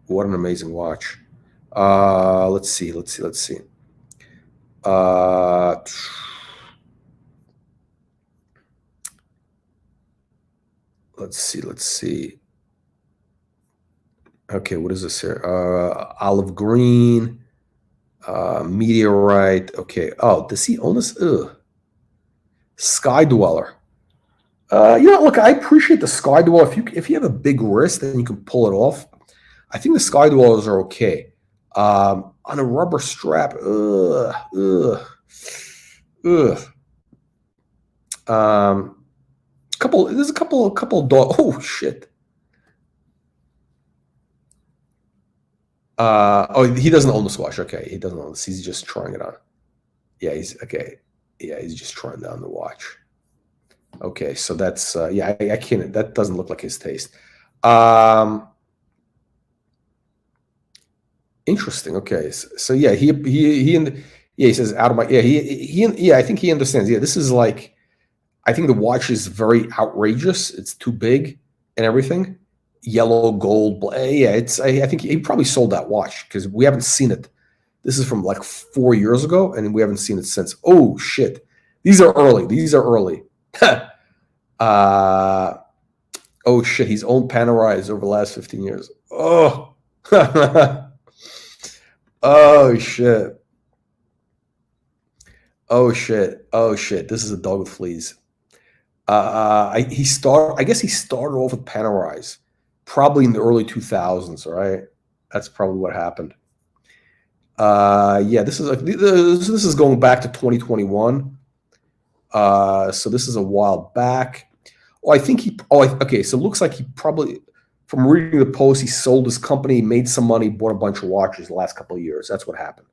What an amazing watch. Let's see. Let's see. Okay, what is this here? Olive green, meteorite. Okay. Oh, does he own this? Ugh. Sky Dweller. Look, I appreciate the Sky Dweller. If you have a big wrist and you can pull it off, I think the Sky Dwellers are okay. On a rubber strap, ugh. There's a couple dog. Oh shit. Oh, he doesn't own this watch. Okay, he doesn't own this. He's just trying it on. Yeah, he's okay. Yeah, he's just trying down the watch. Okay, so that's yeah. I can't. That doesn't look like his taste. Interesting. Okay, so yeah, he says out of my yeah. I think he understands. Yeah, this is like. I think the watch is very outrageous. It's too big and everything. Yellow, gold, yeah. I think he probably sold that watch because we haven't seen it. This is from like 4 years ago, and we haven't seen it since. Oh shit, these are early. These are early. Oh shit, he's owned Panerai over the last 15 years. Oh, oh shit. Oh shit. Oh shit. This is a dog with fleas. I guess he started off with Panerais, probably in the early 2000s. Right, that's probably what happened. Yeah, this is going back to 2021. So this is a while back. Oh, I think he. Oh, okay. So it looks like he probably, from reading the post, he sold his company, made some money, bought a bunch of watches the last couple of years. That's what happened.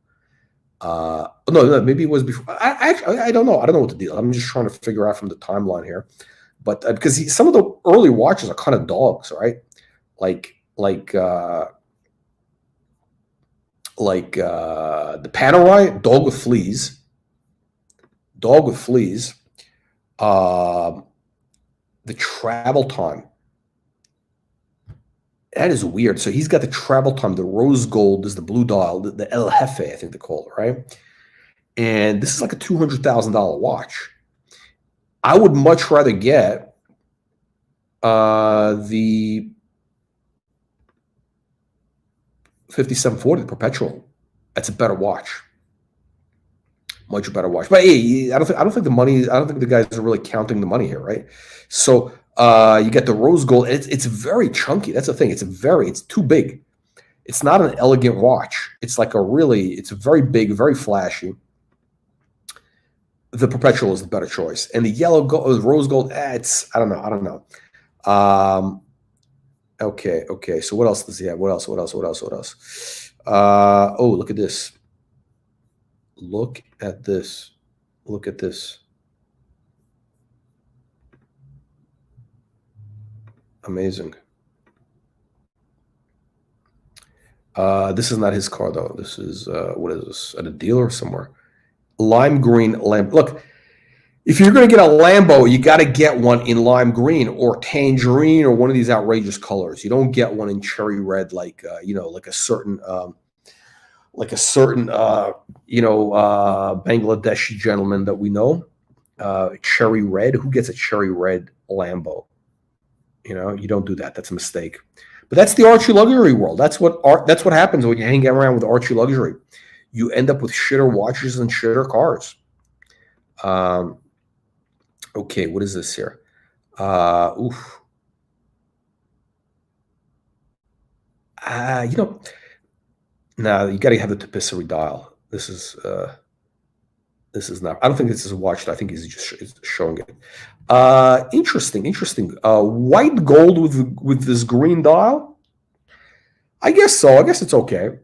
No, maybe it was before. I don't know. I don't know what the deal. I'm just trying to figure out from the timeline here, but because some of the early watches are kind of dogs, right? Like the Panerai, dog with fleas. Dog with fleas. The travel time. That is weird. So he's got the travel time. The rose gold is the blue dial, the El Jefe, I think they call it, right? And this is like a $200,000 watch. I would much rather get the 5740, the perpetual. That's a better watch. Much better watch. But hey, I don't think the guys are really counting the money here, right? So you get the rose gold. It's very chunky. That's the thing. It's too big. It's not an elegant watch. It's like it's very big, very flashy. The perpetual is the better choice. And the yellow gold, rose gold, I don't know. Okay. So what else does he have? What else? Oh, look at this. Look at this. Amazing. This is not his car though. This is what is this? At a dealer somewhere. Lime green Lambo. Look, if you're going to get a Lambo, you got to get one in lime green or tangerine or one of these outrageous colors. You don't get one in cherry red like like a certain Bangladeshi gentleman that we know. Cherry red. Who gets a cherry red Lambo? You don't do that. That's a mistake. But that's the Archie luxury world. That's what happens when you hang around with Archie luxury. You end up with shitter watches and shitter cars. Okay, what is this here? Oof. Now you got to have the tapisserie dial. This is not. I don't think this is a watch. I think he's just showing it. Interesting. White gold with this green dial. I guess so. I guess it's okay.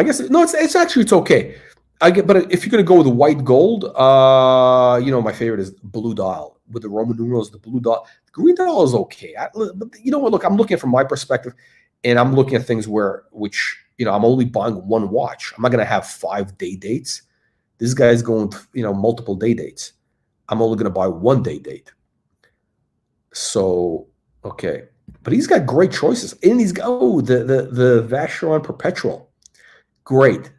It's okay. But if you're gonna go with the white gold, my favorite is blue dial with the Roman numerals. The blue dial, the green dial is okay. But you know what? Look, I'm looking from my perspective, and I'm looking at things which I'm only buying one watch. I'm not gonna have 5 day dates. This guy's going, multiple day dates. I'm only gonna buy 1 day date. So okay, but he's got great choices, and he's got the Vacheron Perpetual. Great.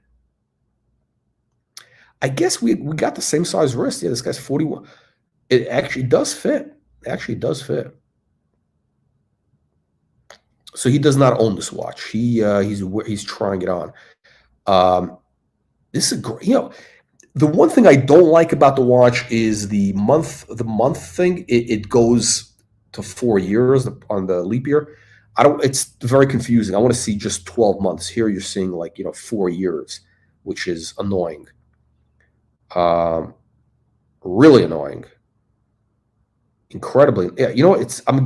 I guess we got the same size wrist. Yeah, this guy's 41. It actually does fit. So he does not own this watch. He's trying it on. This is great. The one thing I don't like about the watch is the month thing. It goes to 4 years on the leap year. It's very confusing. I want to see just 12 months. Here you're seeing 4 years, which is annoying. Really annoying. incredibly. Yeah, you know what? I'm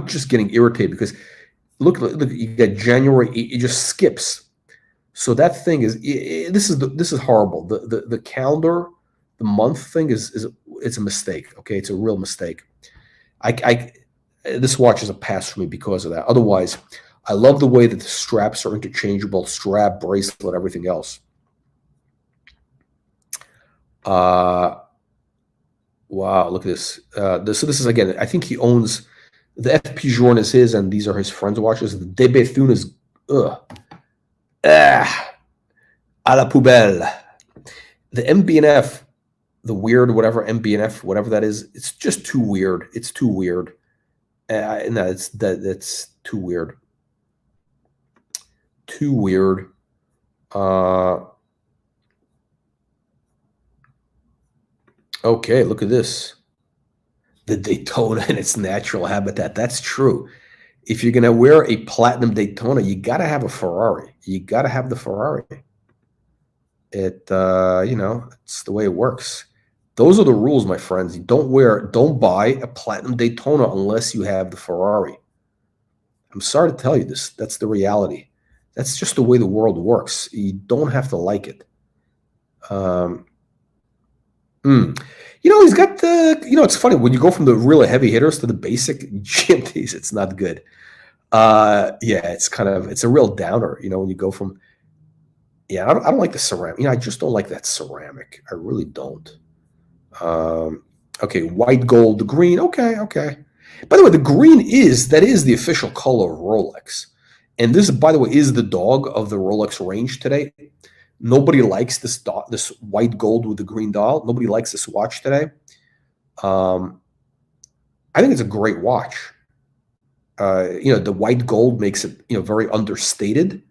just getting irritated because look, you got January. It just skips. So that thing is this is horrible. The calendar, the month thing is it's a mistake. Okay, it's a real mistake. This watch is a pass for me because of that. Otherwise, I love the way that the straps are interchangeable, strap, bracelet, everything else. Wow, look at this. So this is, again, I think he owns the FP Journe is his, and these are his friends' watches. The Debethune is à la poubelle. The MB&F, the weird whatever MB&F, whatever that is, it's just too weird. It's too weird. No, that's too weird. Too weird. Okay, look at this. The Daytona in its natural habitat. That's true. If you're going to wear a platinum Daytona, you got to have a Ferrari. You got to have the Ferrari. It's the way it works. Those are the rules, my friends. You don't buy a platinum Daytona unless you have the Ferrari. I'm sorry to tell you this. That's the reality. That's just the way the world works. You don't have to like it. He's got it's funny when you go from the really heavy hitters to the basic GMTs, it's not good. It's a real downer, when you go from, I don't like the ceramic. I just don't like that ceramic. I really don't. Okay, white, gold, the green. Okay. By the way, the green is the official color of Rolex. And this, by the way, is the dog of the Rolex range today. Nobody likes this white gold with the green dial. Nobody likes this watch today. I think it's a great watch. The white gold makes it, very understated,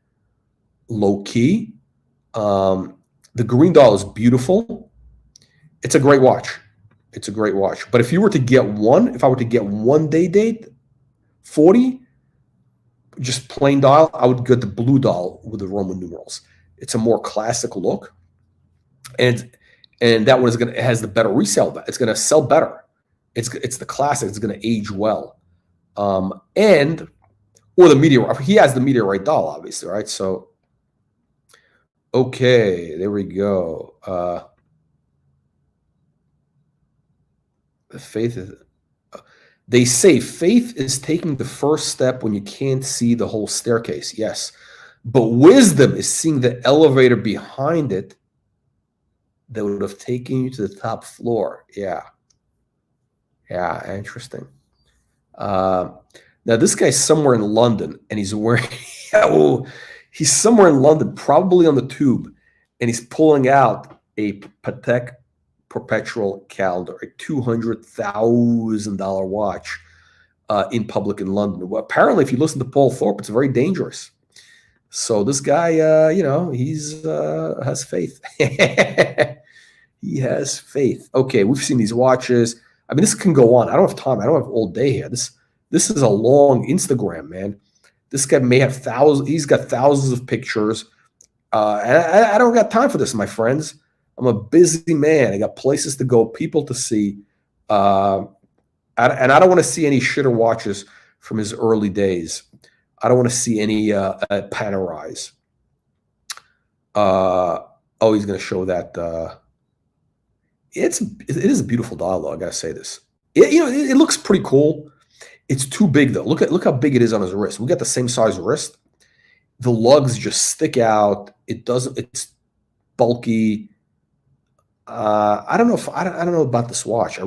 low key. The green dial is beautiful. It's a great watch. It's a great watch. But if I were to get one Day-Date 40, just plain dial, I would get the blue dial with the Roman numerals. It's a more classic look, and that one has the better resale. It's going to sell better. It's the classic. It's going to age well, or the Meteorite. He has the Meteorite dial, obviously, right? So, okay, there we go. The faith is. They say faith is taking the first step when you can't see the whole staircase. Yes. But wisdom is seeing the elevator behind it that would have taken you to the top floor. Yeah, interesting. Now, this guy's somewhere in London, and he's wearing he's somewhere in London, probably on the tube, and he's pulling out a Patek perpetual calendar, a $200,000 watch in public in London. Well, apparently, if you listen to Paul Thorpe, it's very dangerous. So this guy, he's has faith. He has faith. Okay, we've seen these watches. I mean, this can go on. I don't have time. I don't have all day here. This is a long Instagram, man. This guy may have thousands. He's got thousands of pictures. And I don't got time for this, my friends. I'm a busy man. I got places to go, people to see. And I don't want to see any shitter watches from his early days. I don't want to see any Panerais. He's going to show that. It is a beautiful dial, though. I got to say this. It looks pretty cool. It's too big, though. Look how big it is on his wrist. We got the same size wrist. The lugs just stick out. It's bulky. I don't know about this watch. I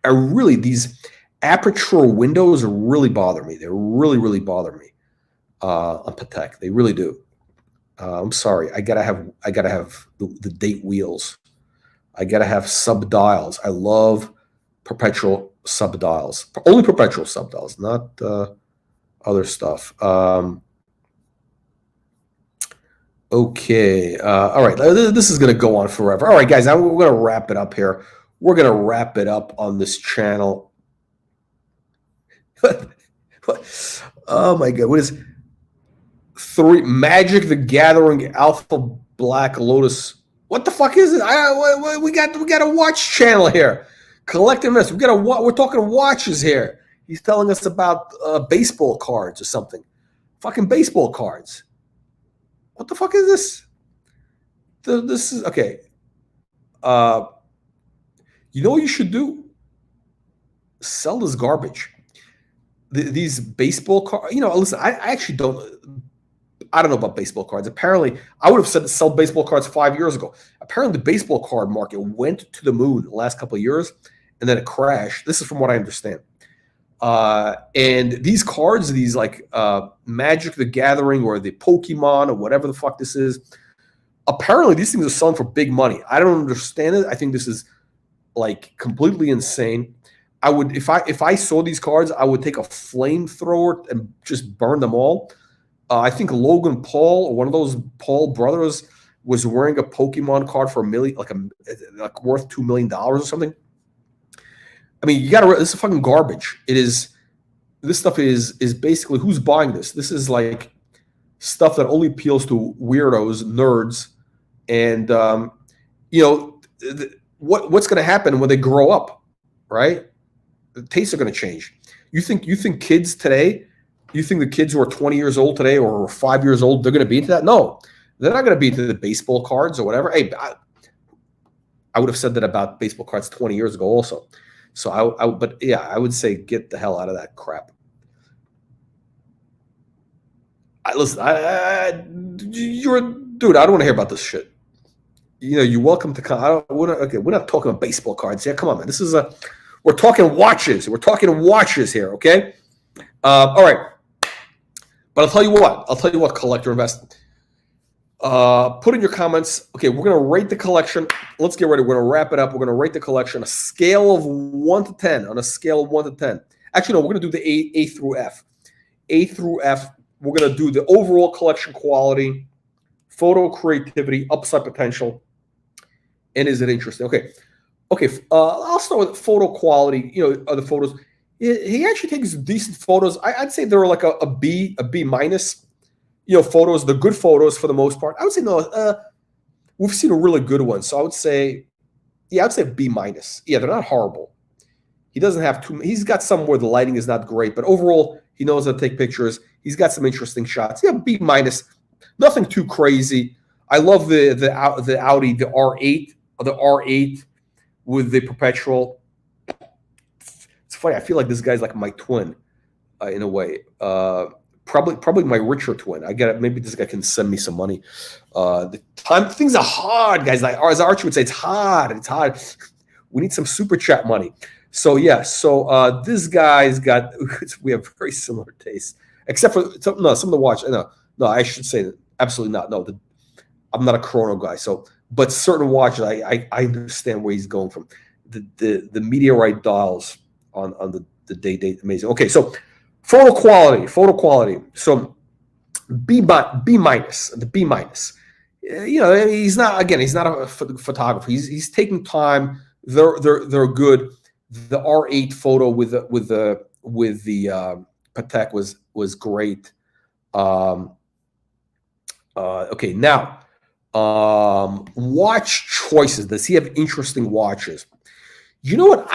really these aperture windows really bother me. They really, really bother me on Patek. They really do. I'm sorry. I gotta have the date wheels. I gotta have sub dials. I love perpetual sub dials. Only perpetual sub dials, not other stuff. Okay. All right. This is gonna go on forever. All right, guys. Now we're gonna wrap it up here. We're gonna wrap it up on this channel. Oh my God! What is 3 Magic the Gathering Alpha Black Lotus? What the fuck is it? We got a watch channel here. Collecting this. We're talking watches here. He's telling us about baseball cards or something. Fucking baseball cards. What the fuck is this? This is okay. You know what you should do? Sell this garbage. These baseball cards. You know, listen. I actually don't. I don't know about baseball cards. Apparently, I would have said to sell baseball cards 5 years ago. Apparently, the baseball card market went to the moon the last couple of years, and then it crashed. This is from what I understand. And these cards, these like Magic the Gathering or the Pokemon or whatever the fuck this is, apparently these things are selling for big money. I don't understand it. I think this is like completely insane. I would, if I saw these cards, I would take a flamethrower and just burn them all. I think Logan Paul, or one of those Paul brothers, was wearing a Pokemon card for $1 million, like worth $2 million or something. I mean, this is fucking garbage. It is. This stuff is basically, who's buying this? This is like stuff that only appeals to weirdos, nerds, and you know what's going to happen when they grow up, right? The tastes are going to change. You think kids today? You think the kids who are 20 years old today or 5 years old, they're going to be into that? No, they're not going to be into the baseball cards or whatever. Hey, I would have said that about baseball cards 20 years ago also. So but yeah, I would say get the hell out of that crap. You're a dude. I don't want to hear about this shit. You know, you're welcome to come. Okay, we're not talking about baseball cards here. Come on, man. This is we're talking watches. We're talking watches here. Okay. All right. But I'll tell you what, collector investor. Put in your comments. Okay, we're going to rate the collection. Let's get ready. We're going to wrap it up. We're going to rate the collection a scale of 1 to 10. On a scale of 1 to 10. Actually, no, we're going to do the A through F. A through F. We're going to do the overall collection quality, photo creativity, upside potential, and is it interesting? Okay. I'll start with photo quality. You know, the photos. He actually takes decent photos. I'd say they're like a B minus. You know, photos, the good photos for the most part. I would say no. We've seen a really good one, so I would say, I'd say B minus. Yeah, they're not horrible. He doesn't have too. He's got some where the lighting is not great, but overall, he knows how to take pictures. He's got some interesting shots. Yeah, B minus. Nothing too crazy. I love the Audi, the R8 with the perpetual. It's funny. I feel like this guy's like my twin, in a way. Probably my richer twin. I get it. Maybe this guy can send me some money. Things are hard, guys. Like as Archie would say, it's hard. It's hard. We need some super chat money. So yeah. So this guy's got. We have very similar tastes, except for some of the watch. No. I should say that absolutely not. No, I'm not a chrono guy. So, but certain watches, I understand where he's going from. The METEORITE dials on the Day-Date, amazing. Okay, so. Photo quality. So B minus, the B minus. You know, he's not a photographer. He's taking time. They're good. The R8 photo with the Patek was great. Okay, now watch choices. Does he have interesting watches? You know what?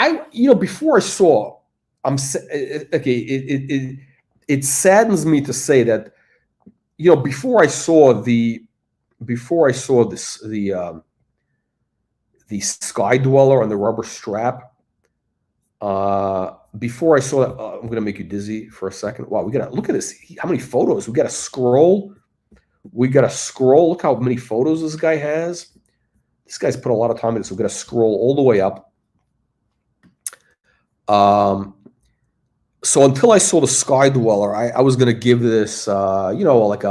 Before I saw. It saddens me to say that, before I saw the Sky Dweller on the rubber strap, before I saw that, I'm gonna make you dizzy for a second. Wow, we gotta look at this. How many photos? We gotta scroll. Look how many photos this guy has. This guy's put a lot of time in this. We gotta scroll all the way up. So until I saw the Sky Dweller, I was going to give this, like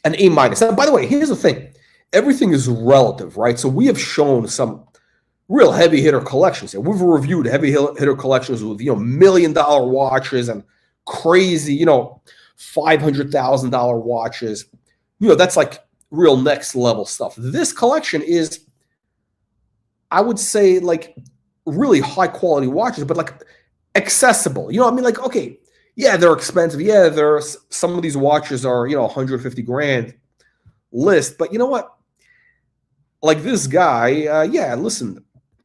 an A minus. Now, by the way, here's the thing. Everything is relative, right? So we have shown some real heavy hitter collections here. We've reviewed heavy hitter collections with, $1 million watches and crazy, $500,000 watches. That's like real next level stuff. This collection is, I would say, like really high quality watches, but like accessible. Like, okay, yeah, they're expensive. Yeah, some of these watches are, 150 grand list, but you know what? Like this guy, listen,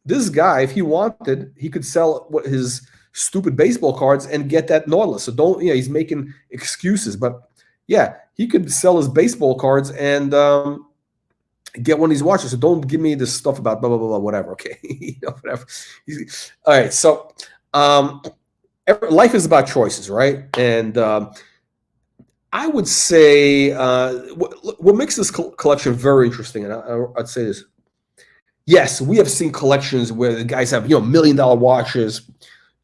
this guy, if he wanted, he could sell his stupid baseball cards and get that Nautilus. So don't, he's making excuses, but yeah, he could sell his baseball cards and get one of these watches. So don't give me this stuff about blah blah blah, whatever. Okay, whatever. All right, so life is about choices, right? And I would say what makes this collection very interesting, and I'd say this. Yes, we have seen collections where the guys have, $1 million watches,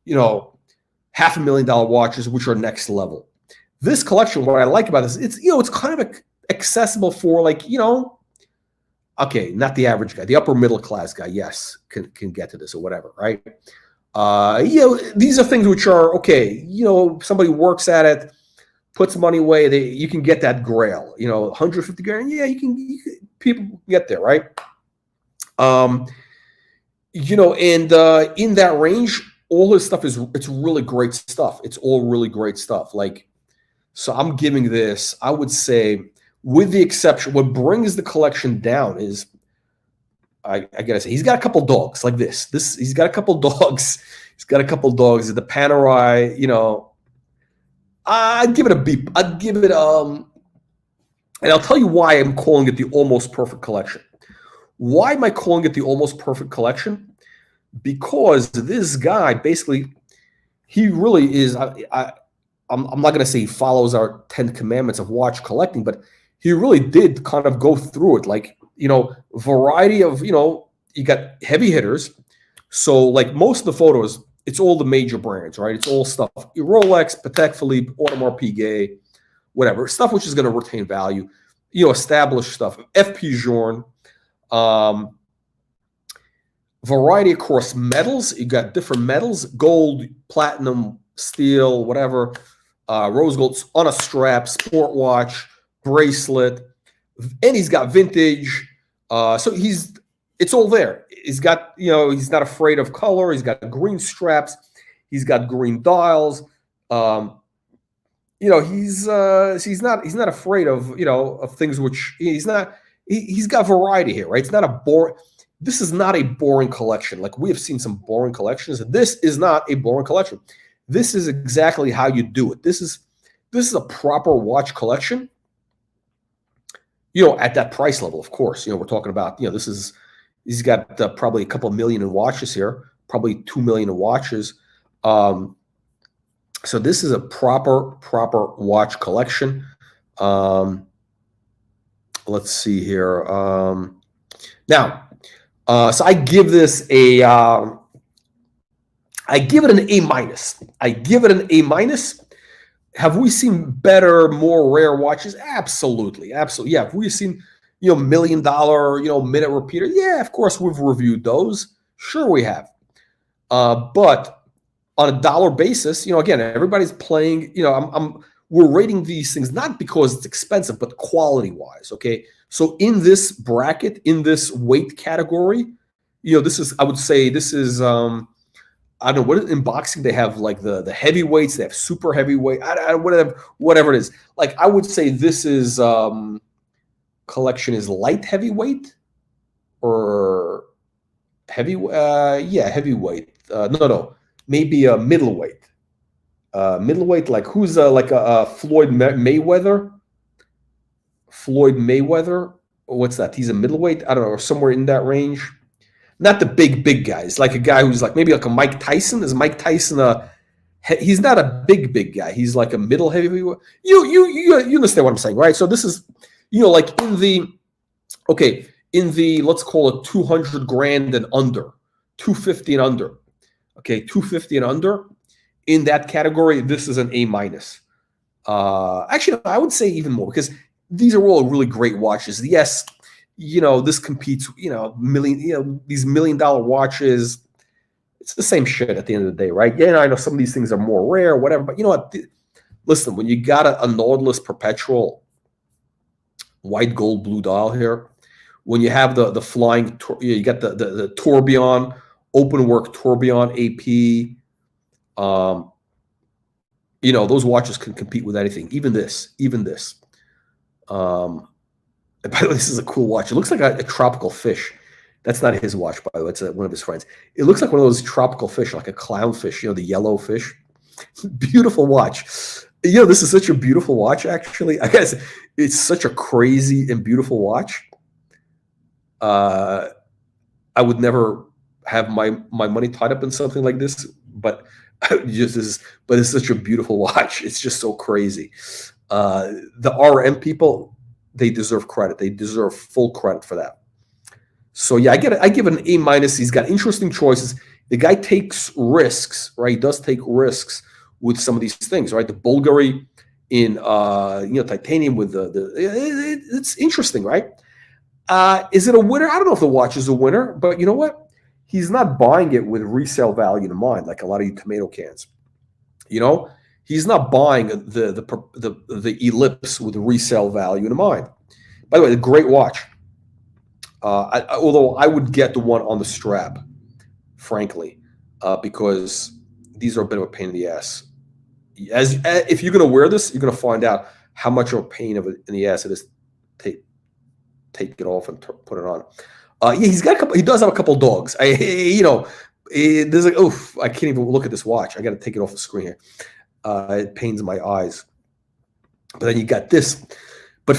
$500,000 watches, which are next level. This collection, what I like about this, it's kind of accessible for okay, not the average guy, the upper middle class guy, yes, can get to this or whatever, right? These are things which are okay. Somebody works at it, puts money away, you can get that grail. 150 grand, yeah, people can get there, right? And in that range, all this stuff it's really great stuff. It's all really great stuff. So I'm giving this, I would say, with the exception, what brings the collection down is, I gotta say, he's got a couple dogs like this. He's got a couple dogs. He's got a couple dogs. The Panerai, I'd give it a B. I'd give it and I'll tell you why I'm calling it the almost perfect collection. Why am I calling it the almost perfect collection? Because this guy basically, he really is. I'm not going to say he follows our 10 commandments of watch collecting, but he really did kind of go through it. Variety of, you got heavy hitters. So most of the photos, it's all the major brands, right? It's all stuff. Rolex, Patek Philippe, Audemars Piguet, whatever. Stuff which is going to retain value. Established stuff. FP Journe. Variety across metals. You got different metals: gold, platinum, steel, whatever. Rose gold on a strap, sport watch, bracelet, and he's got vintage. So it's all there. He's got, he's not afraid of color. He's got green straps. He's got green dials. He's not afraid of, of things which he's not. He's got variety here, right? It's not a boring. This is not a boring collection. Like we have seen some boring collections. This is not a boring collection. This is exactly how you do it. This is a proper watch collection. At that price level, of course. We're talking about, he's got probably a couple million in watches here, probably 2 million in watches. So this is a proper watch collection. Let's see here. Now, so I give this I give it an A minus. I give it an A minus. Have we seen better, more rare watches? Absolutely. Yeah. Have we seen, $1 million, minute repeater? Yeah, of course we've reviewed those. Sure we have. But on a dollar basis, again, everybody's playing, we're rating these things not because it's expensive, but quality wise. Okay. So in this bracket, in this weight category, I would say this is, I don't know, what in boxing they have, like the heavyweights, they have super heavyweight, whatever it is. Like I would say this is collection is light heavyweight or heavyweight. No, maybe a middleweight. Middleweight, like who's like a Floyd Mayweather? Floyd Mayweather, what's that? He's a middleweight, I don't know, or somewhere in that range. Not the big guys, like a guy who's like maybe like a Mike Tyson. Is Mike Tyson he's not a big guy. He's like a middle heavyweight. You understand what I'm saying, right? So this is, like in the let's call it 200 grand and under, 250 and under. Okay, 250 and under. In that category, this is an A minus. Actually, I would say even more because these are all really great watches. Yes. This competes, these $1 million watches, it's the same shit at the end of the day, right? Yeah, I know some of these things are more rare, whatever, but you know what? Listen, when you got a Nautilus perpetual white gold blue dial here, when you have the flying, you got the tourbillon, open work tourbillon AP, those watches can compete with anything, even this. And by the way, this is a cool watch. It looks like a tropical fish. That's not his watch, by the way. It's one of his friends. It looks like one of those tropical fish, like a clownfish, the yellow fish. Beautiful watch. This is such a beautiful watch, actually. I guess it's such a crazy and beautiful watch. I would never have my money tied up in something like this, but it's such a beautiful watch. It's just so crazy. The RM people, they deserve credit. They deserve full credit for that. So yeah, I give it an A-. He's got interesting choices. The guy takes risks, right? He does take risks with some of these things, right? The Bulgari in titanium with it's interesting, right? Is it a winner? I don't know if the watch is a winner, but you know what? He's not buying it with resale value in mind, like a lot of you tomato cans. He's not buying the Ellipse with resale value in mind. By the way, a great watch. Although I would get the one on the strap, frankly, because these are a bit of a pain in the ass. If you're going to wear this, you're going to find out how much of a pain in the ass it is. Take it off and put it on. Yeah, he's got a couple. He does have a couple dogs. There's like, oof, I can't even look at this watch. I got to take it off the screen here. It pains my eyes. But then you got this. But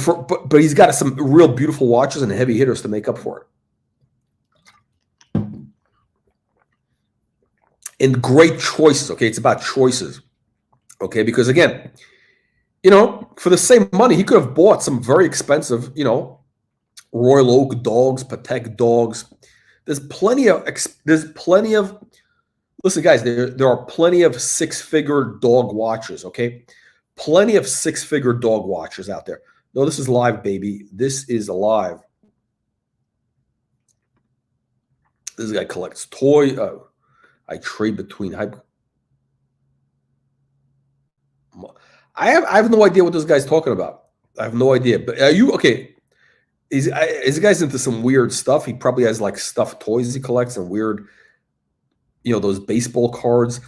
he's got some real beautiful watches and heavy hitters to make up for it. And great choices. Okay, it's about choices. Okay, because again, for the same money, he could have bought some very expensive, Royal Oak dogs, Patek dogs. There's plenty of. Listen, guys, there are plenty of six-figure dog watches. Okay, plenty of six-figure dog watches out there. No, this is live, baby. This is alive. This guy collects toy. I trade between. I have no idea what this guy's talking about. I have no idea. But are you okay? Is the guy's into some weird stuff? He probably has like stuffed toys he collects and weird, those baseball cards.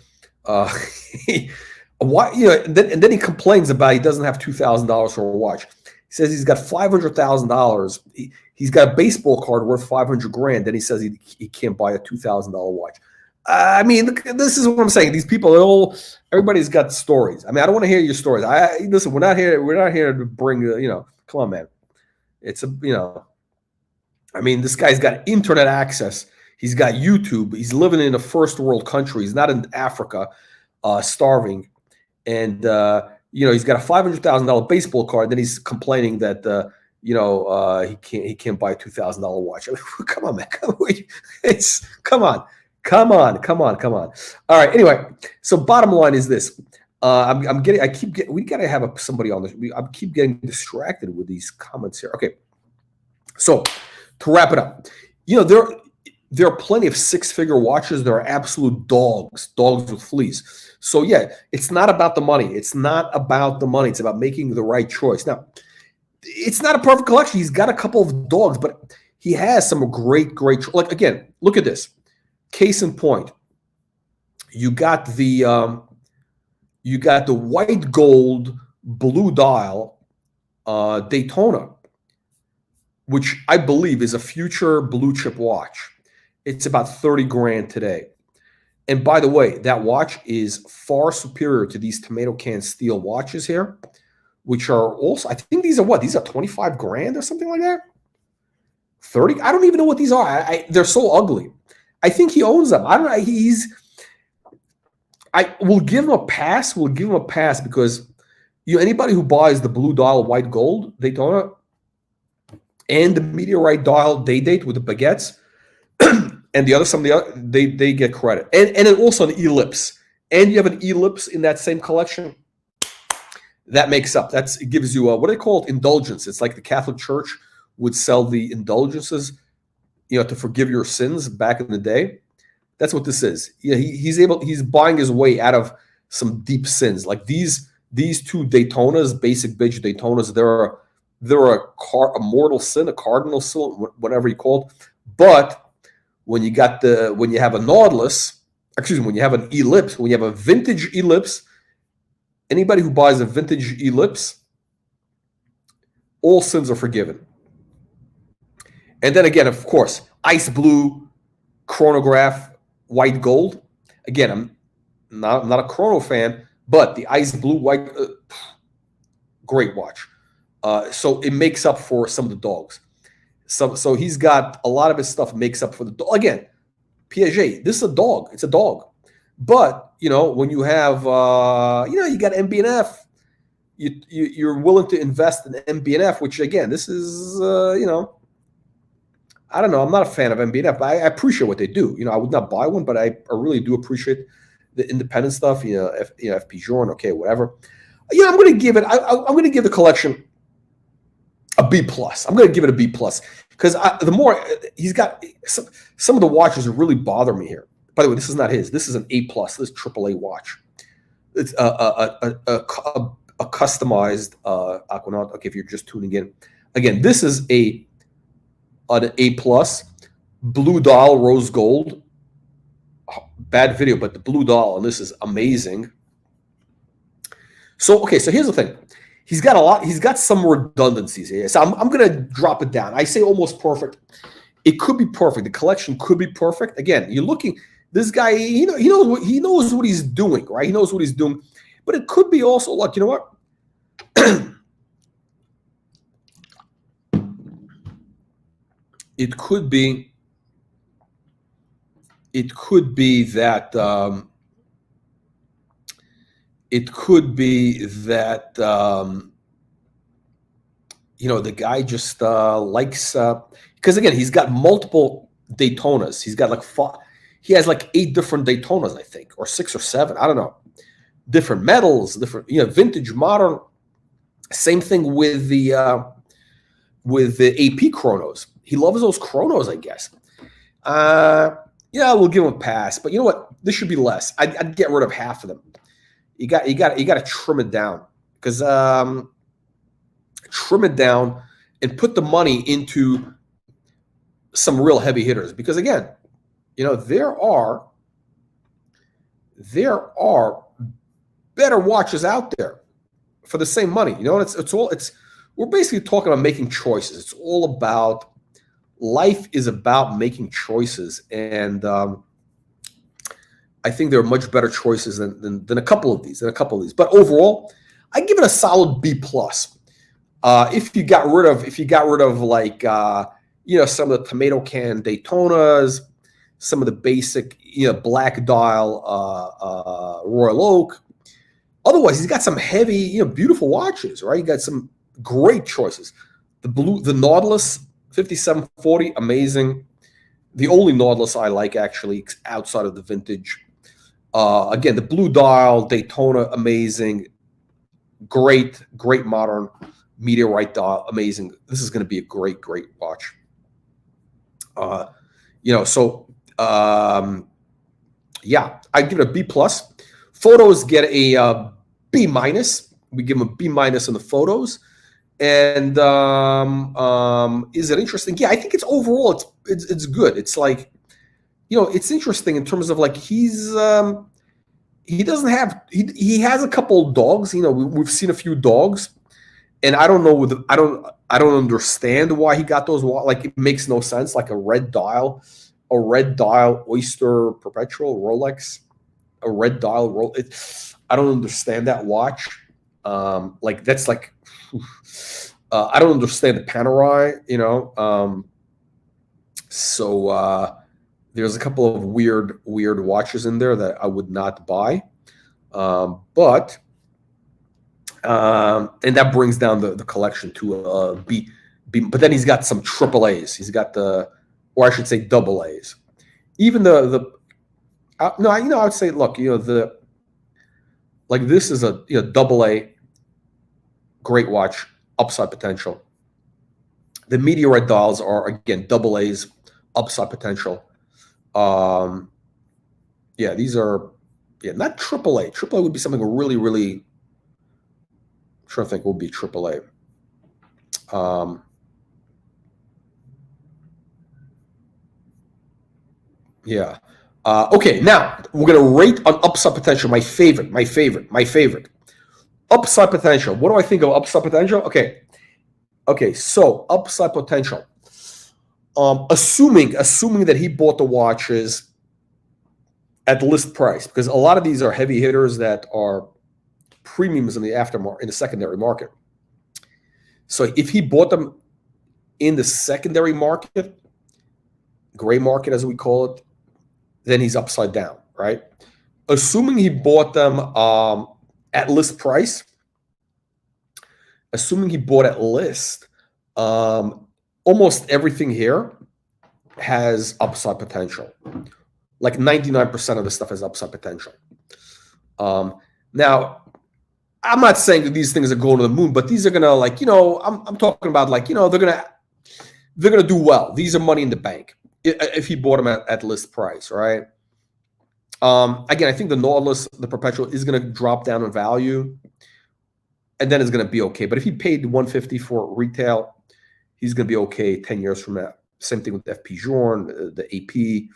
Why? And then he complains about he doesn't have $2,000 for a watch. He says he's got $500,000. He's got a baseball card worth $500,000. Then he says he can't buy a $2,000 watch. I mean, this is what I'm saying. These people, everybody's got stories. I mean, I don't want to hear your stories. Listen, we're not here to bring, come on, man. It's I mean, this guy's got internet access. He's got YouTube. He's living in a first world country. He's not in Africa, starving. And, he's got a $500,000 baseball card. Then he's complaining that, he can't buy a $2,000 watch. I mean, come on, man. Come on. All right. Anyway, so bottom line is this. We got to have somebody on this. I keep getting distracted with these comments here. Okay. So to wrap it up, there are plenty of six-figure watches. There are absolute dogs with fleas. So yeah, it's not about the money. It's about making the right choice. Now, it's not a perfect collection. He's got a couple of dogs, but he has some great, like, again, look at this. Case in point, you got the white gold blue dial Daytona, which I believe is a future blue chip watch. It's about $30,000 today. And by the way, that watch is far superior to these tomato can steel watches here, which are also, I think these are what? These are $25,000 or something like that? 30? I don't even know what these are. They're so ugly. I think he owns them. I don't know. We'll give him a pass. We'll give him a pass because anybody who buys the blue dial white gold Daytona and the METEORITE dial Day-Date with the baguettes and they get credit. And then also an Ellipse. And you have an Ellipse in that same collection. That makes up. It gives you what do they call it? Indulgence. It's like the Catholic Church would sell the indulgences, to forgive your sins back in the day. That's what this is. Yeah, he's buying his way out of some deep sins. Like these two Daytonas, basic bitch Daytonas, they're a mortal sin, a cardinal sin, whatever you call it. But when you have a Nautilus, when you have an Ellipse, when you have a vintage Ellipse, anybody who buys a vintage Ellipse, all sins are forgiven. And then again, of course, ice blue chronograph, white gold. Again, I'm not a chrono fan, but the ice blue white, great watch. So it makes up for some of the dogs. So he's got a lot of his stuff makes up for the dog. Again, Piaget, this is a dog. It's a dog. But, you know, when you have, you got MB&F, you're willing to invest in MB&F, which, again, this is, I don't know. I'm not a fan of MB&F, but I appreciate what they do. You know, I would not buy one, but I really do appreciate the independent stuff. FP Journe, okay, whatever. I'm going to give it. I'm going to give the collection a B plus. I'm going to give it a B plus because the more he's got, some of the watches really bother me here. By the way, this is not his. This is an A plus. This is AAA watch. It's a customized Aquanaut. Okay, if you're just tuning in, again, this is an A plus, blue dial, rose gold. Bad video, but the blue dial, and this is amazing. So okay, so here's the thing. He's got a lot. He's got some redundancies here. So I'm going to drop it down. I say almost perfect. It could be perfect. The collection could be perfect. Again, you're looking. This guy, he knows what he's doing, right? He knows what he's doing. But it could be also like, you know what? It could be that it could be that the guy just likes, because again, he's got multiple Daytonas. He's got like he has like 8 different Daytonas, I think, or 6 or 7. I don't know. Different metals, different, vintage, modern. Same thing with the AP chronos. He loves those chronos, I guess. We'll give him a pass. But you know what? This should be less. I'd get rid of half of them. You got to trim it down, because trim it down and put the money into some real heavy hitters. Because again, there are better watches out there for the same money. We're basically talking about making choices. It's all about, life is about making choices, and I think there are much better choices than a couple of these. But overall, I give it a solid B plus. If you got rid of like some of the tomato can Daytonas, some of the basic black dial Royal Oak. Otherwise, he's got some heavy beautiful watches, right? You got some great choices. The Nautilus 5740, amazing. The only Nautilus I like, actually, outside of the vintage. Again, the blue dial Daytona, amazing. Great modern METEORITE dial, amazing. This is going to be a great watch. I give it a B plus. Photos get a B minus. We give them a B minus in the photos. And is it interesting? Yeah, I think it's overall it's good. It's like, it's interesting in terms of like he doesn't have he has a couple of dogs. We've seen a few dogs, and I don't know. I don't understand why he got those. Like, it makes no sense. Like a red dial Oyster Perpetual Rolex, a red dial I don't understand that watch. That's like. I don't understand the Panerai, there's a couple of weird watches in there that I would not buy, and that brings down the collection to a B. But then he's got some triple A's. He's got or I should say double A's. Even I would say, look, this is a double A. Great watch, upside potential. The METEORITE dials are, again, double A's, upside potential. These are, not triple A. Triple A would be something really, really, I'm trying to think what would be triple A. Okay, now we're going to rate on upside potential. My favorite. Upside potential. What do I think of upside potential? Okay. So upside potential. assuming that he bought the watches at list price, because a lot of these are heavy hitters that are premiums in the aftermarket, in the secondary market. So if he bought them in the secondary market, gray market as we call it, then he's upside down, right? Assuming he bought them at list price, assuming he bought at list, almost everything here has upside potential. Like 99% of the stuff has upside potential. Now, I'm not saying that these things are going to the moon, but these are gonna, like, I'm talking about, like, they're gonna do well. These are money in the bank if he bought them at list price, right? Again, I think the Nautilus, the perpetual, is gonna drop down in value, and then it's gonna be okay. But if he paid $150 for retail, he's gonna be okay 10 years from now. Same thing with the FP Journe, the AP,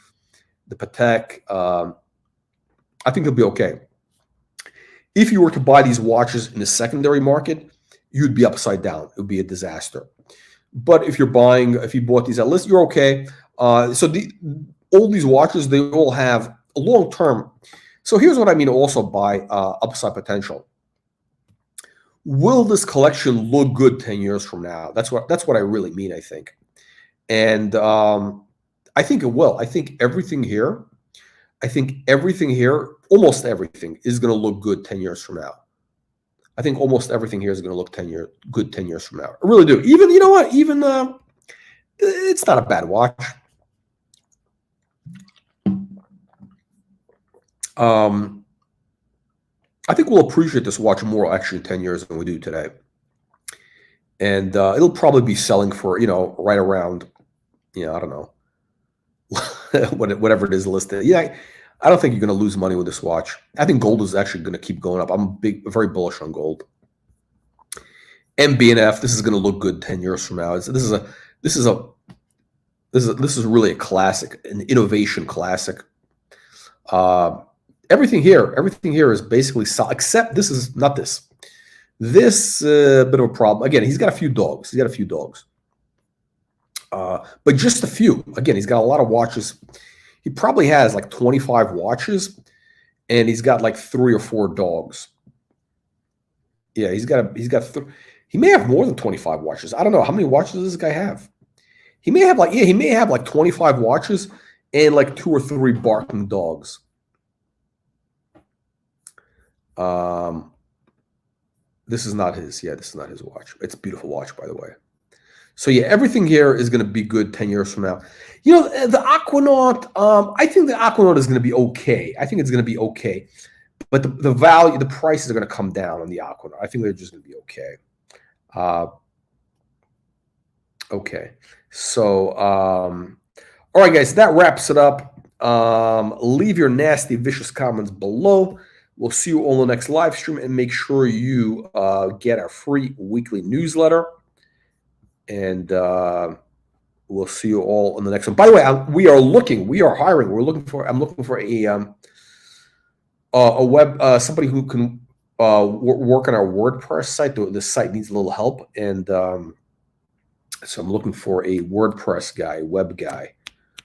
the Patek. I think he'll be okay. If you were to buy these watches in the secondary market, you'd be upside down. It would be a disaster. But if you bought these at list, you're okay. So all these watches, they all have a long term. So here's what I mean also by upside potential. Will this collection look good 10 years from now? That's what I really mean, I think. And I think it will. I think everything here, almost everything is going to look good 10 years from now. I think almost everything here is going to look good 10 years from now. I really do. Even, you know what? Even it's not a bad watch. I think we'll appreciate this watch more actually in 10 years than we do today. And it'll probably be selling for, right around, I don't know, whatever it is listed. Yeah, I don't think you're going to lose money with this watch. I think gold is actually going to keep going up. I'm very bullish on gold. MB&F, this is going to look good 10 years from now. This is really a classic, an innovation classic. Everything here is basically solid, except this is not this. This bit of a problem. Again, he's got a few dogs. But just a few. Again, he's got a lot of watches. He probably has like 25 watches, and he's got like 3 or 4 dogs. Yeah, he may have more than 25 watches. I don't know how many watches does this guy have. He may have like 25 watches and like 2 or 3 barking dogs. This is not his. Yeah, this is not his watch. It's a beautiful watch, by the way. So yeah, everything here is going to be good 10 years from now. The Aquanaut, I think the Aquanaut is going to be okay. I think it's going to be okay. But the value, the prices are going to come down on the Aquanaut. I think they're just going to be okay. Okay. So, all right, guys, that wraps it up. Leave your nasty, vicious comments below. We'll see you all in the next live stream, and make sure you get our free weekly newsletter. And we'll see you all in the next one. By the way, we are hiring. I'm looking for a web, somebody who can work on our WordPress site. The site needs a little help, and so I'm looking for a WordPress guy, web guy.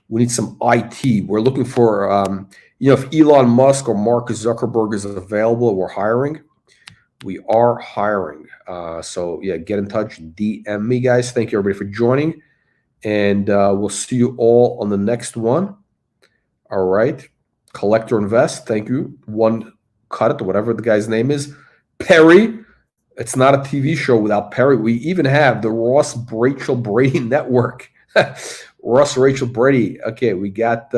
We need some IT. We're looking for, if Elon Musk or Mark Zuckerberg is available, we're hiring. We are hiring. So, yeah, get in touch. DM me, guys. Thank you, everybody, for joining. And we'll see you all on the next one. All right. Collector Invest. Thank you. One Cut It, whatever the guy's name is. Perry. It's not a TV show without Perry. We even have the Ross Rachel Brady Network. Ross Rachel Brady. Okay, we got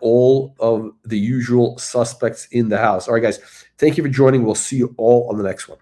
all of the usual suspects in the house. All right, guys. Thank you for joining. We'll see you all on the next one.